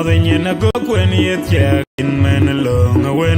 Anyother in a book when you're checking men along when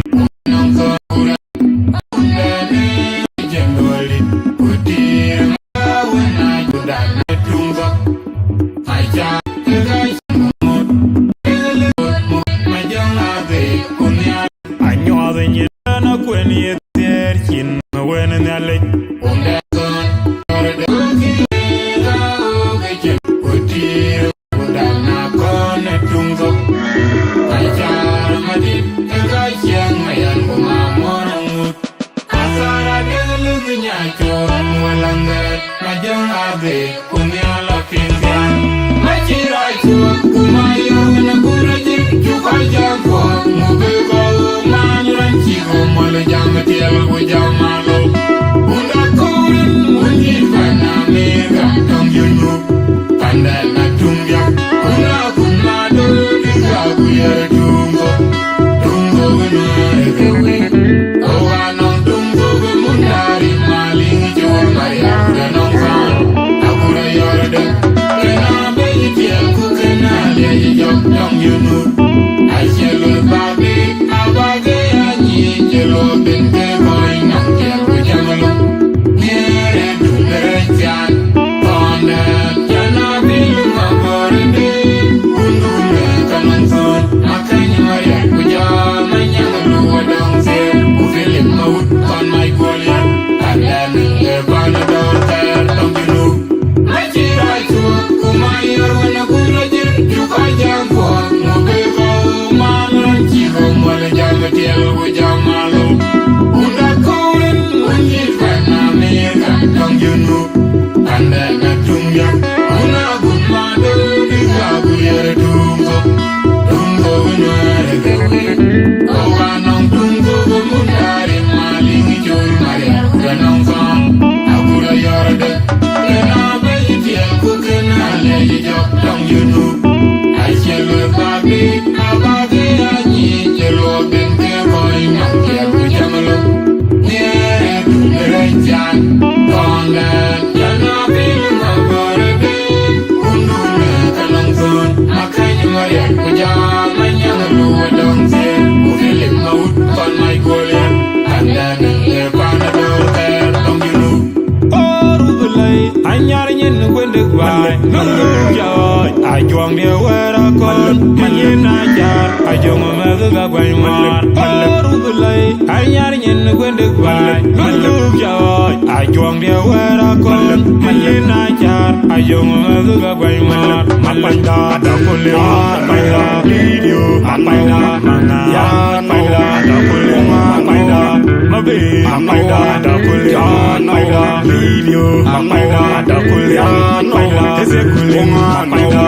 Ajakguong dia werakon Manyin ajar Ajong mezuga gwany mar Oru belai Anyar nyen gwendek bay Nuluk jawaj Ajakguong dia werakon Manyin ajar Ajong mezuga gwany mar Mapanda ada kulit Mapanda video Mapanda Magaal Mapanda ada kulit Mapanda Mabe Mapanda ada kulit Mapanda video Mapanda ada kulit Mapanda Ese kulit Mapanda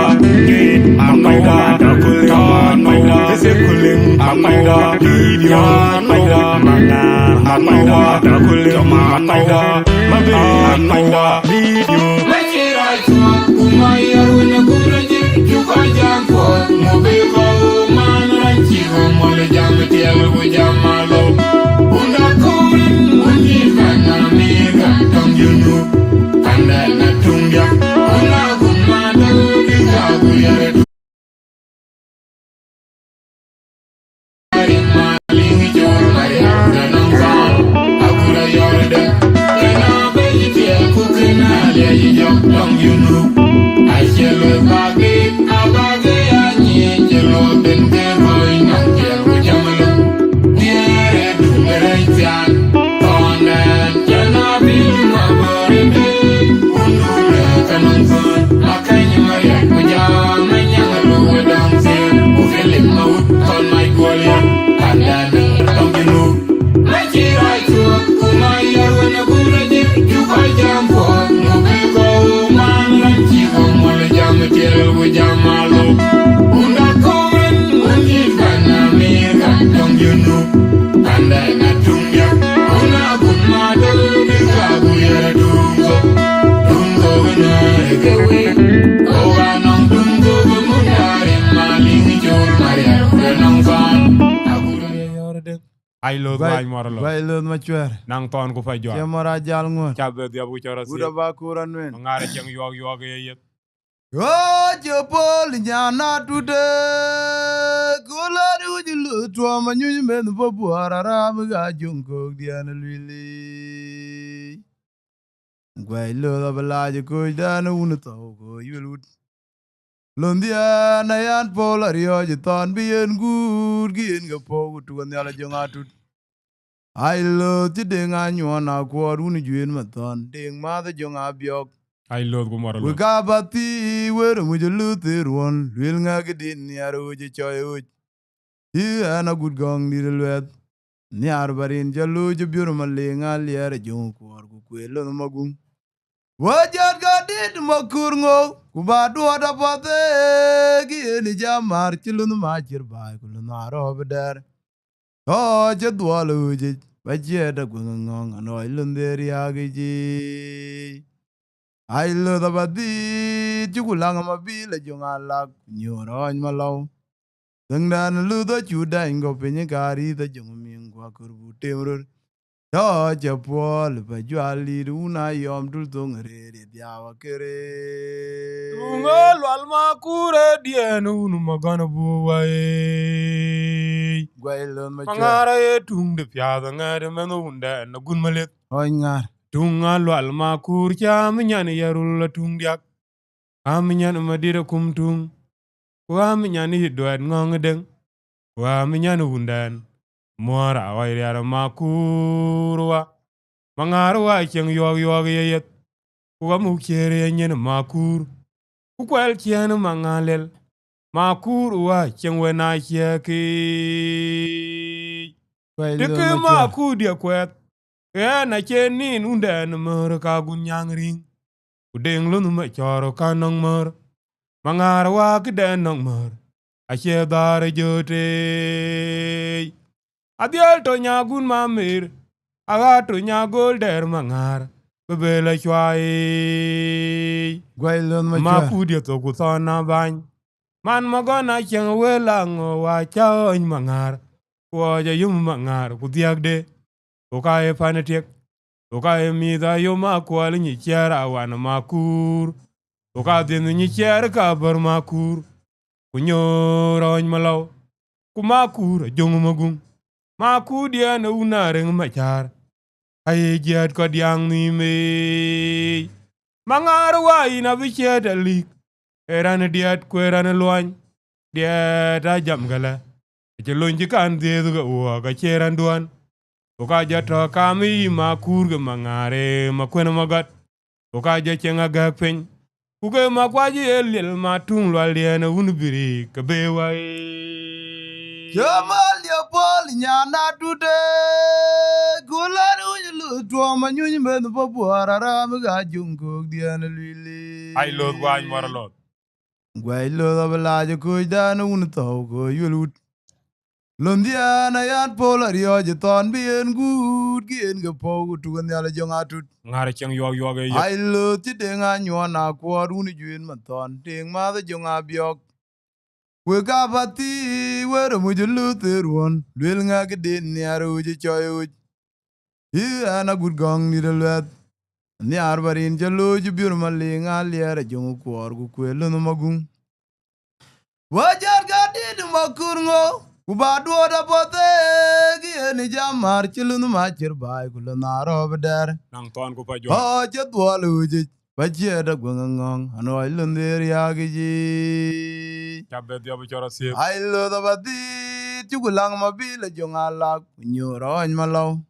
Mapanda ada kulit Mapanda Ese kulit Mapanda video Mapanda Mapanda ada kulit Mapanda Mabe Mapanda video Machirai tua Kumayar wena kuraje Juka jangko Mobe kau Manuran chigo Mole jam tiel Wujamalo Unda kurin Wujifan Amerika Tong yunu Kanda na tungya Una kumado Dika kuyare Malingi jor Maria Danong zang Akura yorde Kena beji tiel Kukena Lia yijok Tong yunu Aishelo bagi Abagi Anyi Jelo bente Boy Nang tiel Wujamalo Niere Dungere Tian Tonden Jana Bilu Maborebe Undure Kanong zon Makanyi Maria Wujama Nyangalu Wedong zir Ufilim Maut Kon Mai Golian Kandan Tong yunu Machirai tua Kumayar wena kuraje Juka jampo Mubiko Manuran chigo Mole jam tiel Wujamalo Unda kurin Wujifan Amerika Tong yunu Kanda na tungya Una kumado Dika kuyere dungo Dungo wena egewe Oga nong dungo Bumundari Malingi jor Maria Wenong zon Agura yorde Ay lo bañ moralo bay lo ma chuer nang ton ku fa jor Ajak Nuer chabe dia bu choro si Buda ba kuran wen ngare jeng yog yog ye Oh, Jopol, Yana today. Gula do you look to a man you men for Buara, Junko, Diana Lily. Guaylo of a large coach than a Unato, you would. Lundia, Nayan Pola, Riojaton, being good, getting a poke to an Alajongatu. I love the Deng Achuoth and Nuer, Maton, Deng Mother Jong Abiok. I love We Gumaralo. got bati where we luther one, will not get in near Uji Choy. You and a good gong little wet. Near Barin Jaluja Burmaling, Alia Junk or Kuelo Magum. What you got it, Makurgo? Kubadu about the Gilly Jamar, Chilun Macher by Kulunar over there. Oh, Jadwaluji, but yet a going on an oil in the area. I love the body, Jugulang mabila junga lak, Nuron malo. Tungdan ludo chuda ingo penyekari the jungming quakurbu timur. Georgia Paul, but you are lead una yom dultung ready, the hour kere. Tungal walma kure dienu magana buwae. Guailon mature. Mangara ye tung de piada ngade menunda na gunmalet. Oingar. Tungal walma kur cha minyani yarul tung diak. Aminyan madira kumtung. Wa minyani hidwad ngongdeng. Wa minyani hundan. Mwara wairiara makurwa. Mangara wa cheng yog yeyet. Wa mukere nyen makur. Kukwel chien mangalel. Makur wa cheng wena cheki. Teke makur dia kwet. Na chenin unden mer ka gunyang ring. Udeng lunu ma choro kanong mer. Mangar wa kiden nong mer. Ache dare jote. Adiel to nyagun mamir. Aga to nyagol der mangar. Bebela chwae. Guailon mature. Makur dia to kuthona bany. Man magona cheng welang wa chao mangar. Kwa jayum mangar kutiagde. Ukae panetiek. Ukae mida yoma kwali ni chiara wana makur. Uka dinu ni chiara kabar makur. Kunyo malaw. Kumakur jong magung. Makur dia na unareng machar. Aye jiat ko diang ni me. Mangar wa ina bichet alik. Eran diat kweran luany. Diat ajam gala. Jelonji kan dedu ga uwa ga cheran duan. Uka jato kami makur ga mangare makwena magat. Uka jachenga gakpen. Kuke makwaji elil matung lwaliana unubiri kabewa Jamal ya Paul nyana today. Gulan ujulu tuama nyunyi men papuara ramiga junko diana lili. I love wine maralot. Guaylo da balaja kujdana unto go yulut. Lundiana yan pola riojaton bien good gien ga pogu tugan yala jongatut. Ngare cheng yog I love the Deng Achuoth and Nuer maton Deng Mother Jong Abiok. We got bati where a mujulu one, will not get in near Uji Choy. You and a good gong little lad. The Arbarin Jaluj Burmaling Alia Jung Quor Guquello Magum. What you got in Makurgo? Kubadu Pote, any jam marchilun matcher by Kulanar over there. Nang ton ko pa jo. Oh, Jadwaluji. But yet a gong an oil in the Yagiji. Chabe dia bichara sip. I love the body, Chugulang Mabila Jongalak, Nura and Malo.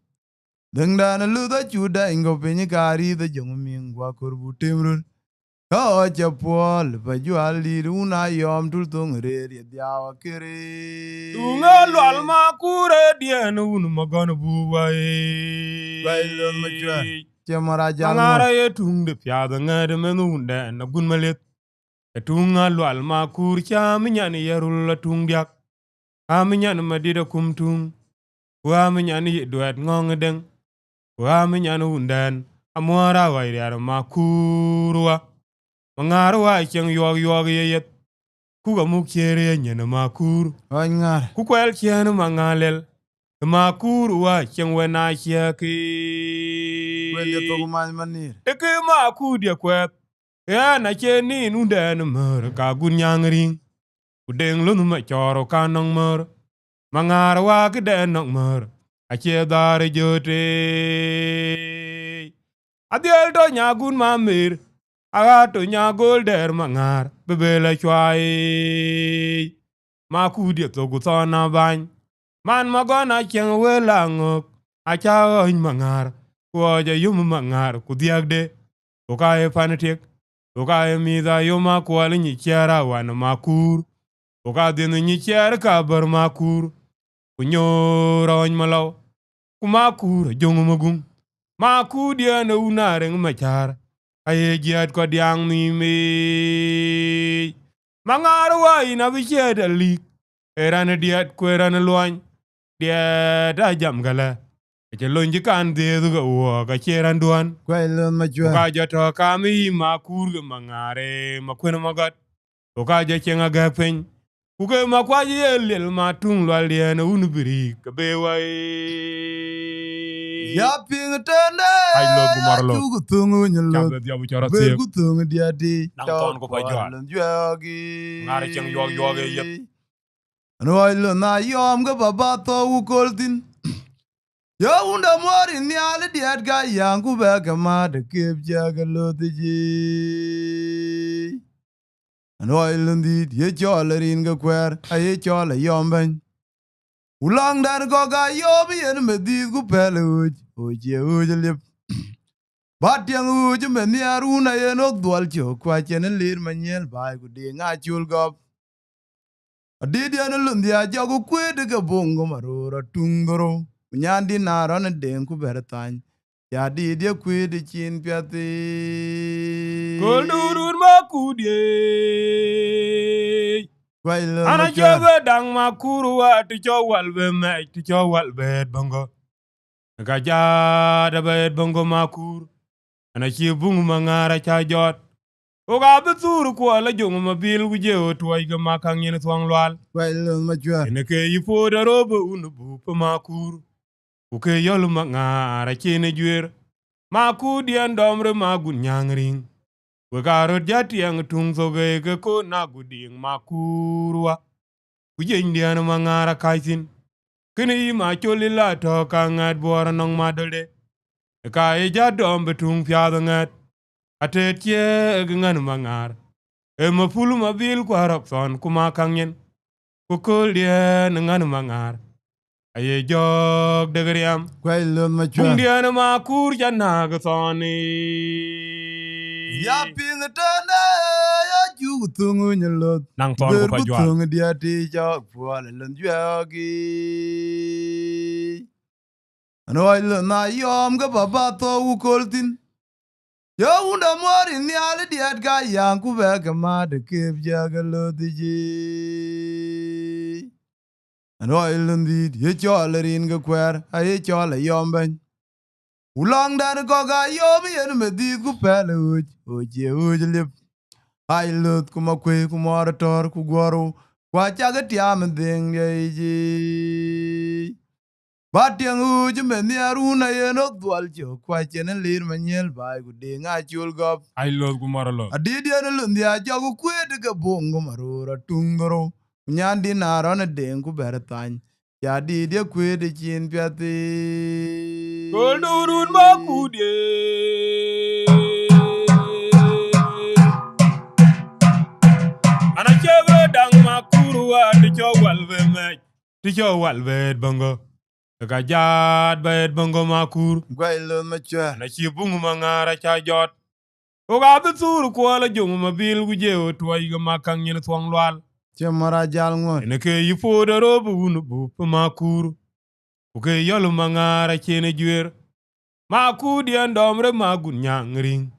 Then a luther chuda ingo penikari, the young ming wakurbu timur. Oh, Japol, but you are lead una yom tultung ready at the hour kiri. Tungal alma kure dienu magana buwae. Bailon mature. Jamaraja. Mangara ye tung de piada ngade menunda na gunmalet. Tunga lwal ma kur cha minyani yarul la tung diak. Aminyan madida kumtung. Wa minyani duet ngongdeng. Wa minyani undan. Amwara wa iriara ma kurwa. Mangara wa cheng yog yeyet. Kuga mukere nyena ma kur. Oingar. Kukwel chena mangalel. Ma kur wa cheng wena cheki. Well, you talk man manir. Eke ma kur dia kwet. Ya na che ni nu den mer ka gun nyang ring. Ku deng lu ma choro ka nong mer. Mangar wa ke den nong mer. A che dar jote. Adiel to nyagun ma mir. Aga to nyagol der mangar. Bebele chwai. Ma ku dia to gu na bany. Man magona cheng we langok. A cha ony mangar. Ku ja yum mangar ku diagde. Uka e panitik. Uka e mida yuma kwali nyi chiara wan makur. Uka dinu nyi chiara ka bar makur. Kunyora ony malaw. Kumakur jongu magung. Maku dia na unareng machar. Aye jiat kwa diang ni me. Mangaru wa ina bichia da lik. Erana diat kwerana luany. Diat jam gala. Eche lonji kan dedu ga uwa ka cheran duan. Kwai lon ma chwer. Uka joto kami makur ga mangare makwena magat. Uka jo chenga gapeng. Kuke makwaji elil matung lwal diana unubiri kabewa Ya ping tende. Ai lo gu marlo. Chu gu tungu nyelo. Chambe dia bu chora Ber sep. gu tungu dia di. Nang ton ko pa jwar. Lon jwagi. Ngare cheng yog yep. Anoi lo na yom ga baba to u koltin. Yo unda mori ni ale diat ga yang ku ba ga ma de kep jaga lo de ji. Anoi lo ndi ye chola rin ga kwer a ye chola yom ben. Ulang dan go ga yom yen me di ku pele uj. Oje uj lip. Bat yang uj me ni aruna yen ok dual cho kwa chen lir manyel bai ku di nga chul gop. Adidi ane lundi a jogu kwede ke bongo marora tungdoro. Nyandi naro ne denku beretany. Ya didi kwede chin piati. Goldurun makudye. Ana chebe dang makuru wa ticho walbe me ticho walbe bongo. Gaja da be bongo makur. Ana chibung mangara cha jot. Oga betur ko la jong mabil guje o toy ga makang yen twang lwal. Ene ke yipo da robo unubu pa makur. Uke yol mangara chene jwer. Maku dien domre magun nyangring. Wegaro jati yang tung soge ke ko naguding makurwa. Kuje indiana mangara kaisin. Kini ma choli la to kangat buara nong madole. Ka eja dom betung piada ngat. Atet ye ngan mangar. E mapulu mabil kwa rokson kuma kanyen. Kukul dia ngan mangar. Aye jog degriam. Kung dia na makur jana gasoni. Ya ping tane ya ju tungu nyelot. Nang ton ko pa jwal. Tungu dia ti jog puale lon jwagi. Anoi lo na yom ga baba to u koltin. Yo unda mori ni ale diat ga yang ku ba ga ma de kep jaga lo di ji. Anoi lo ndi ye chola rin ga kwer a ye chola yom ben. Ulang dan ko ga yom yen me di ku pele uj. Oje uj lip. Ai lut kuma kwe kuma orator ku goro. Kwa chaga tiam ding ye ji. Batiang uj me ni aruna yen ok dual cho. Kwa chenen lir manyel bai ku ding a chul gop. Ai lot gumaralo. Adidi ane lundi a jogu kwe de ke bongo marora tungoro. Nyandi narone ding ku beretany. Ya didi kwe de chin piati. Goldurun makudye. Ana chebe dang makuru wa ticho walbe me. Ticho walbe bongo. Gajat bed bongo makur. Gwailo macha. Ana chibung mangara cha jot. Oga betur ko la jong mabil guje o toy ga makang yen twang lwal. Chemara jal ngon. Ene ke yipo da robu unubu pa makur. Uke yolu mangara chene jwer. Maku dien domre magun nyangring.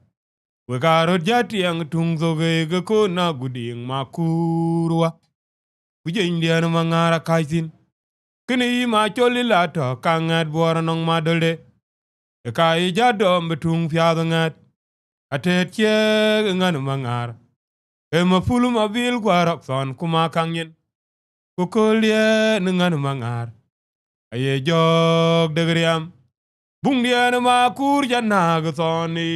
Wegaro jati yang tung zoge ga ko na guding makurwa. Kuje indian mangara kaisin. Kini ma choli la to kangat buara nong madole. Eka ija dom betung fiado ngat. Atet che ngan mangar. E mapulu mabil kwa rokson kuma kanyen. Kukulye ngan mangar. Aye jog degriam. Bung dia na makur jana gasoni.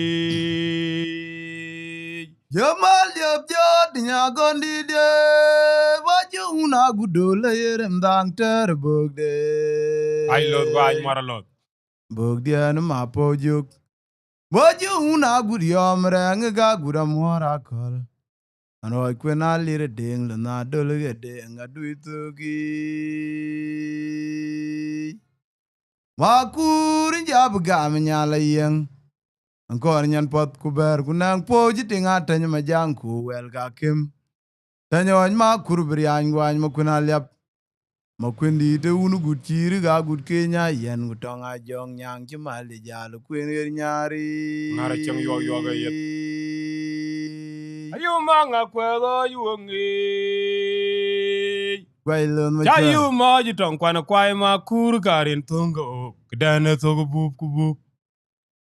Jamal yop jot nya gondi de wajuna gudula yerem dang ter bogde. Ai lot gwa mara lot. Bogde an ma pojuk. Wajuna gud yom reng ga gudam wara kol. Anoy kwena lire ding le na dolge ding a duituki. Makur jab gam nyala yeng. Angkor nyan pot kuber kunang poji tinga tanya majang ku wel ga kim. Tanya wany ma kurbri an gwany ma kuna liap. Ma kwindi te unu gut chiri ga gut kenya yen gutonga jong nyang chimali jalo kwenir nyari. Ngara chang yo ga yet. Ayu manga kwelo yuongi. Gwailon ma Cha yu mo jitong kwana kwai ma kur garin tungo. Kdane togo bub kubub.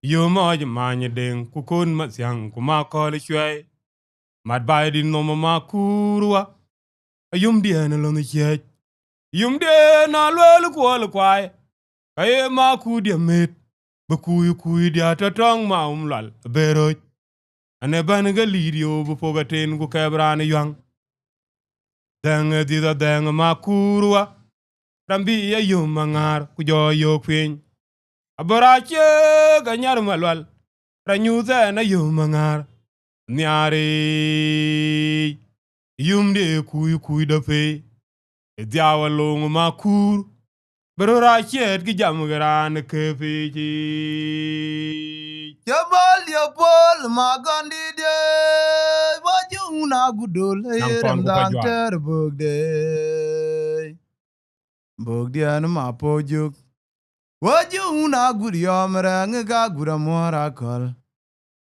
Yu mo jimanye ding kukun masyang kumakole shway. Mat bai din no ma kurwa. Ayum diene lo ni chech. Yum de na lwelu kwolu kwai. Kaye ma ku dia met. Kuyu dia tatong ma umlal. Beroj. Ane baniga lidio bupoga ten ku kebrane yang. Denge dida denge ma kurwa. Rambi ya yum mangar ku jo yo kwin. Abarache ganyar malwal. Ranyuze na yum mangar. Nyari. Yum de kuyu da fe. Diawa long ma kur. Barorachet ki jam garan kefiji. Jamal yopol ma gondi de wajuna gudula yerem dang ter bogde. Bogde an ma pojuk. Wajuna gud yom reng ga gudam wara kol.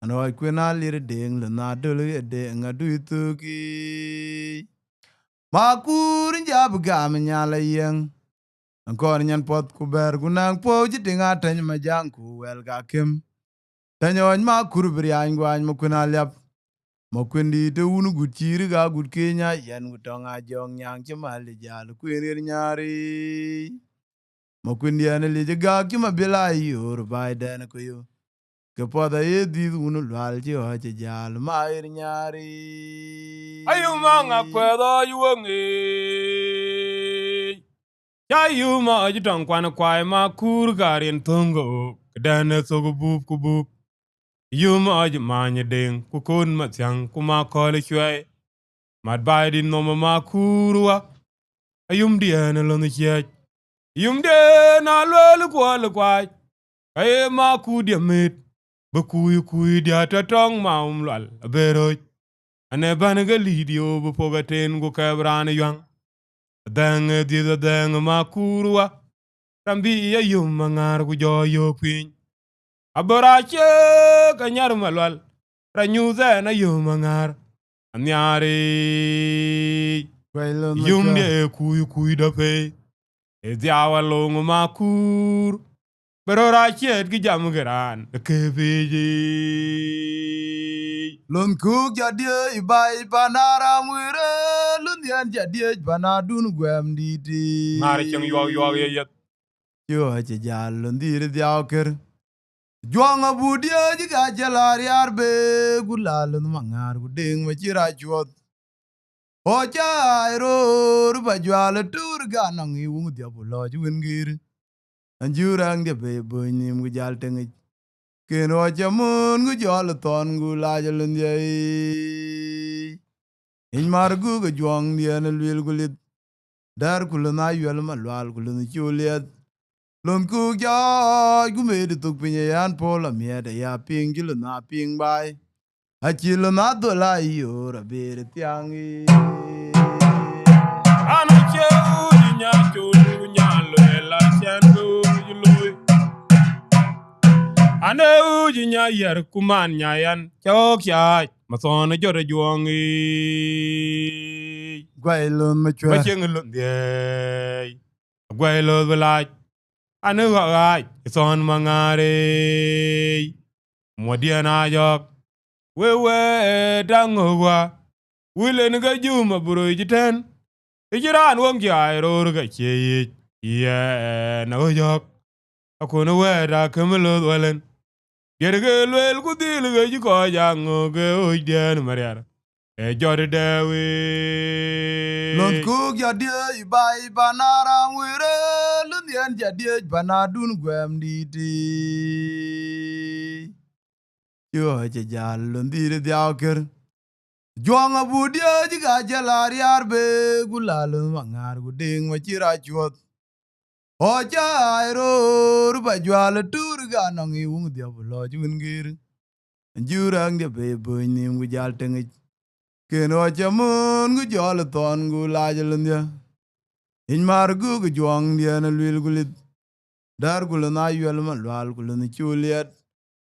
Anoy kwena lire ding le na dolge ding a duituki. Makur jab gam nyala yeng. Angkor nyan pot kuber kunang poji tinga tanya majang ku wel ga kim. Tanya wany ma kurbri an gwany ma kuna liap. Ma kwindi te unu gut chiri ga gut kenya yen gutonga jong nyang chimali jalo kwenir nyari. Ma kwindi ane lije ga kima bila yor bai dene kuyo. Kepoda ye did unu lwal chi hoche jalo mair nyari. Ayu manga kwedo yuongi. Ya yu ma ajitong kwana kwai ma kur garin tungo. Kdane togo bub kubub. Yu ma ajimanye ding kukun masyang kumakole shway. Mat bai din no ma kurwa. Ayum diene lo ni chech. Yum de na lwelu kwolu kwai. Kaye ma ku dia met. Kuyu dia tatong ma umlal. Beroj. Ane baniga lidio bupoga ten ku kebrane yang. Denge dida denge ma kurwa. Rambi ya yum mangar ku jo yo kwin. Abarache kanyar malwal. Ranyuze na yum mangar. Anyari. Yum de kuyu da fe. Diawa long ma kur. Barorachet ki jam garan kefiji. Lun kuk jadie ibai panara mwire. Lun yan jadie panadun gwem diti. Ngari chang yo yet. Yo hache jal lun diri diaukir. Juang abudia jiga jalari arbe. Gulalun mangar guding machira chuot. Ocha airo rupa juala tur ganang iwung diabulo juwingir. Anjurang dia bebe nim gujal tengik. Ken ocha mun gujal ton gulajalun diai. In margu gujuang dia nelwil gulit. Dar kulana yuel malwal kulun chuliat. Lun kuja gumedi tuk pinyayan pola mieda ya ping jiluna ping bai. Achiluna dola yora bere tiangi. Ana cheu nya chulu nya lela chandu yului. Ana uji nya yer kuman nya yan chok ya masona jore juangi. Gwailun machwa. Bacheng lun diay. Gwailo belaj. Ana gaj son mangare. Modiana yok. Wewe dangwa. Wile nga juma buru jiten. Ijiran wong jai ror ga cheye. Ye na yok. Akuna weda kemelo walen. Yerge lwel ku dil ge ji ko jang ge o den mariar. E jor dawe. Lon ku ya die bai banara wire lun yan ya die banadun gwem di ti. Yo je jal lon di de aker. Juang abu dia ji ga jalar yar be gulal mangar gu ding ma chira chuot. O cha ro ba jwal tur ga nang i ung dia bulo jun gir. Jurang de be bo nim gu jal tengi. Ken o chamun gu jol ton gu la jalun dia. In mar gu gu juang dia na lwil gulit. Dar gu na yuel ma lwal gu na chuliet.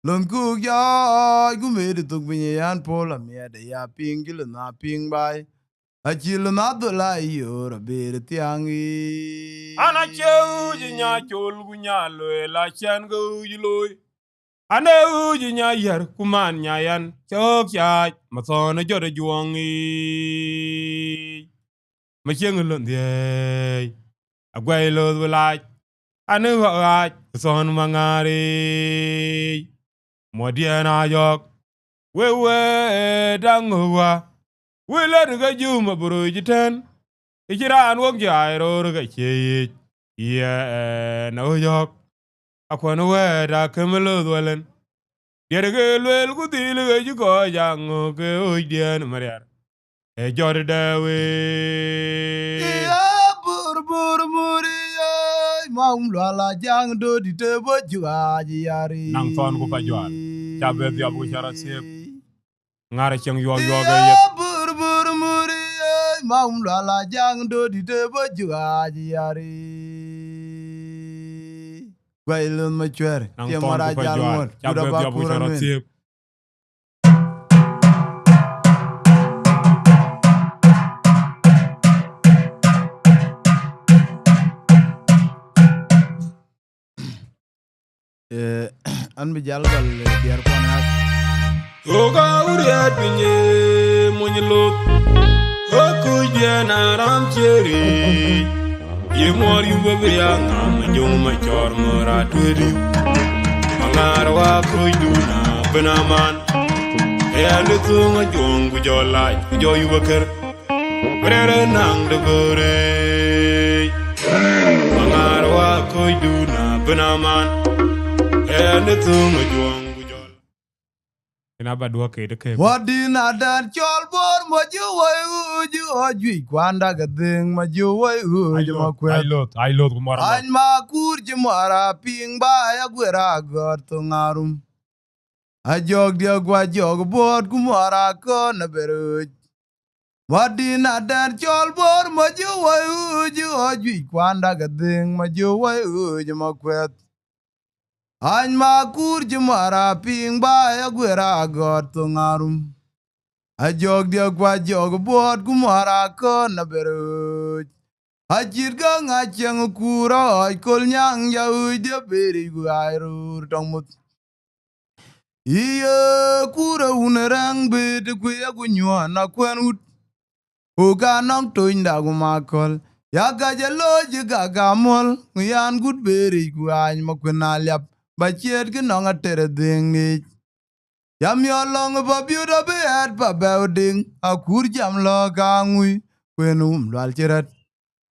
Lon ku ya gu me de tuk binye yan pola me de ya ping gil na ping bai. Achil na do la yo ra be tiangi. Ana cheu ji nya chol gu nya lwel a chan gu ji loy. Ana uji nya yer kuman nya yan chok ya ma son jor juangi. Ma cheng lon de. Agway lo bulaj. Anu waj son mangari. Modiana yok. Wewe dangwa. Wila nga juma buru jitan. Ichiran wok jai ro ga cheye. Ye na yok. Akwana weda kemelo dwelen. Yerge lwel ku dil ge ji ko jang ge o den mariar. E jor dawe. Ya bur bur muri ma lwala jang do di te bo jua ji yari. Nang ton ku pa jwal. Chabe dia bu chara sep. Ngara cheng yo yo ge Ya yep. bur bur muri ma lwala jang do di te bo jua ji yari. Gwailun ma chwer. Nang Tie ton mara ku pa jal jwal. ngot. Chabe dia bu chara sep. An bi jal gal biar kon hat. Oga uriat binye monyelut. Oku jena ram cheri. Ye mor yu bebe ya ngam jong ma chor mora twedi. Mangar wa koy duna benaman. E ande tunga jong gu jolaj gu jo yu baker. Brere nang de gore. Mangar wa koy duna benaman. E ande tunga jong gu jol. Ina ba dua ke de ke. Wadina dan chol bor mo ju wai uju ojui kwanda gading ma ju wai uju ma kwet. I lot kumara. An ma kur ji mara ping ba ya gwera god to ngarum. A jog dia gwa jog bor kumara ko na beruj. Wadina dan chol bor mo ju wai uju ojui kwanda gading ma ju wai uju ma kwet. An ma kur ji mara ping ba ya gwera god to ngarum. A jog dia gwa jog bor kumara ko na beruj. A jirga nga cheng kura ay kol nyang ya uja beri gu airur tong mut. Iya kura unerang bede kwe ya gu nyua na kwen ut. Uga nong toinda gu makol. Ya gaja loje gaga mol. Nguyan gut beri gu ay makwen alyap. Bachiet ke nong a tere ding nich. Yam yo long ba biuda be at ba beuding. A kur jam lo ka ngui. Kwen lwal chirat.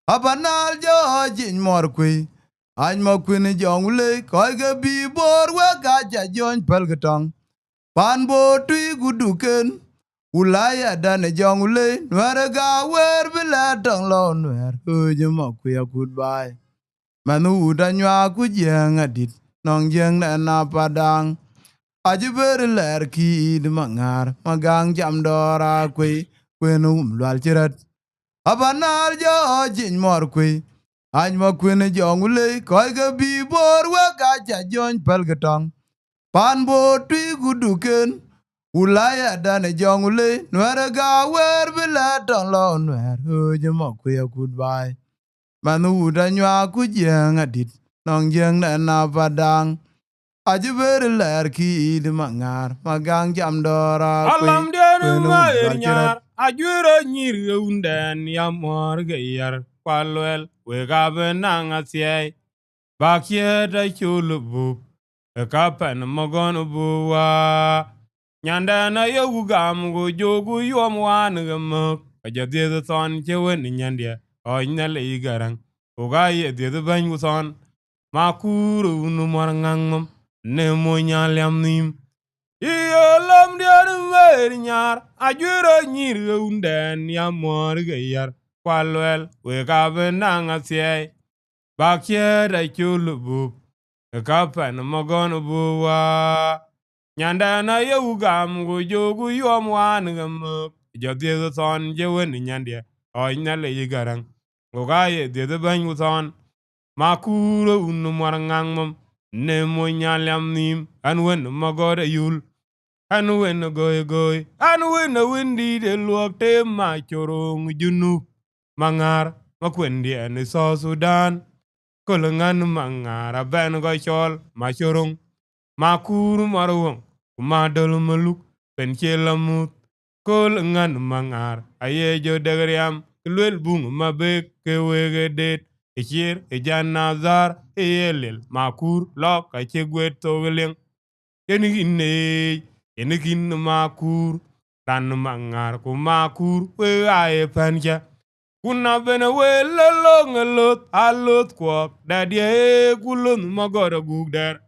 Abanal jo jin mor kwe. Any mo kwin jong le koi ke bi bor we ga ja jon pel getong. Pan bo tui guduken. Ulaya dan jong le nwere ga wer bila tong lo nwer. Uji mo kwe a goodbye. Manu uda nywa ku jeng adit. Nong jeng na na padang. Aji beri ler ki idi mangar. Magang jam dora kwe. Kwen lwal chirat. Abanal jo jin mor kwe. Any ma kwene jong le koi ke bi bor we ga ja jon pel getong. Pan bo tui guduken. Ulaya dan jong le nwere ga wer bila tong lo nwer. Uji mo kwe a goodbye. Manu uda nywa ku jeng adit. Nong jeng na na padang. Aji beri ler ki idi mangar. Magang jam dora kwe. Alam denu ma ernyar. Ajura nyiri unden ya mor ge yar. Kwalwel we ga benang asyai. Bakye da chulubu. Kapan magon buwa. Nyanda na yogu gam go jogu yom wan gamak. Ajadie the son chewen nyandia. O nyale igarang. Oga ye the bang son. Makuru unu marangangum. Nemo nyaliam nim. Iyo lam diar mer nyar. Ajuro nyir unden ya mor gayar. Kwalwel we kabenang asyay. Bakye da chulubub. Kapan magon buwa. Nyanda na yugam go jogu yom wan gamuk. Jodie the son jewen nyandia. O nyale yigarang. Ogaye the bang son. Makuro unu marangangum. Nemo nyaliam nim. And when magoda yul. And when goy goy. And when the windy de luok te ma chorong junub. Mangar. Makwendi and South Sudan. Kulangan mangara ben go chol ma chorong makuru marwong ma dol maluk pen chelamut kulangan mangar aye jo degriam lwel bung ma be ke wege det chir e jan nazar e yelel makur lo ka chegwet to geleng enikin makur tan mangar ku makur we aye panja kuna bene wele long lot alot kwok dadie kulon magora gugder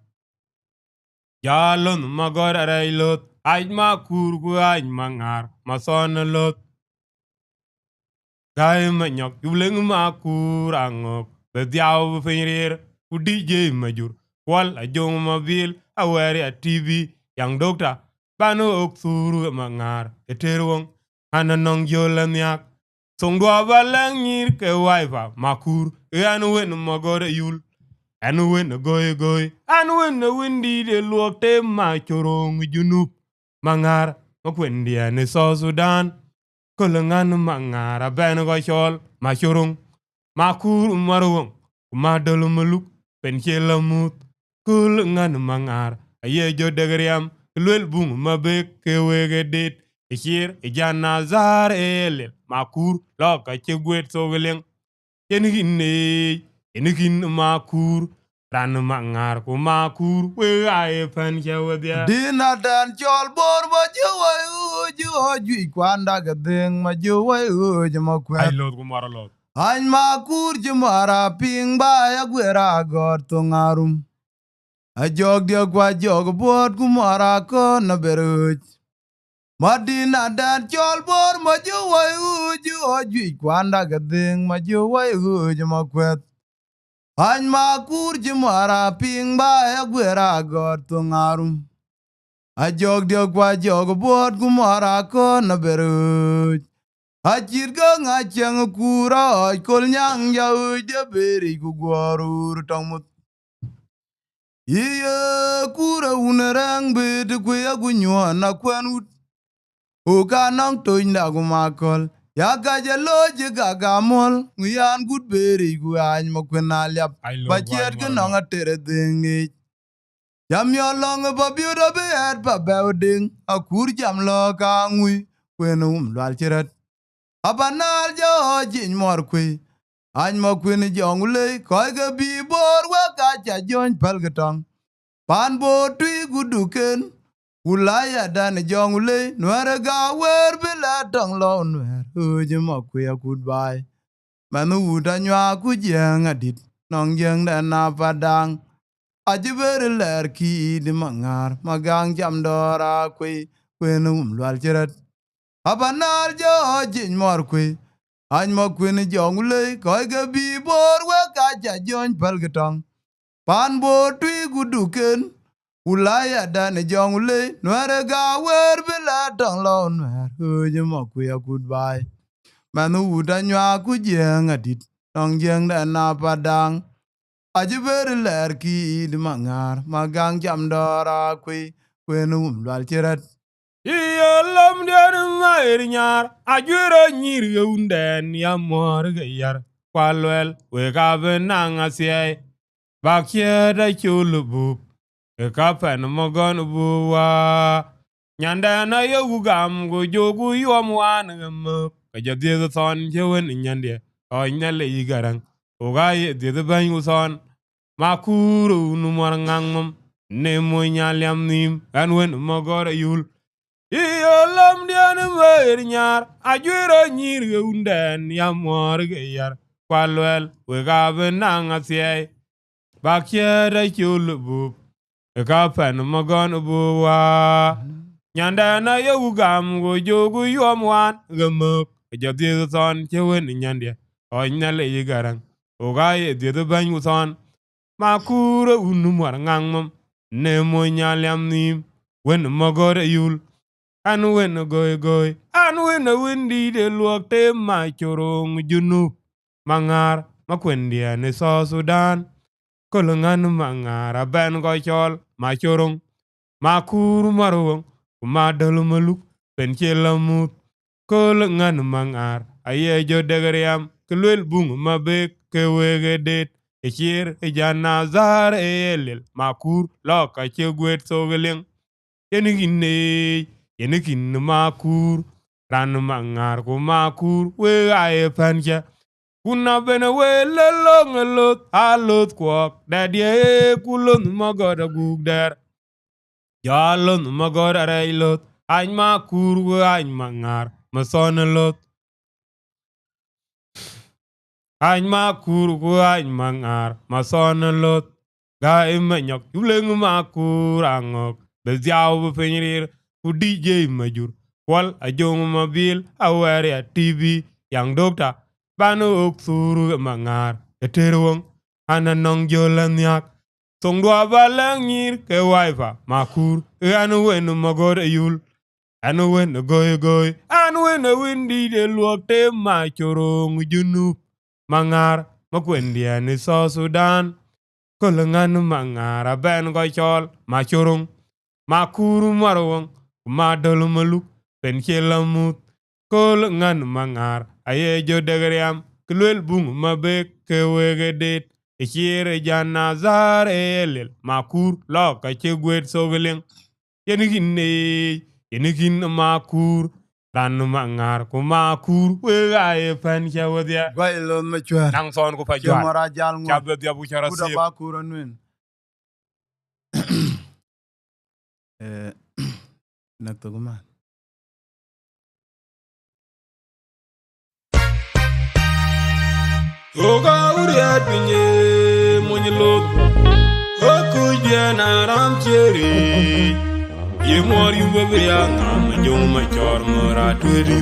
jalon magora railot aj makur ku aj mangar mason lot gai manyok yuleng makur angok bediaw finrir ku DJ majur kwal ajong mabil awari a TV yang dokta bano oksuru mangar eterwong ananong jolanyak Songdwa balang nyir ke waifa makur anu wen magore yul anu wen goy goy anu wen windi de luokte ma chorong junub mangar makwendi ane so Sudan kolangan mangara ben go chol ma chorong makur marwong ma dol muluk pen chelamut kolangan mangar aye jo degriam lwel bung mabek ke wege det Ikir ijana zar elel makur loka chegwet sogeleng enikin makur ran mangar ku makur we aye pan chawadia Dina dan chol bor ma juwa uju oju kwanda gadeng ma juwa uju ma ai kwet. lot ku maralot Any ma kur jumara ping ba ya gwera god tungarum. A jog dia kwa jog bot kumara ko na beruj. Madina dan chol bor ma juwa uju oju kwanda gadeng ma juwa uju ma kwet. Any ma kur jumara ping ba ya gwera god tungarum. A jog dia kwa jog bot kumara ko na beruj. A chirga nga chang kura kol nyang ya uja beri ku gwarur tongmut. Iya kura unerang bed kuya gunywa na kwanut. Uka nang toy na gumakol. Ya gaja loje gagamol. Nguyan gut beri ku any makwenaliap. ai lot ku Bachiat ke nang maralot a tere dengi. Jam yo long pa biuda be at pa bewding. A kur jam lo ka ngui. Kwenum lwal chirat. Abanal jo jin mor kwe. Any mo kwene jong le koy ga bi bor wa ka cha jon palgatong. Pan bo tui guduken. Ulaya dan jong le nwere ga wer bila tong lo nwer. Uje mo kwe a goodbye. Manu uta nywa ku jeng adit. Nong jeng da na padang. Ajibere ler ki di mangar. Magang jam dora kwe. Kwene lwal chirat. Abanal jo jin mor kwe. Any mo kwene jong le koy ga bi bor we ka cha jon palgatong. Pan bo tui guduken. Ulaya dan jong le nwere ga wer bila tong lo nwer. Uje mo kwe a goodbye. Manu uta nywa ku jeng adit. Nong jeng da na padang. Ajibere ler ki di mangar. Magang jam dora kwe. Kwene lwal chirat. iya lam dian mair nyar ajuro nyir yunden ya mor gayar kwalwel we ka benang asyai bakye da chulubub e ka pen mogon buwa nyanda na yugam go jogu yom wan gamuk ka jadie the son jewen nyande o nyale yigarang o ga ye de ban uson makuru numar ngangum ne mo nyaliam nim an wen magor yul lam dian mer nyar ajwero nyir unden yamor ge yar kwalwel we ga benang asie bakye chul bu ka pen magon bu wa nyanda na yu gam go jogu yom wan gamok jadi son chewen nyande o nyale yigarang o ga ye de ban son makura unu mar ngangmam ne mo nyaliam nim wen magor yul an wen goy an wen windi de luok te ma chorong junub mangar makwendia ne so Sudan kolongan mangara ben go chol ma chorong makur marwong ma dol maluk pen chelamut kolongan mangar aye jo degriam kelwel bung mabek kewege det echir ejana zar elel makur loka chegwet sogeleng yenikin makur ran mangar ko makur we aye pancha kuna bene we lelong lot alot kwok dadie kulon magoda gugder jalon magoda reilot any makur we any mangar mason lot any makur we any mangar mason lot ga imenyok yuleng makur angok beziaw bepenyirir ku DJ majur kwal ajong mabil aware TV yang dokta banu oksuru mangar eterwong ananong jolanyak tongdwa balang nyir ke waifa makur anu wen magor yul anu wen goy anu wen windi de luok te ma chorong junub mangar makwendia ni so Sudan kolangan mangara ben go chol ma chorong makuru marwong ma dol maluk pen chelamut kolangan mangar aye jo degriam klel bung mabek kewege det echire jana zar elel makur lo ka chegwet sogeleng yenikin makur ran mangar ko makur we aye pen chewodia Gwailon machwer. nang son ko fajwa Chemara jal ngwa. chabbe dia bu chara Kuda sip bakura nwen. Naktoguma. Oga uriat pinye monyelot Okuje na ram cheri Ye mor yu bebe ya ngam Jong machor mora twedi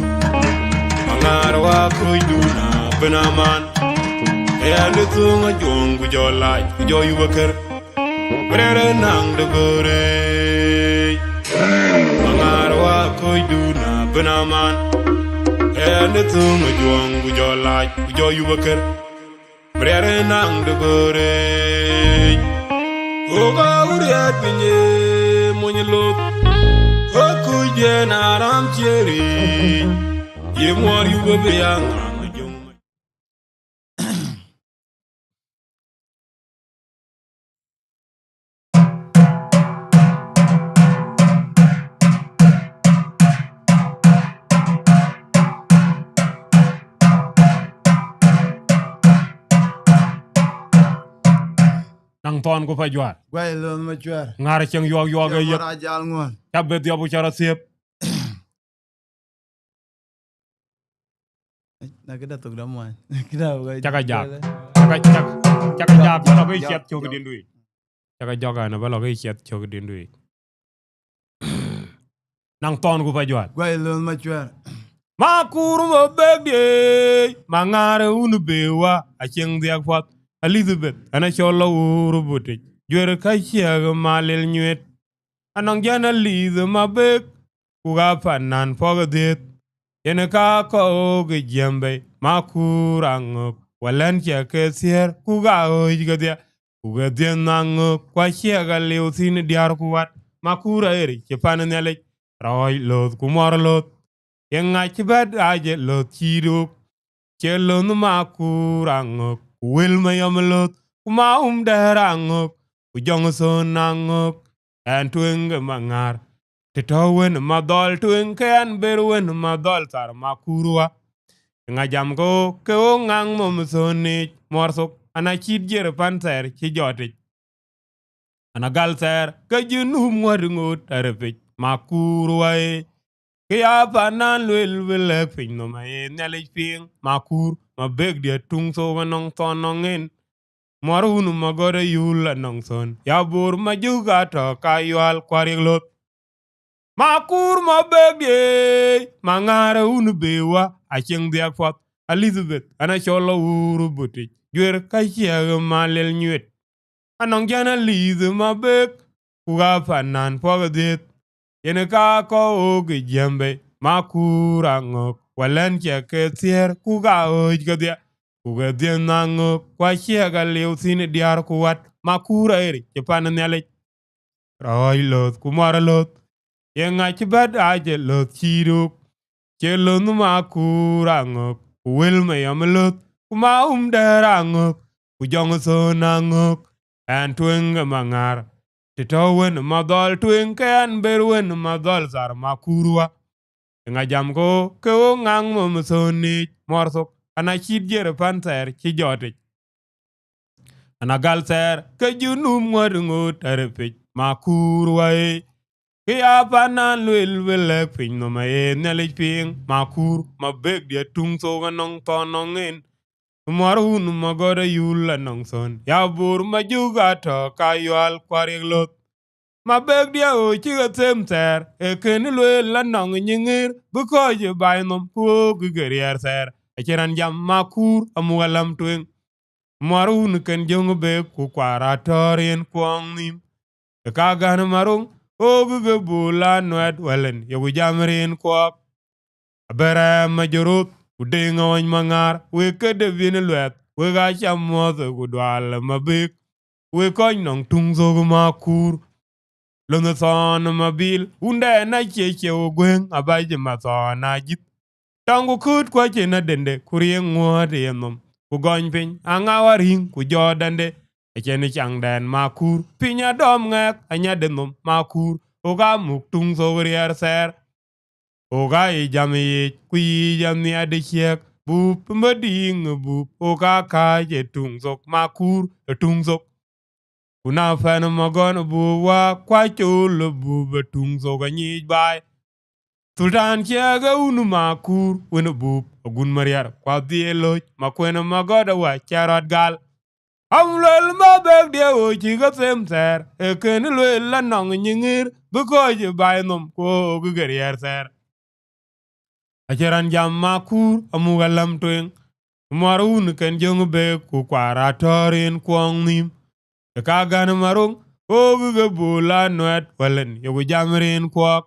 Mangar wa kujduna benaman Ende tunga jong kujolaj Kujo yu beker Brere nang de gore Mangar wa kujduna benaman Ende tunga jong kujolaj Kujo yu beker Brere nang de gore Oga uriat pinye monyelot Okuje na ram cheri Ye mor yu bebe ya ngam jong nang ton ko fajwa Gwailon machwer. ngar cheng yog yog ye Chemara jal ngwa. chabbe dia bu chara sip Nakida tugda mwan. Kida uga. chaka jak balo ko chet chok dindui chaka joga na balo ko chet chok dindui nang ton ko fajwa Gwailon machwer. makuru mo begde mangare unu bewa acheng dia kwat Elizabeth ana cholo uru buti jwer ka chiag malil nyet anong jana liz mabek kuga panan pogdet yene ka ko ge jembe makurang walan chia ke sier kuga oj gadia kuga denang kwa chiaga leusin diar kuwat makura eri che pananele roy lot kumor lot yenga chibad aje lot chiruk chelon makurang wel mayamlot kuma darang ujong sonang en tweng mangar titowen madol tweng ken berwen madol tar makurwa nga jam ko ke o ngang mom soni morsok ana chit jer panter chi joti anagal ser ke junum ngot arepit makur wae ke ya panan lwel welek pin no ma nyale ping makur ma beg dia tung so wanong tonongen morun magore yul anong son ya bur ma juga to kayal kwariglot makur ma beg die mangare unu bewa acheng dia pot Elizabeth ana cholo uru buti jwer kachiag malel nyet anong jana lizu mabek kuga panan pogadit yene ka ko ogi jembe makura ngok walen che ke tier kuga oj gadia kuga dien nangok kwa chiega liu sin diar kuwat makura eri che pan nyale roi lot kumara lot yenga chibad aje lot chiruk che lonu makura ngok wel me yamelot kuma dera ngok kujong so nangok and twing mangar ti to wen madol twing ken ber wen madol zar makurwa nga jam ko ke o ngang mo msoni morsok ana chid jere panter chi jote ana gal ser ke junum ngod ngot terpich makurwa ke apanan lwel welek pin no ma nelich ping makur mabeg dia tung so ganong tonongen Marun magore yula nong son ya bur majuga to kayal kwariglot mabeg dia o chiga temter e ken lwe la nong nyingir buko je bainom ko gugerier ser e cheran jam makur amugalam twing marun ken jong be ku kwara torien kwong nim e kagan marung o guge bula nwet welen yogu jamrin kwak abere majorut udinga wany mangar we kede vini lwet we ga cham motho gudwal mabik we kony nong tung zogu makur lono thon mabil unde na cheche ogweng abaje mathon ajit tangu kut kwa chena dende kurieng ngwade yenom ku gony piny angawa ring ku jodande echene changden makur pinya dom ngek anyadenom makur oga muk tung zogu rier ser oga i jam yi ku yi jam ni adichiek bup mbading bup oga ka je tung zok makur tung zok kuna fen magon bu wa kwa chul bup tung zok anyi bai sultan chiega unu makur wenu bup ogun mariar kwa dhieloj makwena magoda wa charot gal amlel mabek dia o chiga semser eken lwel lanong nyingir bukoje bai nom ko ogugerier ser acheran jam makur amuga lam twing marun ken jong be ku kwara torin kwong nim e ka gan marung oguge bula nwet walen yogu jamrin kwak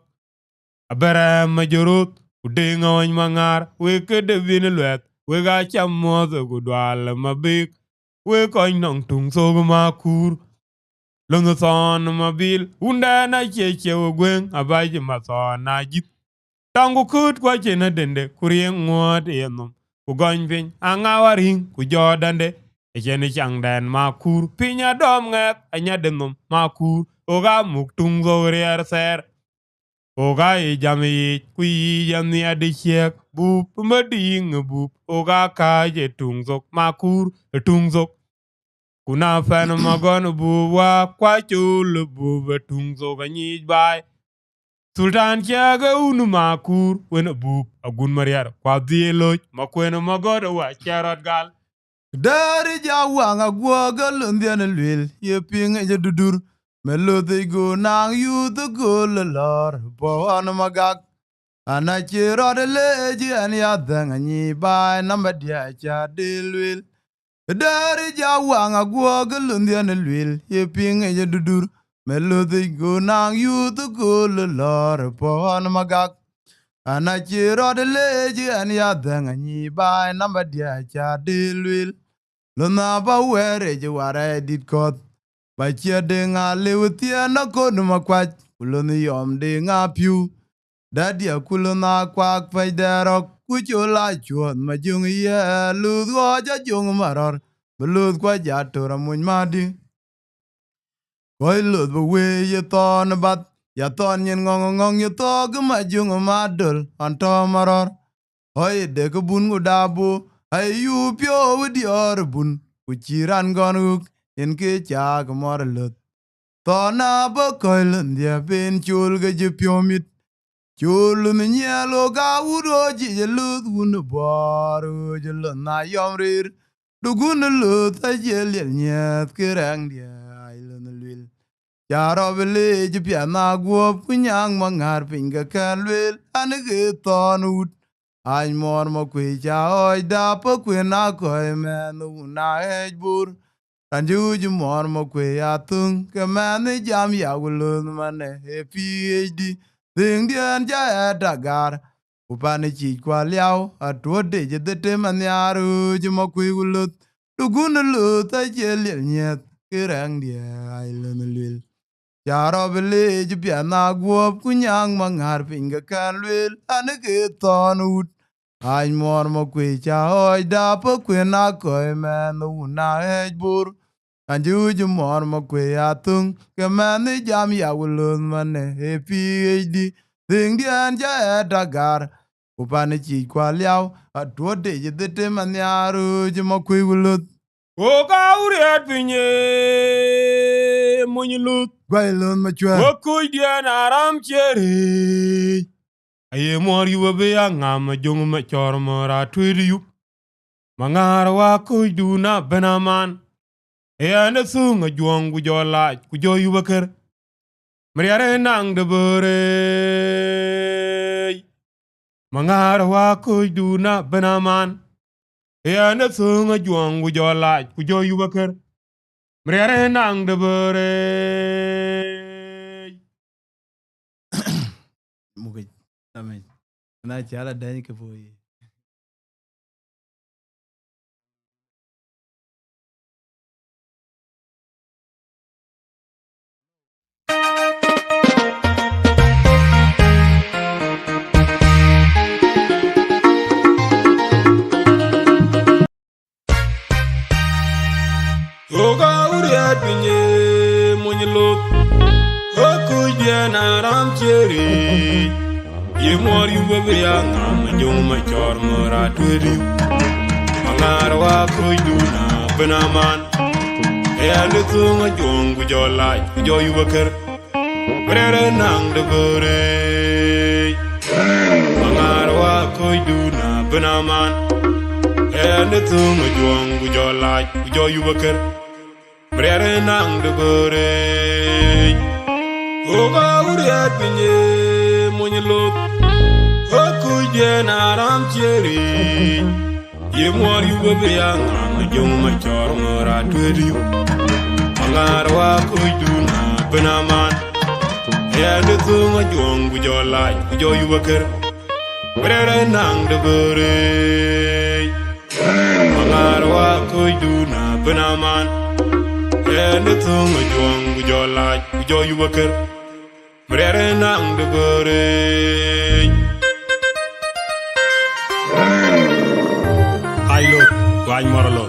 abere majorut udinga wany mangar we kede vini lwet we ga cham motho gudwal mabik we kony nong tung sogu makur lono thon mabil unde na cheche ogweng abaje mathon ajit tangu kut kwa chena dende kurieng ngwad yenom ku gony piny angawa ring ku jodande echene changden makur pinya dom ngek anyadenom makur oga muk tung rier ser oga i jam yi ku yi jam ni adichiek bup mbading bup oga kaje tung zok makur tung zok kuna fen magon buwa kwa chul bup tung zok anyij bai Sultan chiaga unu makur wena bup agun mariar kwa dhieloj makwena magoda wa charot gal Dari jawang agwoga lundian lwil ye ping e dudur melodi go nang yu the go lor po an magak anachiro de leji an yadang ni by number dia cha dilwil Dari jawang agwoga lundian lwil ye ping e dudur melodi go nang yu the go lor po an magak anachiro de leji an yadang ni by number dia cha dilwil Luna ba were je ware dit kot ba chia de nga lewtia na ko numa kwaj kuloni yom de nga piu dadia kulona kwak fa derok kuchola chuon ma jung ye ludgo ja jung maror belud kwa ja tora mun madi koi lud ba we ye ton bat ya ton yen ngong ye to ma jung madul on to maror hoi de ko bun go dabu ay yu pyo widi or bun Uchiran gonuk in ke chag morlut Tona ba koilun dia ben chul ga je pyomit. Chulun nyelo ga uro je lut un boru je na yomrir. Dugun lut a je nyet kerang dia ilun lwil. Yaro bele je piana guop kunyang mangar pinga kalwil anege tonut. Ay mor mo kwe cha oi da pa kwe na koi men na ejbur. Anju mor mo kwe atung ke man jam ya wulun mane he PhD. Ding dien ja dagar. Upane chi kwa liao atwo de je de te man yaru je mo kwe wulut. Dugun lut a je nyet kerang dia ay lun lwil. Yaro bele je piana guop kunyang mangar pinga kalwil anege tonut. Ay mor mo kwe cha oi da pa kwe na koi men na ejbur. Anju mor mo kwe atung ke man jam ya wulun mane he PhD. Ding dien ja dagar. Upane chi kwa liao atwo de je de te man yaru je mo kwe wulut. Oka uriat pinye munyilut. Gwailun machwa. Wokuy dian aram chere. Aye mor yuwa be ya ngam jong ma chor mora twiri yup. Mangar wa kuy duna benaman. Ene sunga juang gu jo laaj ku jo yuba kër. Mariare nang de bore. Mangar wa kuy duna benaman. Ene sunga juang gu jo laaj ku jo yuba kër. Mariare nang de bore. Mugai. Amen. Na chala dani ke boye. Oga uriat pinye munyilut. Wokuy dian aram chere. Ye mor yuba be ya ngam jong ma chor mora twiri yup. Mangar wa kuy duna benaman. Ene sunga juang gu jo laaj ku jo yuba kër. Mariare nang de bore. Mangar wa kuy duna benaman. Ene sunga juang gu jo laaj ku jo yuba kër. Mariare nang de bore. Oga uriat pinye munyilut. Wokuy dian aram chere. Ye mor yuba be ya ngam jong ma chor mora twiri yup. Mangar wa kuy duna benaman. Ene sunga juang gu jo laaj ku jo yuba kër. Mariare nang de bore. Mangar wa kuy duna benaman. Ene sunga juang gu jo laaj ku jo yuba kër. Mariare nang de bore. Ay lot, wany moralo.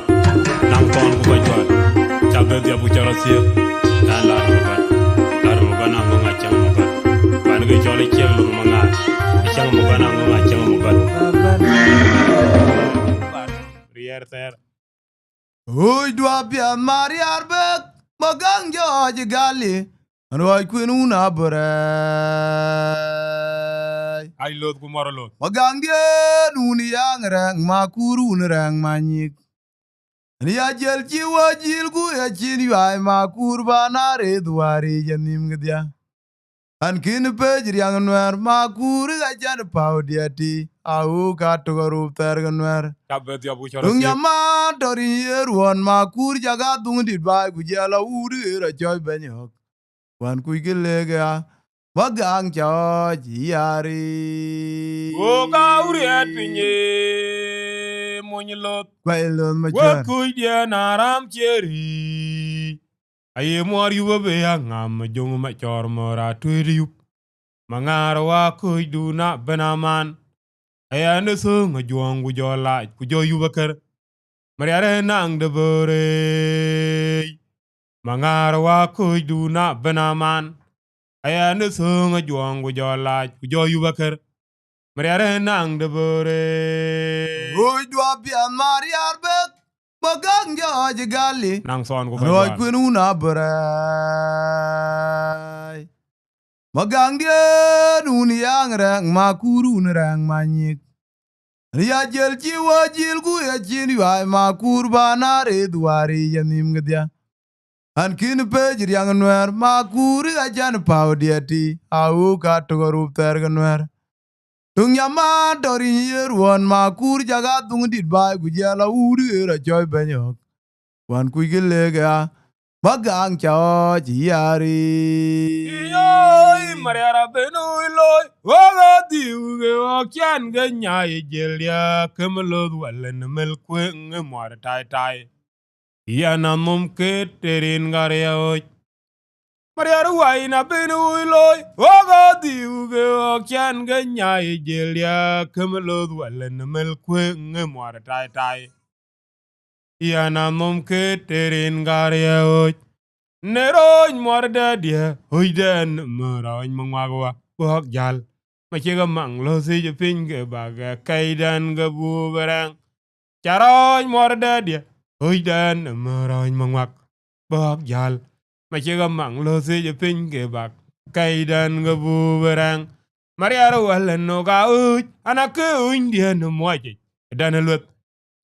Nang ton ku bajwal. Chabbe dia bu chara sia. Dan la ruban. La ruban nang ngo ngachang mukan. Ban ge chole chieng lu mangar. Chang mukan nang ngo ngachang mukan. Rier ter. Hoy dua pian mari arbek. Magang jo je gali. Anwai kuin una bore. Ay lot ku moralo. Magang dia nuni yang rang makuru rang manyik. Ni ajel jiwa jilgu ya chin yuai makur banare duari janim gdia. An kin pejri yang nuer makur ga jan pau diati. Au katogaru terganwer. Chabbe dia bu chara Dung sia. yama tori yeruan makur jaga dung dit bai gujala uri ra joy benyok. Wan kuigilega. Magang cho jiari. Oga uriat pinye munyilut. Gwailun machwan. Wokuy dian aram chere. Aye mor yuba be ya ngam jong ma chor mora twiri yup. Mangar wa kuy duna benaman. Ene sunga juang gu jo laaj ku jo yuba kër. Mariare nang de bore. Mangar wa kuy duna benaman. Ene sunga juang gu jo laaj ku jo yuba kër. Mariare nang de bore. Hoy dua pian mari arbek. Magang George Gali. nang son ko Roy fa Queen una bray. Magang dia uni yang rang makuru rang manyik. Ria jel jiwa jil gu ya jin yuai makur bana re duari yanim gdia. An kin pejir yang Nuer makuri ajan pau diati. Au katogorup terga Nuer. Tung yama dori yeruan makur jaga tung dit bai gujala uri era joy benyok. Wan kuigilega magang chao jiari. Iyoi mariara benu iloi waga diuge okyan ganya ijelia kemelo walen melkwe ngemwar tai tai yana mumke terin garia oj mariara waina benu iloi waga diuge okyan ganya ijelia kemelo walen melkwe ngemwar tai tai yana mumke terin garia oj Neroñ morda dia hoiden moroñ mangwawa bok jal machiga manglo si je pinge baga kaidan ga buberang charoñ morda dia hoiden moroñ mangwak bok jal machiga manglo si je pinge bag kaidan ga buberang mariaro wala no ga uj anake uñ dia no moje dana lut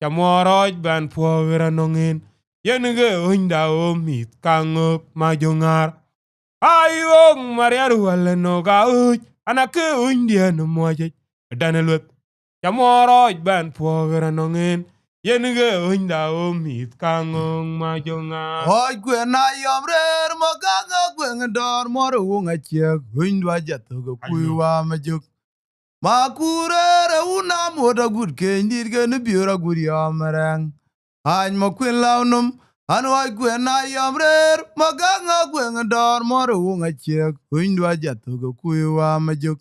chamoroj ban puwera nongin yenige unda omit kangok majongar ayong mariaru wala no ga uj anake undia no moje danelut chamoroj ban pogera nongin yenige unda omit kangok majongar Hoy kwen na yomrer maganga kwen dor moro wonga chiek. Windwa jatoga kuiwa majuk. Makurere una moda good kendir genu biura good yomerang. Any mo kwin lawnum. An hoy kwen na yomrer maganga kwen dor moro wonga chiek. Windwa jatoga kuiwa majuk.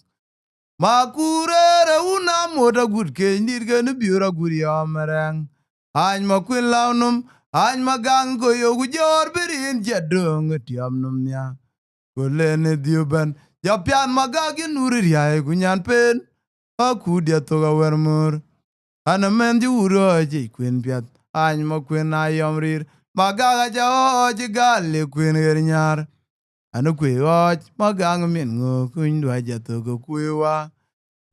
Makurere una moda good kendir genu biura good yomerang. Any mo kwin lawnum. Any magang go yogu jor birin jadong tiam num nya. Golene diuban. Japian magagi nuri riae kunyan pen. Aku dia toga wermur. Ana men ju uro aji kwin piat. Any mo kwin na yomrir. Magaga ja oji gali kwin nyar. Anu kwe oj magang min ngo kun dwa ja toga kwewa.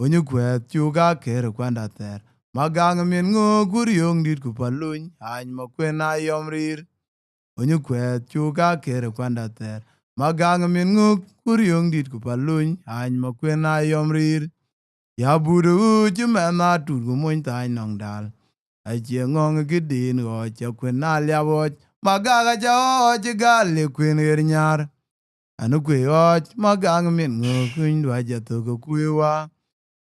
Onyu kwet chuga kere kwanda ter. Magang min ngo guryong dit kupaluny. Any mo kwin na yomrir. Onyu kwet chuga kere kwanda ter. Magang min ngo guryong dit kupaluny. Any mo kwin na yomrir. Ya buru uji mena turgu moin tai nong dal. Achi ngong gidin go cha kwen na liaboj. Magaga cha oji gali kwen nyar. Anu kwe oj magang min ngo kun dwa jatoga kwewa.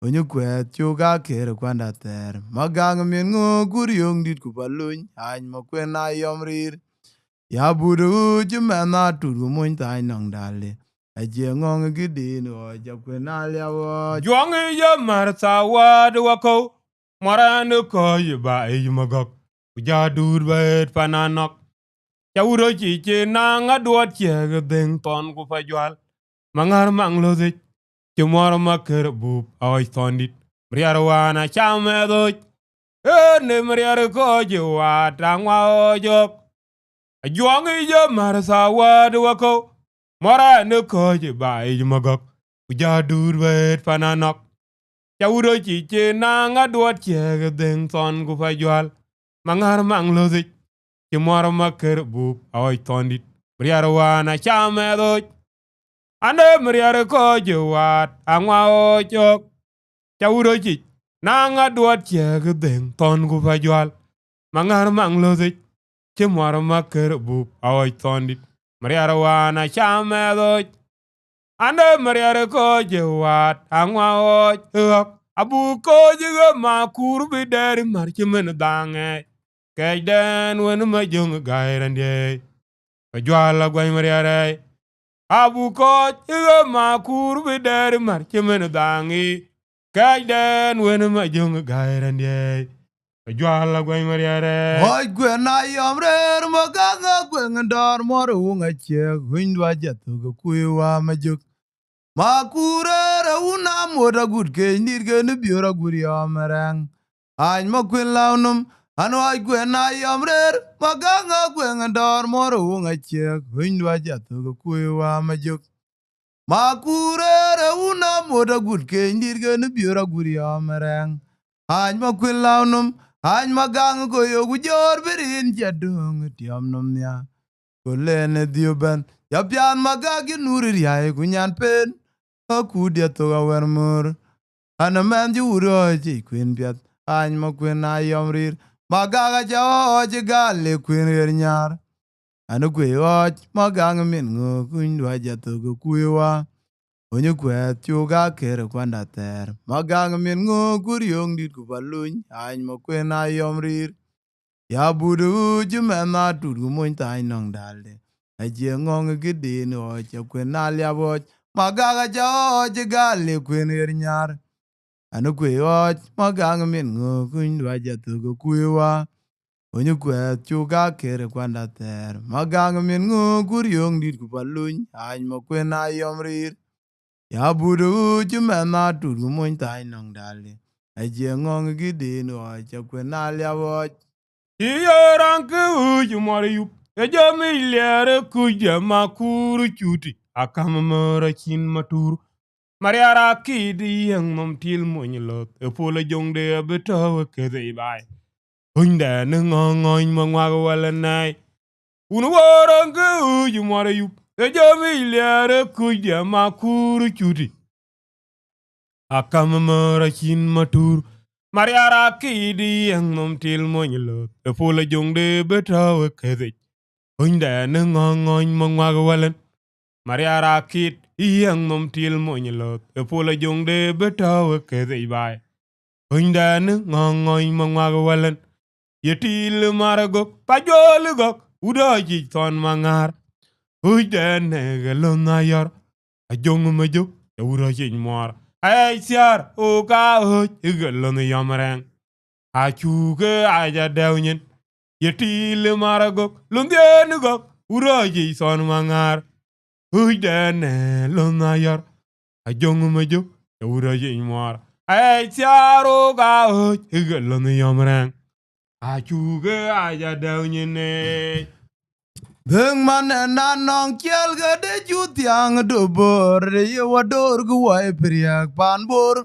Onyu kwet chuga kere kwanda ter. Magang min ngo guryong dit kupaluny. Any mo kwen na yomrir. Ya buru uji mena turgu moin tai nong dal. Achi ngong gidin go cha kwen na liaboj. Juangi ya marsa wad wako Maranu ko yiba magok Ujadur bet pananok Chawuro chiche na nga duat chege deng ton ku fajwal Mangar manglozik Chumoro maker bup awa tondit Mriar wana chame doj Ene mriar ko jiwa tangwa ojok Juangi ya marsa wad wako Maranu ko yiba magok Ujadur bet pananok Chawuro chiche na nga duat chege deng ton ku fajwal Mangar manglozik Chumoro maker bup awa tondit Mriar wana chame doj Ane mriar ko jiwat angwa ojok Chawuro chich na nga duat chege deng ton ku fajwal Mangar manglozik Chumoro maker bup awa tondit Mriar wana chame doj Ande mriar ko jiwat angwa ojok Abu ko jiga makur bideri marchimen dange Kajden wen majung gairande Fajwala gway mriare Abu ko jiga makur bideri marchimen dange Kajden wen majung gairande Fajwala gway mriare Hoy kwen na yomrer maganga kwen dor moro wonga chiek. Windwa jatoga kwewa majuk. Makurere una moda good kendir genu biura good yomerang. Any mo kwen lawnum. Ano ay gwen na yamrer maganga gwen dor moro wonga che windwa jatu ko kuwa majuk makurere una moda gut ke ndirge ne biora guri amereng hany makwilawnum hany magang ko yogu jor berin jadung tiamnum nya kolene dioben yapian magagi nuri yae kunyan pen akudia to gawermur ana man ju uro ji kwin piat hany makwin ayomrir magaga jaoje gale kwin nyar anu kwe oj magang min ngo kundwa jatu ko kuwa onye kwet chuga kere kwanda ter magang min ngo kuryong dit ku baluny hany makwin ayomrir ya budu jumena tudu mon tai nong dalde aje ngong gidin o che kwen alia boj magaga jaoje gale kwin nyar anu kwe oj magang min ngo kundwa jatu ko kuwa onye kwet chuga kere kwanda ter magang min ngo kuryong dit ku baluny hany makwen ayomrir ya budu jumena tudu mon tai nong dalde aje ngong gidin o che kwen alia boj Iyaran ke uju mori yup. Ejami liare kuja makuru chuti. Akam mara chin matur. Mariara kidi yang nom til munyilot. Epola jongde abetawa kede ibai. Hunda nengongoin mangwaga wala nai. Unwaran ke uju mori yup. Ejami liare kuja makuru chuti. Akam mara chin matur. Mariara kidi yang nom til moñlo e pola jongde betawe kede hunda nengongoin mangwaga walan Mariara kid yang nom til moñlo e pola jongde betawe kede bai hunda nengongoin mangwaga walan yetil maragok pajol gok udaji ton mangar hunda negalon nayor ajong majuk e udaji mor ay siar o ka hoj igalon yamrang achuge aja dewnyen yetil maragok lunden gok uroji son mangar hujdene lunayor ajong majuk uroji mor ay siaro ga hoj igalon yamrang achuge aja dewnyen ne Beng man na nong kiel ga de jutiang do bor ye wador gu wai priak pan bor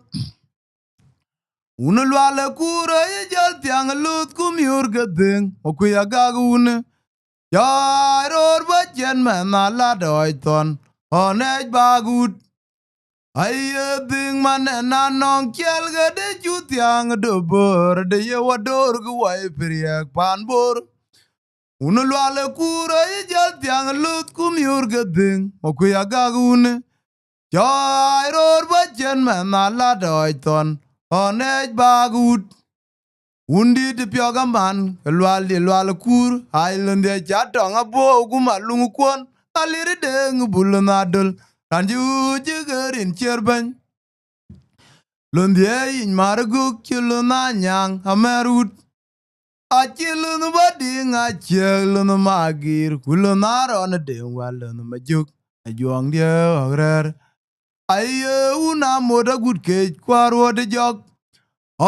unu lwale kura ye jal tiang lut kum yur ga deng o ku ya ga gun ya ror ba jen man na la doi ton onej ba gut ay deng man na nong kiel ga de jutiang do bor de ye wador gu wai priak pan bor unu lwale kura i jal tiang lut kum yur geding oku ya gagune jai ror ba jen me na la doi ton onej bagut undi de pyoga man lwal kur island ya chatong abo kuma lungu kwon aliri deng bulu nadul tanju jigerin cherben lundie in marguk chulu na nyang amerut achilun bading achilun magir kulun aron ding walun majuk ajuang dia ogrer aye una moda good ke kwaro de jok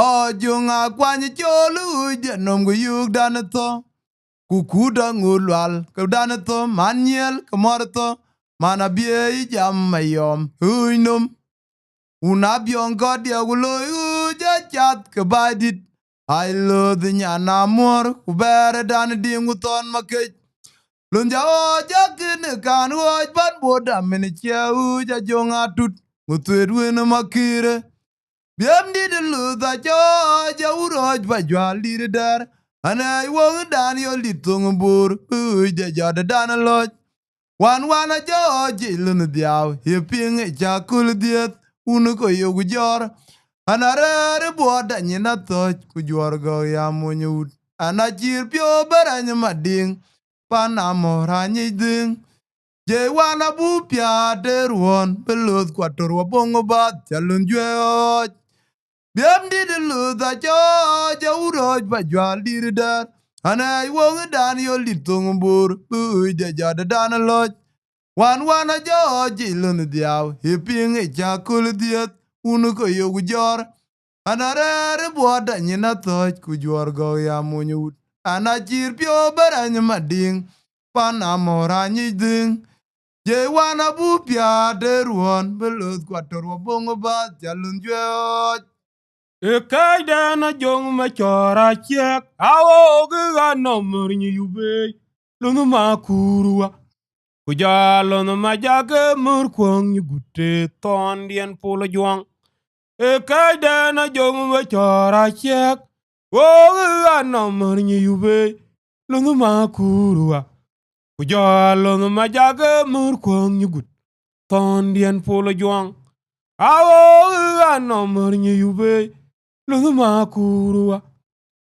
o junga kwany cholu denom gu yug danato kukuda ngulwal ke danato maniel kemorto mana bie jam mayom uinum una bion godia gulo uja chat ke badit I love the nyana mor kubere dan dingu ton makej lunja o jakin kan o ban boda mini cheu ja jonga tut ngutweru na makire biem di de luda jo ja uroj ba jwal di dar ana wong dan yo litung bur u ja ja dan loj wan jo jilun diaw ye ping ja kul diet unu ko yogu jor anarere boda nyina thoch kujorgo ya munyut anachir pio barany mading panamora nyiding je wana bupya deruon beluth kwatorwa bongo bat chalun jweoj biem didi lutha cho uroj bajwal diri dar anay wong dan yo litung bur buja jada dan loj wana jo jilun diaw hiping ichakul diet unu ko yogu jor Anarere boda nyina thoch ku jwar go ya munyut. Anachir pio barany mading. Panamora nyiding. Je wana bu pia deruon. Belut kwa torwa bongo ba jalun jwe. E kaida na jong ma chora chek. Awo ga no murnyi yube. Lunu ma kurwa. Kujalo no ma jage mur kwang nyugute ton dien polo juang. E kaida na jong ma chora chek. Wo ga no murnyi yube. Lunu ma kurwa. Kujalo no ma jage mur kwang nyugut ton dien polo juang. Awo ga no murnyi yube. Lunu ma kurwa.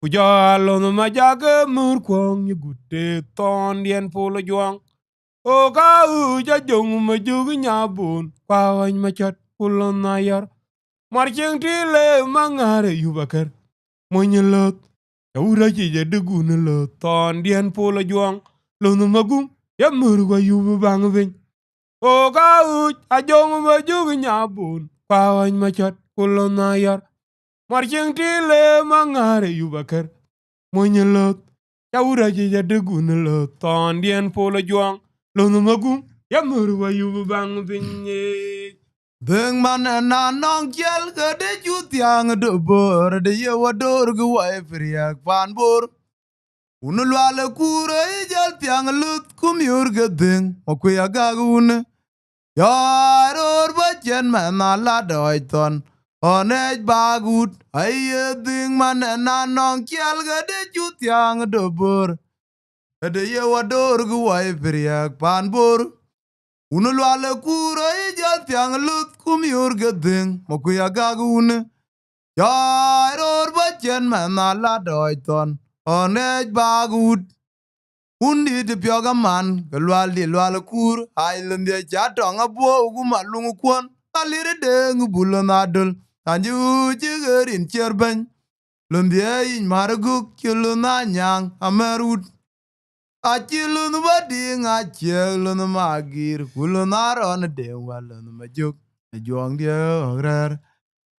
Kujalo no ma jage mur kwang nyugute ton dien polo juang. O ka uja jong ma jugi nyabun. Kwa wany ma chat kulon na yar. Marching tile mangare yubakar. Monyelot. Ya ura chije degune lo ton dien polo juang. Lunu magum ya murwa yubu bang ving. O ka uj a jong ma jugi nyabun. Kwa wany ma chat kulon na yar. Marching tile mangare yubakar. Monyelot. Ya ura chije degune lo ton dien polo juang. Lunu magum ya murwa yubu bang ving. Deng man na nong kiel ke de jutiang de bor de ye wador gu wai friak pan bor. Unulwale kure ijal tiang lut kumyur ge deng okuya gagun. Yaror bachen man na la doiton. Onej bagut aye deng man na nong kiel ke de jutiang de bor de ye wador gu wai friak pan bor. Unulwale kura ijal tiang lut kumyur gedeng mokuya gagun. Yaror bachen man ala doiton onej bagut. Undi de pyoga man galwal di lwal kur ailen de chatong abo uguma lungu kwon alire deng bulon adol tanju jigerin cherben. Lundia in maraguk kiluna nyang amerut. Achilun bading achilun magir kulun aron de walun majuk juang dia ogrer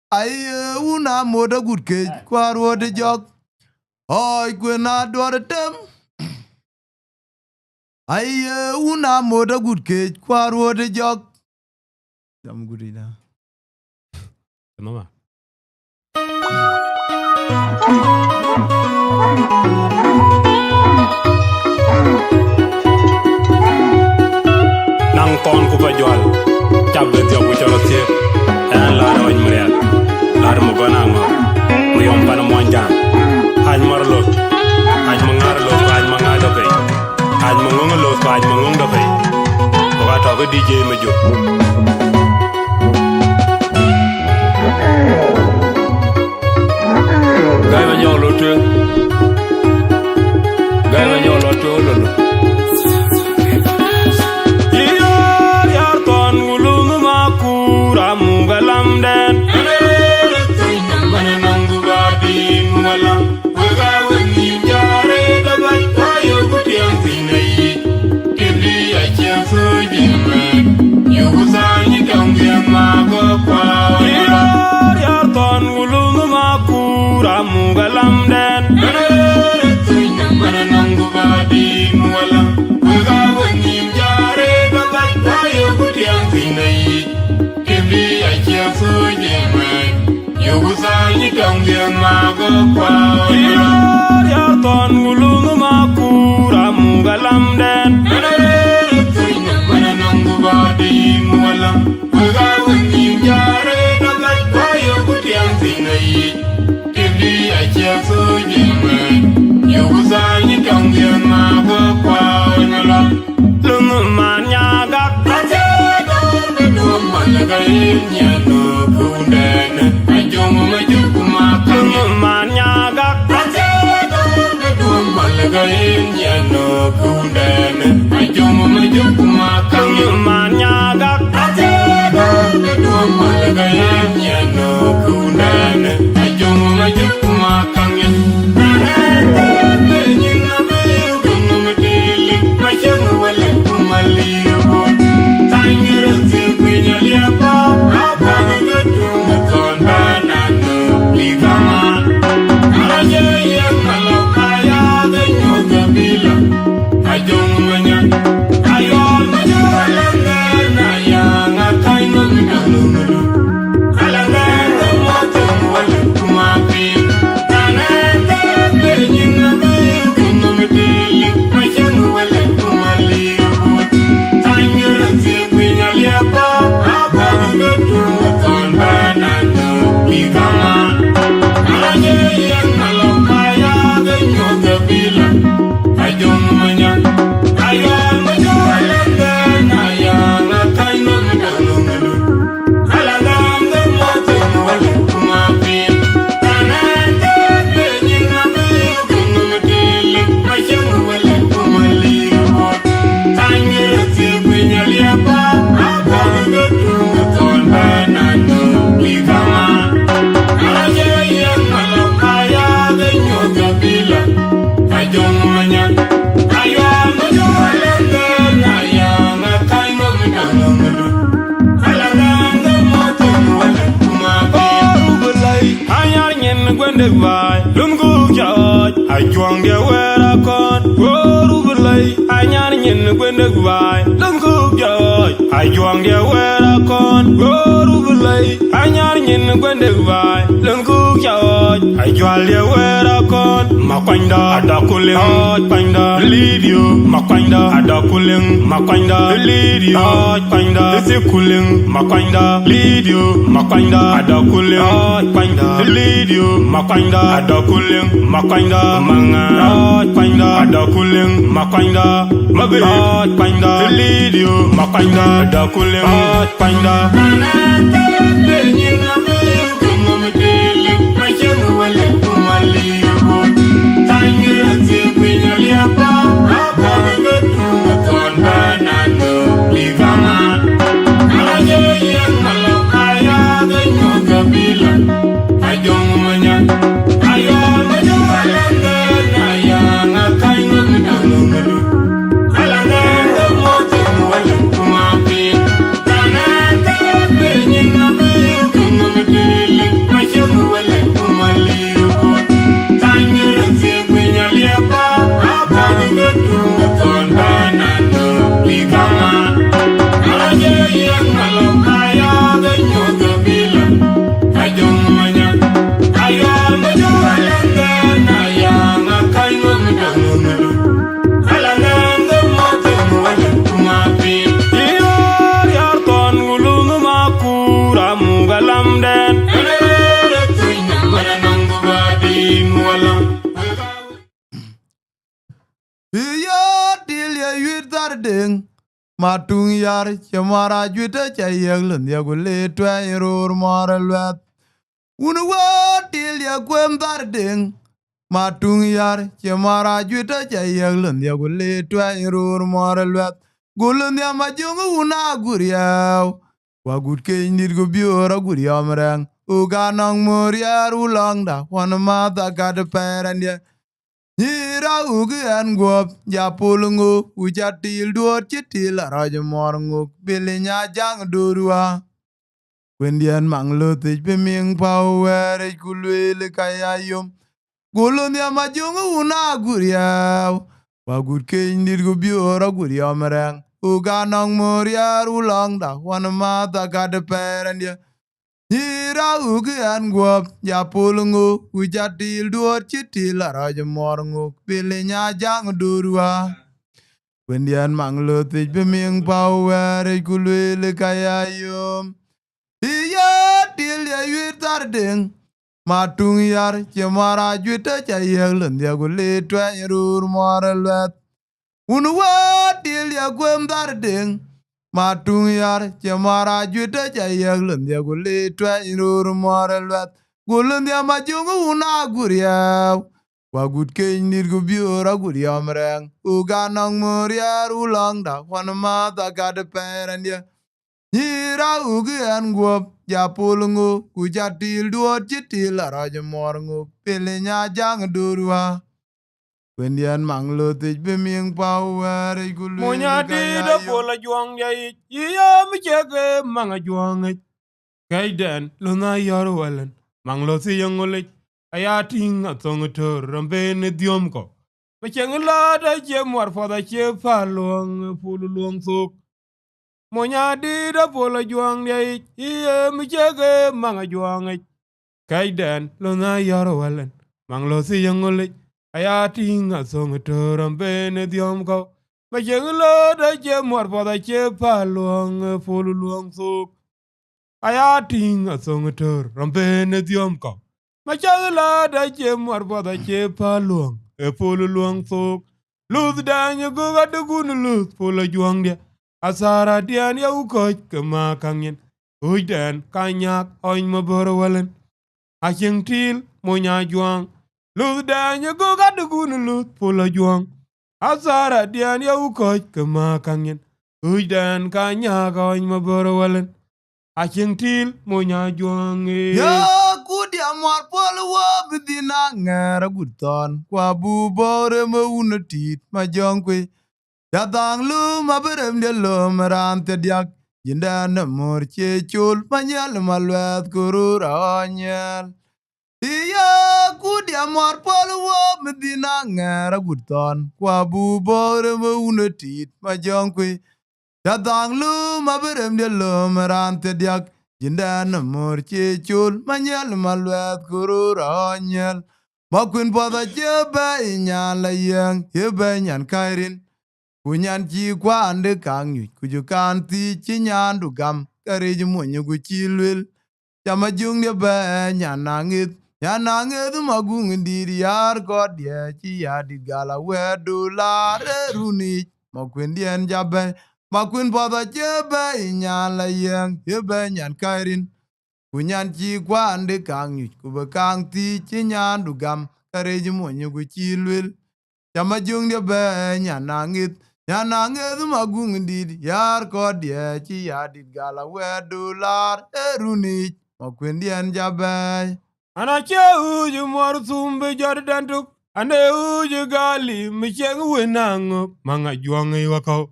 ay una moda good ke kwaro de jog oy kwena dor tem ay una moda good ke kwaro de jog dam gudina Mama. Nang ton ku pa jwal chab de jobu cholo tie en la roñ mriat la mo gona ngo mu yom pan mo njang haj marlo haj mangarlo haj mangado pe haj mangolo haj mangondo pe ko ga to DJ ma jo gay ma nyolo te gay ma nyolo to lolo Mugalam den mananangu babi mugalam wega wenni jare da bai tayo gutiam finai kibli acha sojime yugusani tangia mago kwa yar ton gulum makura mugalam den mananangu babi mugalam wega wenni jare da bai tayo gutiam finai Yugusani kangia mago kwa yar ton gulung makura mugalam den mananangu badi mugalam wega wenni jare dagat bayo kutiang sinai kibli achia sojime Yugusani kangia mago kwa nala lung manyaga Malagaynya no kunden ajong majukuma kang manyaga Malagaynya no kunden ajong majukuma kang manyaga Malagaynya no kunden ajong majukuma kang Thank you. nyin gwende gwai lang ku joy ajuang dia wera kon goru bulai anyar nyin gwende gwai lang ku joy ajual dia wera kon makwanda adakuling kwanda lidio makwanda adakuling makwanda lidio kwanda sikuling makwanda lidio makwanda adakuling kwanda lidio makwanda adakuling makwanda manga kwanda adakuling makwanda mabe kwanda lidio makwanda adakuling kwanda Deng matung yar chamara juta chayeg lun ya gule twa ror mara lwat unwa til ya kwem dar deng matung yar chamara juta chayeg lun ya gule twa ror mara lwat gulun ya majung una guriaw wa gut ke ndir go biora guriam rang uganong moria ulang da wan ma da gad perande Nira ugi an guop ja pulungu uja til duot chitil araj morngu bilinya jang durua Wendian manglutik piming pawere kulwele kayayum Gulun ya majungu una guriaw Wagut kendir gubiora guria mereng Uganong moria ulang da wanamata gade perendia Nira ugi an guop ja pulungu uja til duot chitil araj morngu bilinya jang durua Wendian manglutik piming pawere kulwele kayayum Iya til ya yutar ding matung yar chemara juta chayeg lundia gule twa rur moralwat unwa til ya gwem dar ding matung yar chemara juta chayeg lundia gule twa rur moralwat gulundia majungu una guriaw wagut kenir gubiora guriam reng uganong moriar ulang da wanama da gad perandia Nira ugi an guop ja pulungu uja til duot chitil araj morngu pilinya jang durwa Wendian manglutik biming pawere gulu Monya di da pola juang yai iya mi chege manga juang Kaiden luna yor walen manglo si yangolik ayating atong tor rambe ne diomko Macheng la da che mor for da che palong pululong sok Monya di da pola juang yai iya mi chege manga juang Kaiden luna yor walen manglo si yangolik ayating atong tor rambe ne diomko Macheng la da che mor for da che palong pululong sok Ayating a songator, rampene diomka. Machagla da che morba da che paluang, e polo luang sok. Luz danya goga de gun luz pola juang dia. Asara dian ya ukoj kema kangin. Ujden kanyak oin maboro walen. Acheng til monya juang. Luz danya goga de gun luz pola juang. Asara dian ya ukoj kema kangin. Ujden kanyak oin maboro walen. Acheng til monya juange Ya kudi amar polo wa bidina ngera guton kwa bu bore me unatit ma jonkwe ya dang lu ma berem de lo marante diak yinda na mor che chul manyal malwet kurura anyel Iya kudia mor pol wo medina ngera guton kwa bu bore me unetit ma jonkwe Yadang lu maberem de lu marante diak jindan mor chechul manyel malwet kurura onyel makwin poda chebe inyala yeng yebe nyan kairin kunyan chi kwande kanyu kujukan ti chinyan dugam karij munyu kuchilwil chama jung de be nyanangit magung ndiri yar god ye chi yadi gala wedu la runi makwin dien jabe Makwin pada chebe inyan la yeng yebe nyan kairin kunyan chi kwande kang nyut kube kang ti chi nyan dugam kareji monyo ku chi lwil chama jung de be nyanangit magung ndid yar kod ye chi yadit gala wedu lar erunich makwin dien jabe Ana che uju mor sumbe jordan tuk. Ane uju gali micheng wenang manga juang iwako.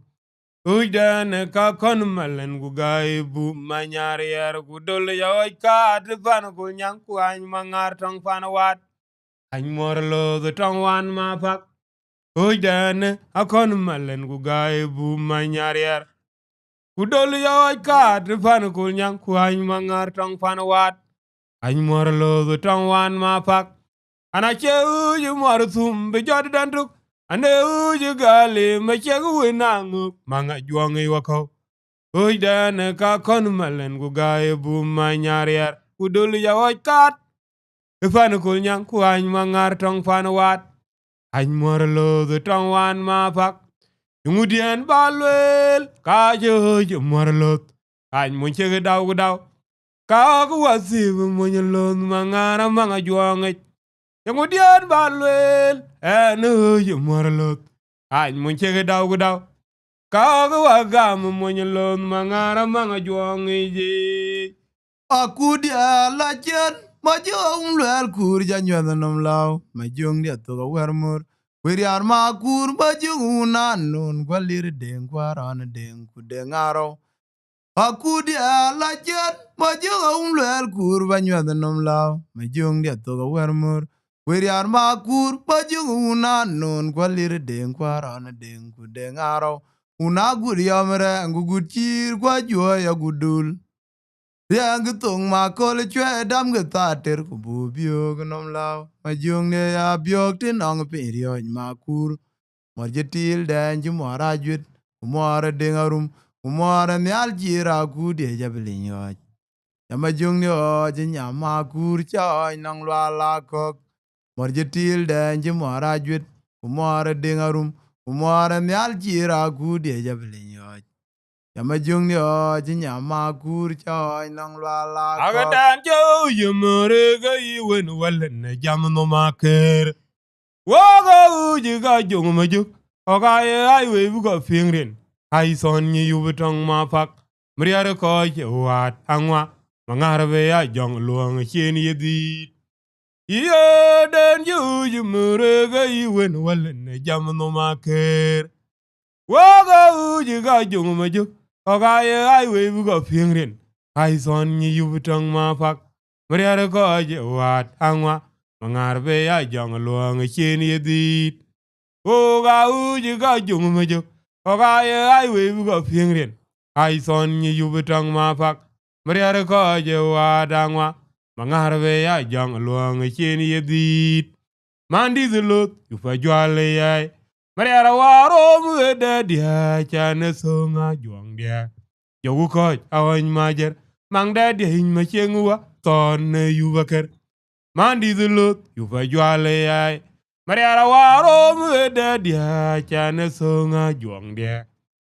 Ujdan ka kon malen gu gai bu manyar yer gu dol yoy ka advan gu nyang ku an mangar tong fan wat. An mor lo the tong wan ma pak. Ujdan a kon malen gu gai bu manyar yer. Gu dol yoy ka advan gu nyang ku an mangar tong fan wat. An mor lo the tong wan ma pak. Ana che uju mor sumbe jordan tuk. Ane uju gali micheng wenang manga juang iwako. Ujdan ka kon malen gu gaye bu manyariar ku dul ya kat ifan kul nyang ku an mangar tong fan wat an mor lo the tong wan ma pak ngudian balwel ka je mor lo an mun che daw ka ku wasi mun lo mangara manga juange ngudian balwel en je mor lo an mun che daw Kaga wagam monyo mangara manga juangi ji. Akudia la chen majong lwel kur janyo nom law majong dia to wermur wiriar ma kur majong nanun gwalir den kwaran den kudengaro Akudia la chen majong lwel kur banyo nom law majong dia to wermur wiriar ma kur majong nanun gwalir den kwaran den kudengaro Una guriamre nguguchir kwa jua ya gudul Yang tung ma kol chwe dam ge ta ter ku bu bio gnom lao ma jung ne ya bio tin ong pe rio ma kur mor je til den ju mora jwit mora dengarum mora nyal jira ku de jablin yo ya ma jung ne o je nya ma kur cha nong la la kok mor je til den ju mora jwit mora dengarum mora nyal jira ku de jablin yo Yama jung ni o jinya ma kur choy nong la la ko. Agadan jo yumure ga iwen walen na jam no maker. Waga uji ga jung majuk. Oga ye ai we bu ga fingrin. Ai son ni yubutong ma pak. Mriare ko ye wat angwa. Mangarbe ya jong luang chen yedi. Iya dan jo yumure ga iwen walen na jam no maker. Waga uji ga jung majuk. Oga ye ai we bu ga fingrin. Ai son ni yubutong ma pak. Mriare ko ye wat angwa. Mangarbe ya jong luang chen yedi. Oga uji ga jung majuk. Oga ye ai we bu ga fingrin. Ai son ni yubutong ma pak. Mriare ko ye wat angwa. Mangarbe ya jong luang chen yedi. Mandi zulot yufa jwale yai. Mariara waro mueda dia chane songa juang dia. Jogu koj awany majer. Mang da dia hin machengwa ton yuvaker. Mandi zulot yufa jwale yai. Mariara waro mueda dia chane songa juang dia.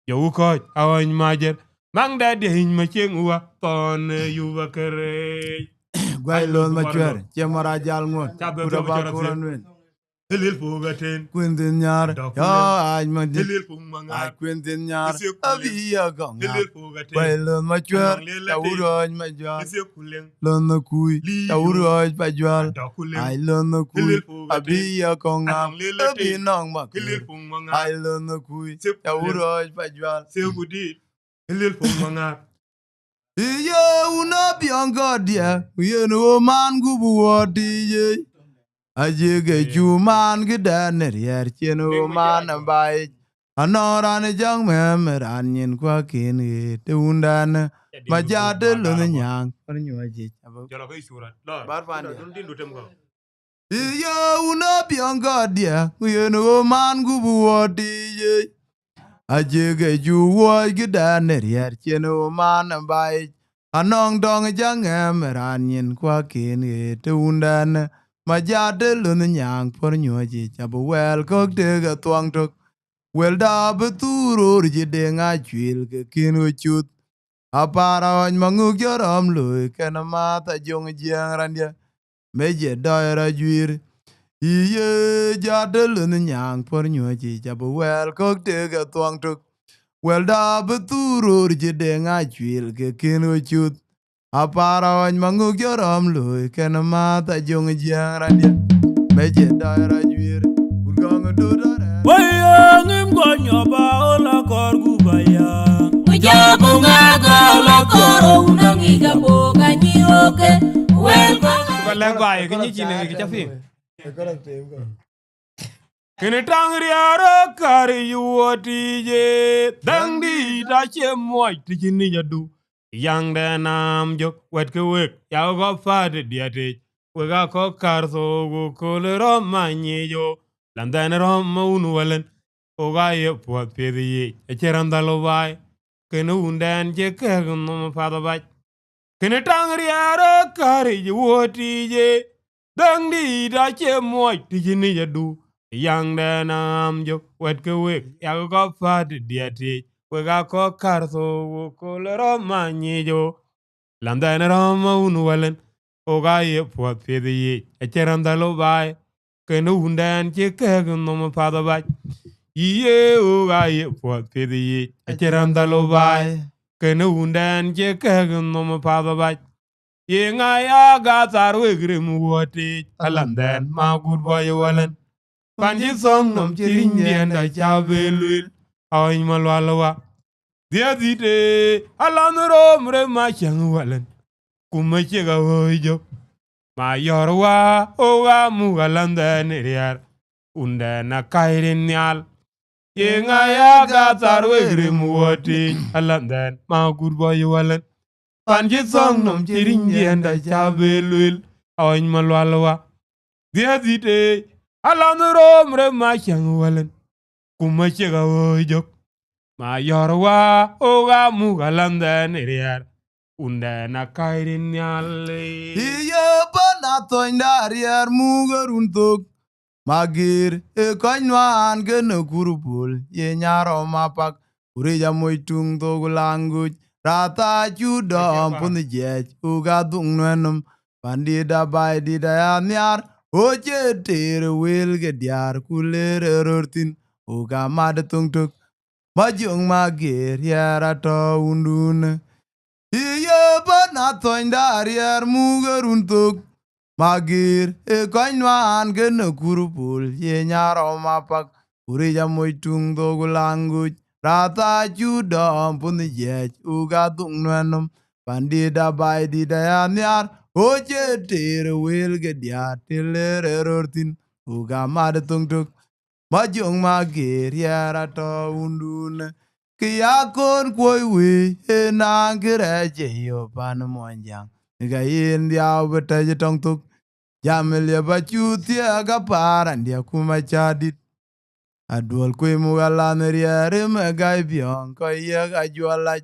Jogu koj awany majer. Mang da dia hin machengwa ton yuvaker. Gwai lon ma chwer chemara jal ngot. Kuda ba kuran wen. Hilil fugatin. Quintin nyar yo aj ma di. Hilil fumanga. Aj Quintin nyar Isi kuleng. abi ya gong. Hilil fugatin. Gwai lon ma chwer Anong lelatin. ya uroj ma jwal. Isi kuleng. Lon na kui Liyo. ya uroj pa jwal. Ado kuleng. Aj lon na kui Hilil fugatin. abi ya kong Anong lelatin. abi nong ma Hilil kur. fumanga. Aj lon na kui Sip ya kuleng. uroj pa jwal. Seo gudit. Hilil fumanga. Iye una bianca dia, ye no man gubu wati ye. Ajege chuman gidan rier cheno man bai. Anoran jang memeran yin kwa kin te undan. Majade lun nyang. Parnyuaji. Jalo kai surat. La. Barfandi. Dun din dutem ko. Iye una bianca dia, ye no man gubu wati ye. Ajege juwa gidan rier cheno man bai. Anong dong jang emeran yin kwa kin te undan. Majade lun nyang por nyuaji chabu wel kok te ga tuang tok. Wel da beturo ji Deng Achuoth ke kin uchut. Apara on manguk jorom lui kena mata jong jiang randia. Meje doira juir. Iye jade lun nyang por nyuaji chabu wel kok te ga tuang tok. Well da beturo ji Deng Achuoth ke kin uchut. Apara on manguk jorom lui kena mata jong jiang randia. Meje daira juir. Urgang do dare. Wayang im gonyo ba ola kor gubaya. Mujabunga la koro unangi gabo kanyiroke. Welcome. Ba lek ba ye kinyi chine ki chafi. Kini tangri ara kari yuoti je. Dangdi da che moy tijini jadu. Yang de nam jok wet ke wek. Ya go fade diate. Wega ko karso go kole rom manyi jo. Landan rom maunu walen. Oga ye puat pedi ye. Echeran dalo bai. Kini unden je kegum no fada bai. Kini tangri ara kari yuoti je. Dangdi da che moy tijini jadu. Yang de nam jok wet ke wek. Ya go fade diate. Wega ko karso go kole rom manyi jo. Landa ina rama unu walen. Oga ye puat pedi ye. Echeran dalo bai. Kena undan che kegen no pada bai. Iye oga ye puat pedi ye. Echeran dalo bai. Kena undan che kegen no pada bai. Ye ngaya gatar wegre mu wote. Alandan ma good boy walen. Panji song nom chirin dienda chabelwil. Awa malwalawa. Dia dite. Alan romre ma chang walen. Kuma chega hojo ma yorwa oga mugalanda neriar unda na kairin nyal yenga ya gatar wegre muwati alanden ma gurbo yuwalan panji song nom chirin dienda chabelwil awany malwalwa dia dite alan romre ma chang walen kuma chega hojo ma yorwa oga mugalanda neriar unda na kairin nyale. Iye bana toinda rier mugerun tok. Magir e kanywan gene kurupul. Ye nyaro mapak. Urija moitung tok languj. Rata chudom pun jej. Uga dung nenum. Pandida bay dida ya nyar. Oche tere wil ge diar kulere rortin. Uga mad tung tok. Majung magir yara to undune. Iye bana toinda rier mugerun tok. Magir e kanywan gene kurupul. Ye nyaro mapak. Urija moitung dogu languj. Rata judom pun jej. Uga dung nenum. Pandida bay dida ya nyar. Oche tere wil ge dia tilere rortin. Uga mad tung tuk. Majung magir yara to undune. Kiyakon kwoy wi e nangire je yo pan monjang. Ga yin dia betaje tong tuk. Jamil ya bachuti aga paran dia kuma chadit. Adual kwe mugalan riere megai biong ko ye ga jualaj.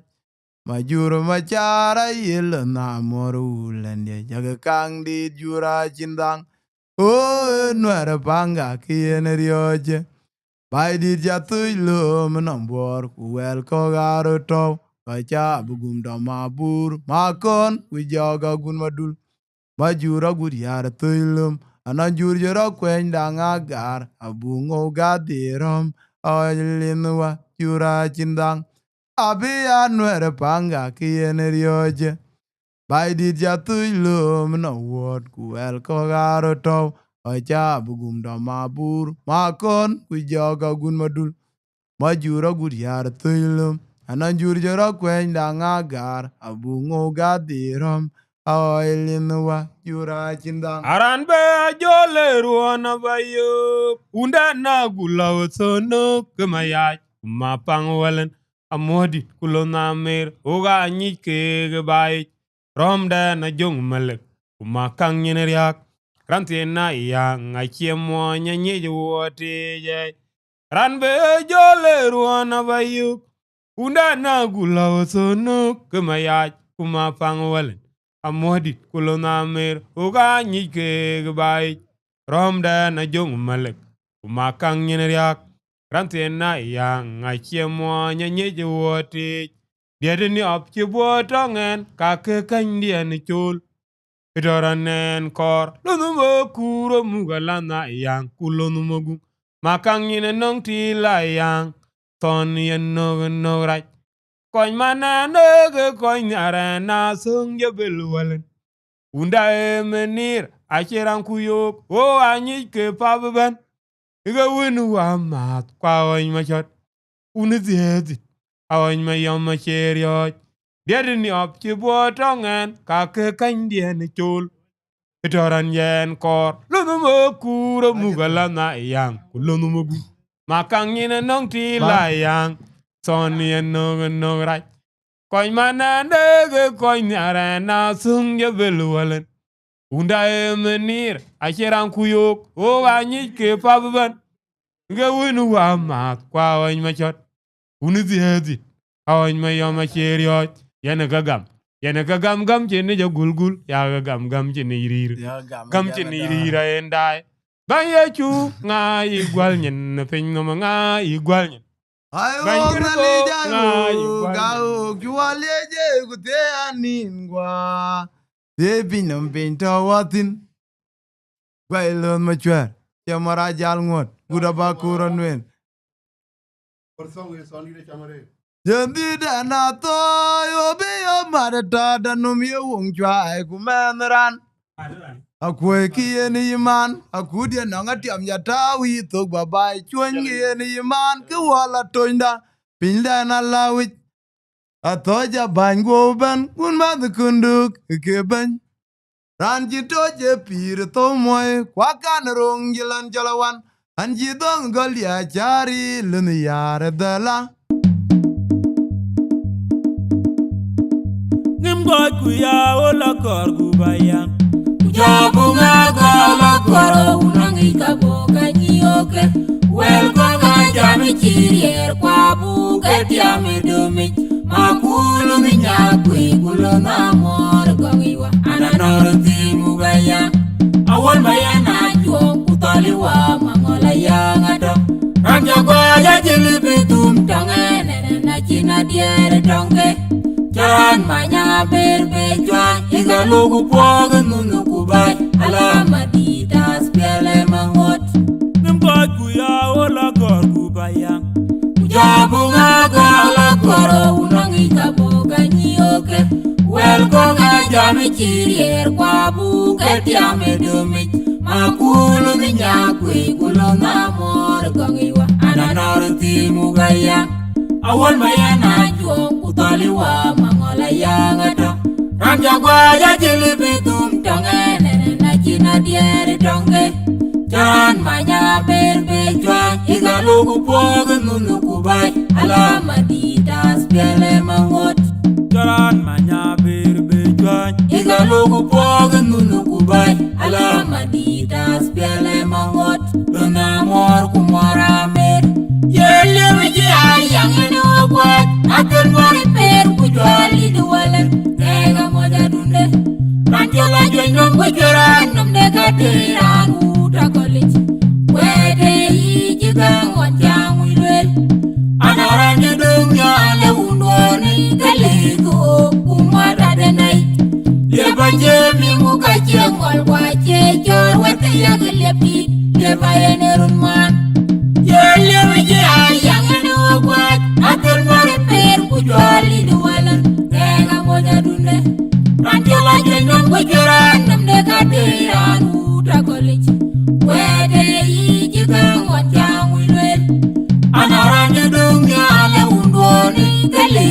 Majuru machara yil na moru lendia jaga kang di jura cindang. O nuera panga kien rioje. Bai di jatuh lo menambor kuel ko garo to. Kaca bugum da mabur makon wijaga gun madul. Majura gud yar tuilum. Ananjur jara kwen da ngagar. Abungo gadiram. Alinwa jura cindang. Abi anuere panga kien rioje. Bai di jatuh lo menawar kuel ko garo to. Aja bugum da mabur makon wijaga gun madul. Majura gud yar tuilum. anan jur jara kwen da ngagar abungo gadiram aoilinwa jura chindang. Aran be jole ruona bayo unda na gulaw sono kemayaj mapang walen amodi kulona mer oga nyike ge bay romda na jong malek kuma kang nyeneriak ranti na yang achiemo nyenye wote je ran be jole ruona bayo unda na gulaw sono kemayaj kuma pang walen amodi kulona mer uga nyike gbai romda na jong malek kuma kang nyeneriak rante na yang achiemo nyenye wote diedeni opchi botongen kake kandian chul idoranen kor lunumo kuro mugalana yang kulonumogu makang nyene nong tila yang ton yen no raj koin mana nege koin arena sung jebel walen unda menir achiran kuyok o anyi ke paben iga winu wa mat kwa oin machot uni ziezi aoin mayom macherioj diedni opchi botongen kake kandien chul itoran yen kor lunumo kuro mugalana yang kulonumogu makang nyine nong tila yang son yen no raj koin mana ndege koin arena sung jebel walen unda menir achiran kuyok o anyi ke paben nga winu wa mat kwa oin machot uni ziezi aoin mayom macherioj yana gam gam chene jo gulgul ya gam chene irir gam chene irira endai bayechu nga igwal nyen pin no nga igwal nyen Ayo nalijaru gao jualeje gute aningwa de binam pinto watin gwailon machwer chamara jalngot gudaba kuronwen Jendi dana to yobe yo marata danum ye wongchwa kumenran akwe kiyeni iman akudia nangati amjatawi tok babai chwengi yeni iman ke wala toinda pinda na lawit atoja bango ban kun mad kunduk ke ban ranji toje pir to moy kwa kan rong jilan jalawan anji dong golia chari lun yar dala Ngim god kuya ola kor gubayang Jabunga gala koro unangi kaboga nyoke Welkonga jami chirier kwa buke tiame dumi Makulu minyakwi kulo na mor gongiwa Ananoro timu gaya Awal mayana juong kutaliwa mangola yang adom Rangja goya jilibitum tangene na china diere dongke Jalan manya berbe juan Iga lugu poga nunu kubai Alama di tas piale mangot Ngim god kuya ola kor gubayang Jabunga gala koro unangi kaboga nyoke Welkonga jami chirier kwa buke tiame dumit Makulu minyakwi kulo na mor gongiwa Ananoro timu gaya Awal mayana juong kutaliwa mangola yang adom Rangja goya jilibitum tangene na china diere dongke Jalan manya berbe juan Iga lugu poga nunu kubai Alama di tas piale mangot Jalan manya berbe juan Iga lugu poga nunu kubai Alama di tas piale mangot Luna mor kumora mer Yele wiji ayang ene okwat Atul mori per kujwali duwalen Nega moja dunde Ranjola jwenyong kujuran Numde katiran uta college Wede ijiga ngonjang wilwel Anaran judung nyale undwani Kaligo kumata denai Leba jemi muka jengol wache Jor wete yage lepit Leba yenerun man Yele wiji ayang ene okwat Atul mori per kujwali duwalan Nega moja dunde Ranjola jwenyong kujuran Numde katiran uta college Wede ijiga ngonjang wilwel Anaran judung nyale undwani Kaligo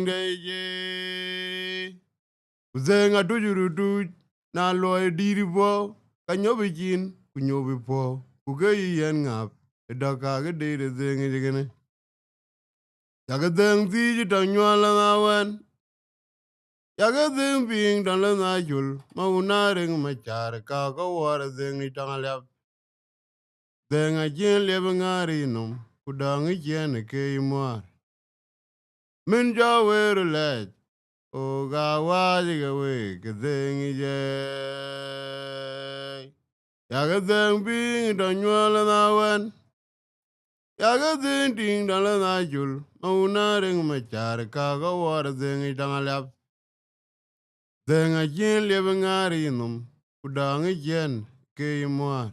Deje Zenga tujurutu na loy diri po kanyobi jin kunyobi po kugeyi yen ngap edaka ge de zenga jegene yaga deng ti ta nyala ngawen yaga deng ping ta la na jul mauna ring machar ka ko war zeng ni tangalap zenga jin le ngari num kudangi jen ke imwar min jaweru lej o ga waji ga we ke zengi je yaga deng ping ta nyala ngawen yaga deng ting ta la na jul mauna ring machar ka ko war zeng ni tangalap Denga jin lebe ngari num, kudangi jen ke imwar.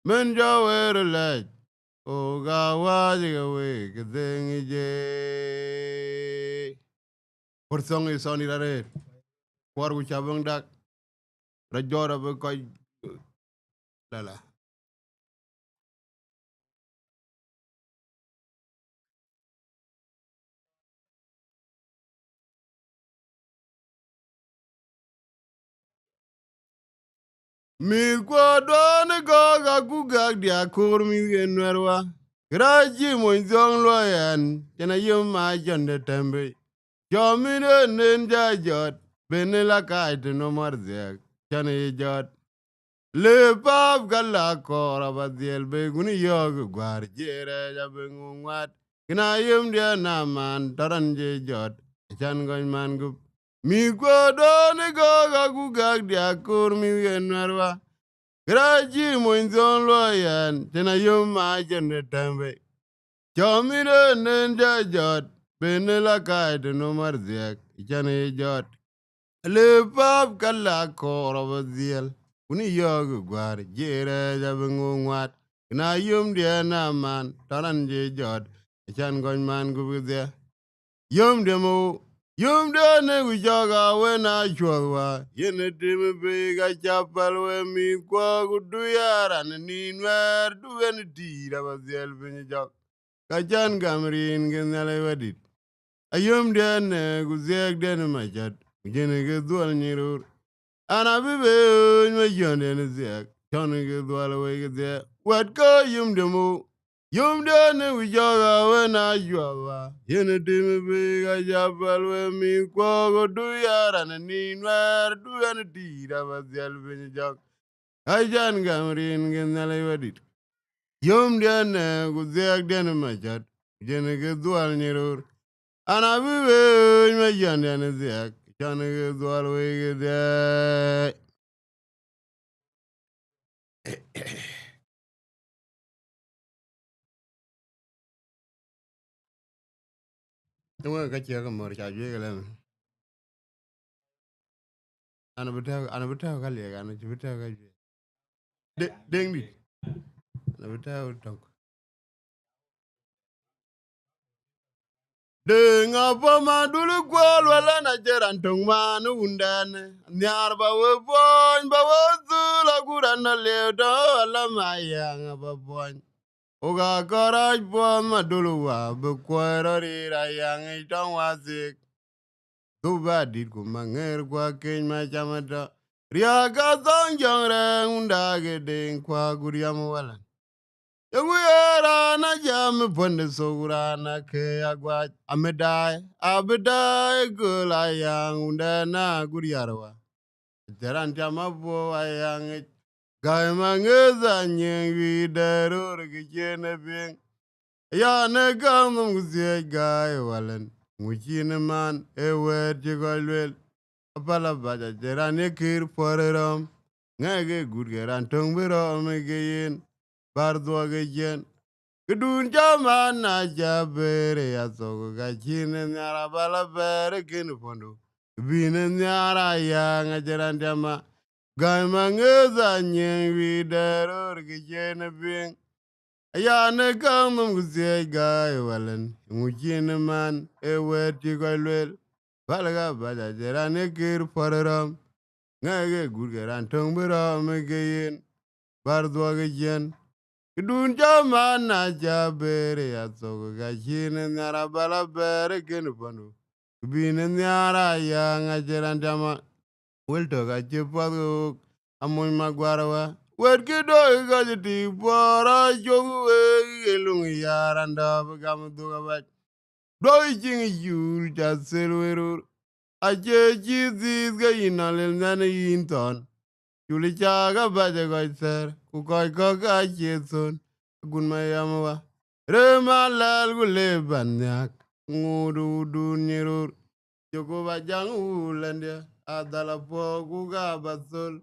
Men jawere lej, o ga waji ga we ke dengi je. Por song is on irare, por gu chabang dak, rajora be koi lala. Mi kwa doni go ga gugag dia kur mi genwerwa. Graji mo zong lo yan, jena yum ma jonde tembe. Jomine ninja jot, benela kite no more there, chane jot. Le pap gala kora badiel beguni yog gwar jere ja bengungat. Kina yum dia naman taranje jot, chan goy man gup. Mi kwa doni go ga gugag dia kur mi genwarwa. Graji mo inzon lo yan, tena yum ma jende tembe. Jomine ninja jot, benela kite no more there, chane jot. Le pap kala kora badiel. Uni yog gwar jere jabengu ngwat na yum dia na man taran je jot chan gon man gu de yum de ne gu joga we na chwa yen dim be ga chapal we mi kwa gu du yaran ni nwer du wen di ra ba zel bin jok ka chan gamrin gen ale wadit ayum de ne gu zeg de ma jat jene ge dol nyirur ana bibe ma yonde ne zek tone ge dwala we ge de wat ko yum de ne wi joga we na jowa yene dim be ga jabal we mi ko go du yara ne ni nwer du ne di da ba zel bin jok ai jan gamrin ge na le wadit yum de ne gu zek de ne ma jat jene ge dwal ni rur ana bibe ma yonde ne zek tone ge dwala we ge de Tunggu kecil ke mor caji ke lem. Anak betah kali ya kan, betah kali. Deng di. Anak betah dong. Deng apa madulu kual wala na jeran tung manu undan. Nyar bawa boy bawa tu lagu rana leo ala mayang apa boy. Oga karaj boy madulu wa bekwara rayang itang wasik. Tuba dit ku manger kwa keny machamata. Riaka thong jong reng undage ding kwa guriam walan. Yawira na jam ponde sogura na ke agwa abedai gula yang unda na guriarwa. Jaran jama bo ayang gai mangeza nyeng widarur gijene bing. Ya ne gamum guzie gai walan. Mujine man ewer jigolwel. Apala baja jerane kir porerom. Ngage gudgeran tongbirom geyin. Bardwa gejen. Gedun jaman na jabere ya sogo gachine nyara bala bere kinu pondo. Bine nyara ya ngajaran jama. Gai mangeza nyeng widaror gijene bing. Ya ne gamum guzie gai walan. Mujine man ewer jigolwel. Balaga baja jerane kir porerom. Ngage gudgeran tongbirom geyin. Bardwa gejen. Dun jaman na jabere ya so ga chin nyara bala bere ken panu. Bin nyara ya ngajeran jama. Welto ga chepadu amoy magwarawa. Wet kido ga jiti bora jogu elung yaranda gam duga bat. Doi jing yul ja selwerur. Aje jizis ga inalil nane yinton. Yuli chaga baje goi ser. Kukoi koka cheson. Gun mayamawa. Rema lal gule banyak. Ngudu dunyirur. Joko bajang ulandia. Adala po kuga basol.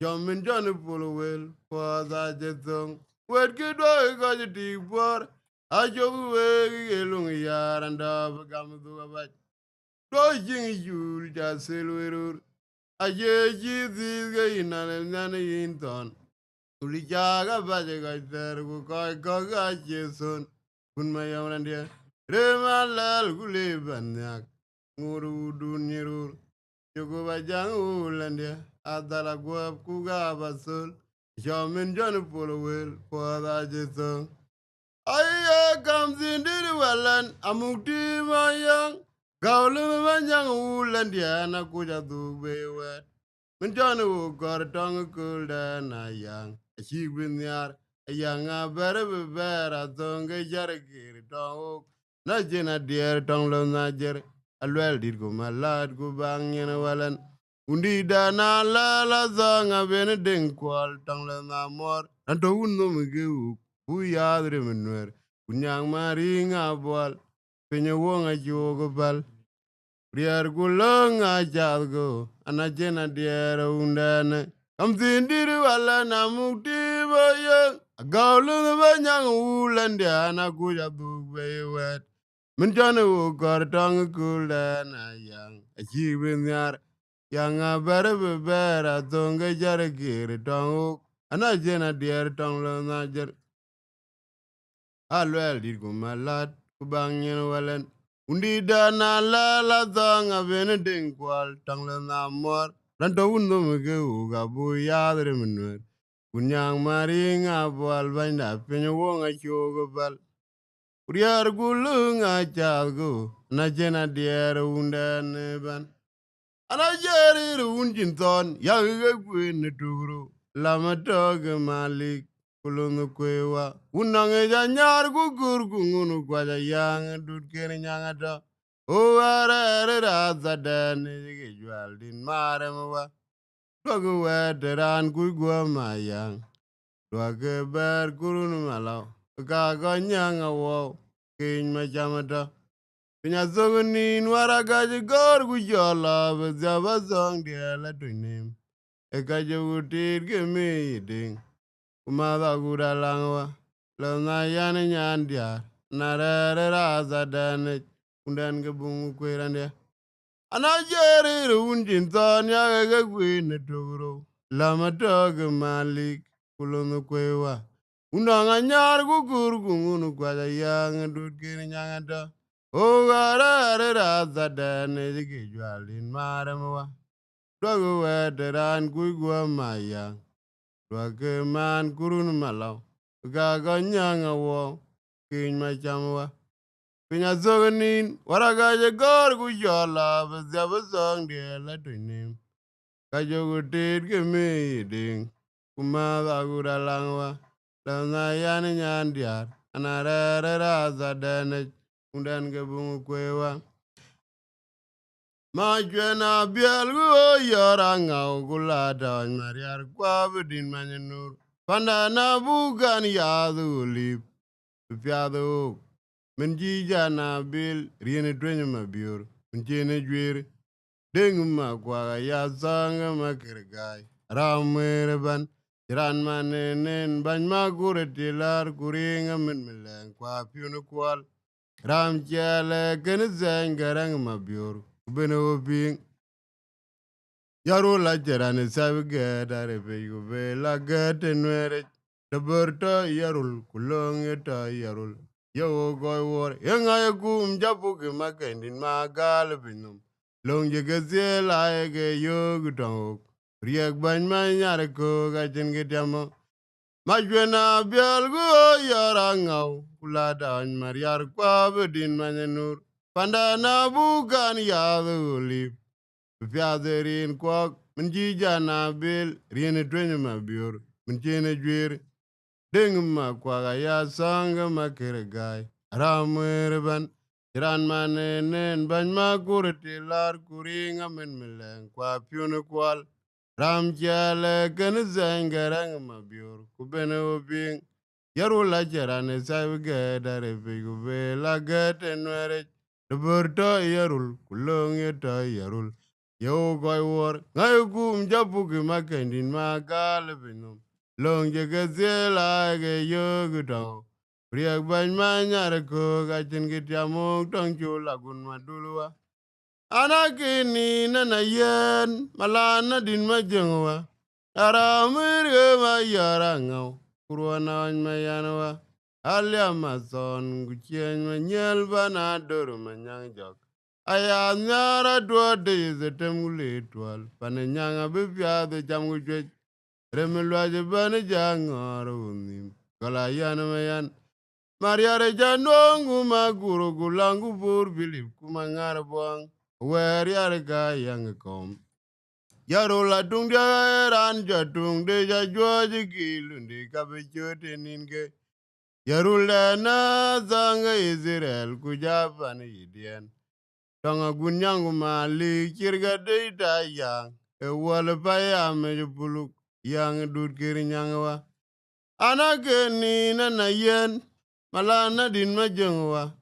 Jomin joni pulwel. Poza jesong. Wet kidwa ikaji tikbor. Ajogu wegi elung yaranda bagam duga baj. Do jing yul ja selwerur. Aye jizis ga inanel nane yinton. Uli jaga baje ga ter ku koi koga jeson. Kun mayamrandia. Rema lal gule banyak. Nguru dunyirur. Jogo bajang ulandia. Adala guap kuga basol. Jamin jon polo wel. Poda jeson. Aye kam zindiri walan. Amukti mayang. Gaulu manyang ulandia. Na kuja dugbe wet. Minjanu gor tong kulda na yang. A sheep in yar. A young a better be better. Don't get jargir tong. Na jena dear tong lo na jer. A well did go my lad go bang in a wallen. Undi da na la la zong a beneding qual tong lo na more. And to uno me go. Who yadre menuer. Kunyang maringa ball. Penya wong a jogobal. Riar gulong a jalgo, anajena diera undane. Am tindiri wala na mukti boyo. A gawlu banyang ulandiana kuja dugbe wet. Minjane u kortong kulana yang. A chibin yar. Yang a bere bebera tonga jare kiri tong. Anajena diera tong lo najer. Alwel dit kumalat kubang yen walen. Undi dana la la zanga beneding kwal tang le namor. Ranto undo mege uga bu yadre menwer. Kunyang mari nga boal banda penyo wonga chogo bal. Uriar gulu nga chalgo. Na jena diere unda ban. Ana jeri unjin ton yaga kwene tugru. Lama toge malik. Kulunu kwewa. Unange janyar kukur kungunu kwa jayang dut kene nyangata. Uware raza dene jige jual din mare mwa. Dwagu weteran kugwa mayang. Dwage ber kurunu malaw. Kaga nyanga wow. Kiny machamata. Pinya zogunin waragaji gor kujola. Bezaba zong diela tunim. Ekaje utir keme yiding. Kumada gura langwa. Lona yani nyandia. Narere raza dane. Undan ke bungu kwerande. Anajeri runjin ton ya ke kwene togro. Lama toge malik. Kulono kwewa. Undanga nyar kukur kungunu kwa yang dut kiri nyangata. Ogarere raza dane jike jualin maremwa. Dogo weteran kuigwa mayang. Dwake man kurun malaw. Gaga nyanga wo. Kiny machamwa. Pinya zoganin. Waragaje gor kujola. Bezya bezong diela tunim. Kajogu tit keme yiding. Kumada gura langwa. Lana yani nyandiar. Anarere raza dene. Undan ke bungu kwewa. Ma jwena biel gu yora ngau gulada. Mariar kwa bedin manyanur. Panda na bukan yadu lip. Piado. Menjija na bil. Riene dwenye mabiur. Menjene jwere. Dengu ma kwa ya zanga makirgai. Ramwere ban. Jiran manenen bany magure tilar kuringa min mileng kwa piunu kwal. Ram chele kene zeng garang mabiur. Ubene obing. Yaru la jarane sabi gedare pe yube la gete nwere. Daberta yarul kulong eta yarul. Yo goy war yenga ye gum jabu ke makendin Magaal binum. Long je gezie la ege yo gutong. Riek bany ma nyare ko gachin gitiamo. Majwena bial go yarangau kuladan mariar kwa bedin manyanur panda na bukan yaduli piaderin kwa menjija na bil riene twenye mabiur menjene jwir deng ma kwa ya sanga makeregai ramwerban Iran manenen ban ma kurete lar kuringa men meleng kwa piune kwal ram jale ken zengerang mabiur kubene obing yarula jarane saibge dare pe kube lagete nwere Roberto yarul kulong yeta yarul yo goy war ngay kum jabu ki makendin Magaal binum long jege zela ge yo gudong Riek bany ma nyare ko gachin git yamuk tong chula gun madulwa. Anakini nana yen malana din ma jengwa. Ara mirge ma yara ngaw. Kurwana wany ma yanwa. Alia ma son guchien ma nyel bana doro ma nyang jok. Aya nyara dua de ze temule twal. Pane nyanga bipya de jam gujwej. Remelwaje bane jangoro unim. Kala yana ma yan. Mariare janongu maguro gulangu bur bilip kumangara buang wer yare ga yang kom yaro la dung dia ran jatung de ja joji gilundi kabechote ninge yaro la na zanga Israel kujapan idien tonga gunyangu mali kirga de da yang e wala paya me buluk yang dur kirinyangwa anake ni na yen malana din majengwa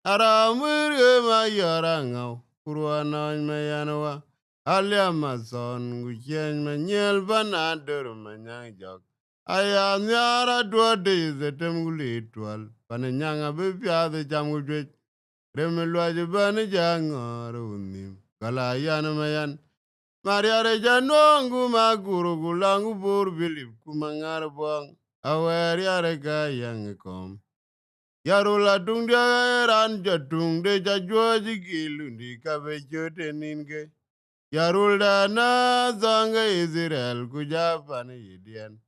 aramwirge ma yarangaw kurwana ma yanwa alia mason guchen ma nyel banadur manyang jok aya nyara dua de zetem guli twal pananyanga bipya de jam gujwe remelwaje bani jangor unim kala yan mayan Mariare janongu maguru gulangu bur bilip kumangar buang awer yare ga yang kom yarula dung dia ran jatung de jajuaji gilundi kabe jote ninge yarulda na zanga Israel kujapan yidian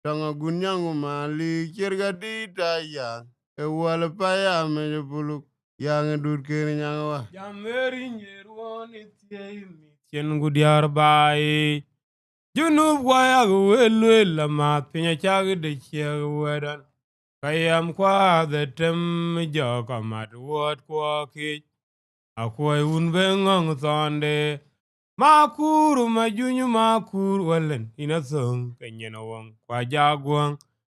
tonga gunyangu mali kirga dita yang ewal paya me buluk yang dur kiri nyangwa Jameri nyeruon itie mi tien gudiar bai. Junub waya welwe la mat pinya chag de chieg wedan. Kayam kwa the tem joka mat wot kwa ki. Akwai un bengong thonde. Makuru majunyu makur walen inathong kenyana wong kwa jagwang.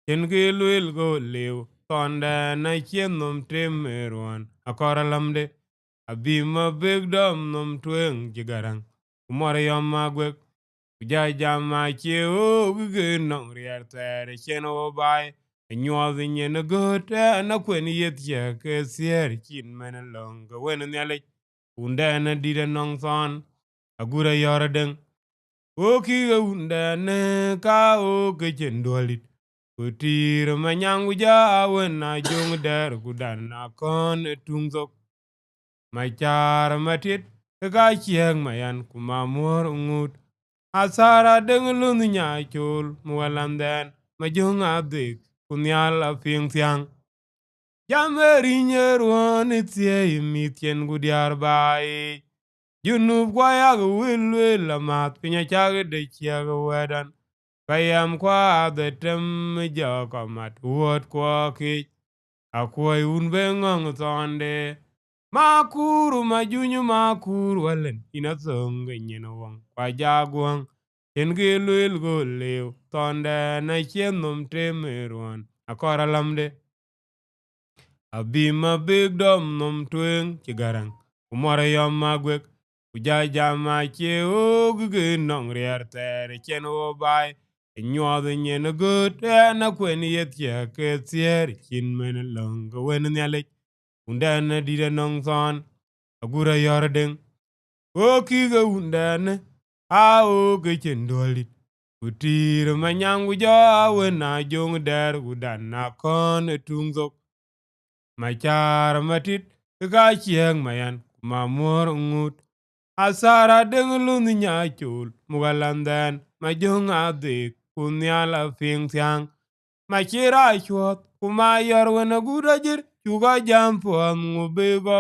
Chen gilwil go liu. Thonde na chien nom tim meruan. Akora lamde. Abima big dom nom tweng jigarang. Kumore yom magwek. Kujaja ma che o gugu nong rier tere chen o bai. Nyuwa nyen gote na kwen yet ye ke sier chin men long ga wen nyale. Unde na dide nong son. Agura yore deng. O ki ga unde ne ka o ke chen dolit. Kutir manyang uja wen na jong der kudan na kon tungzok. Machar matit ka chieng mayan kumamor ngut. Asara deng lun nya chul mualanden majung adik kunyal aping tiang. Jameri nyeruan itie imitien gudiar bai. Junub kwaya wil amat pinya chag de chiag wedan. Kayam kwa the tem joko mat wot kwa ki. Akwai unbengong tonde. Makuru majunyu makuru walen inathong nyina wong kwa jagwang chen gilwil go liu tonde na chien nom temeruan akora lamde abima big dom nom tweng chigarang umore yom magwek ujaja ma che o guge nong rier tere chen o bai nyuadh nyen gut na kwen yet ye ke tier chin men long go wen nyalek undana dide nong son agura yordeng o kiga undana a o ke chendolit utir manyangu ja wena jong der udana kon tungzok machar matit ka chieng mayan mamor ngut asara deng lun nya chul mugalandan majong adik kunyala fing tiang ma chira chuot kuma yor wena guda jir chuga jam puan ngube go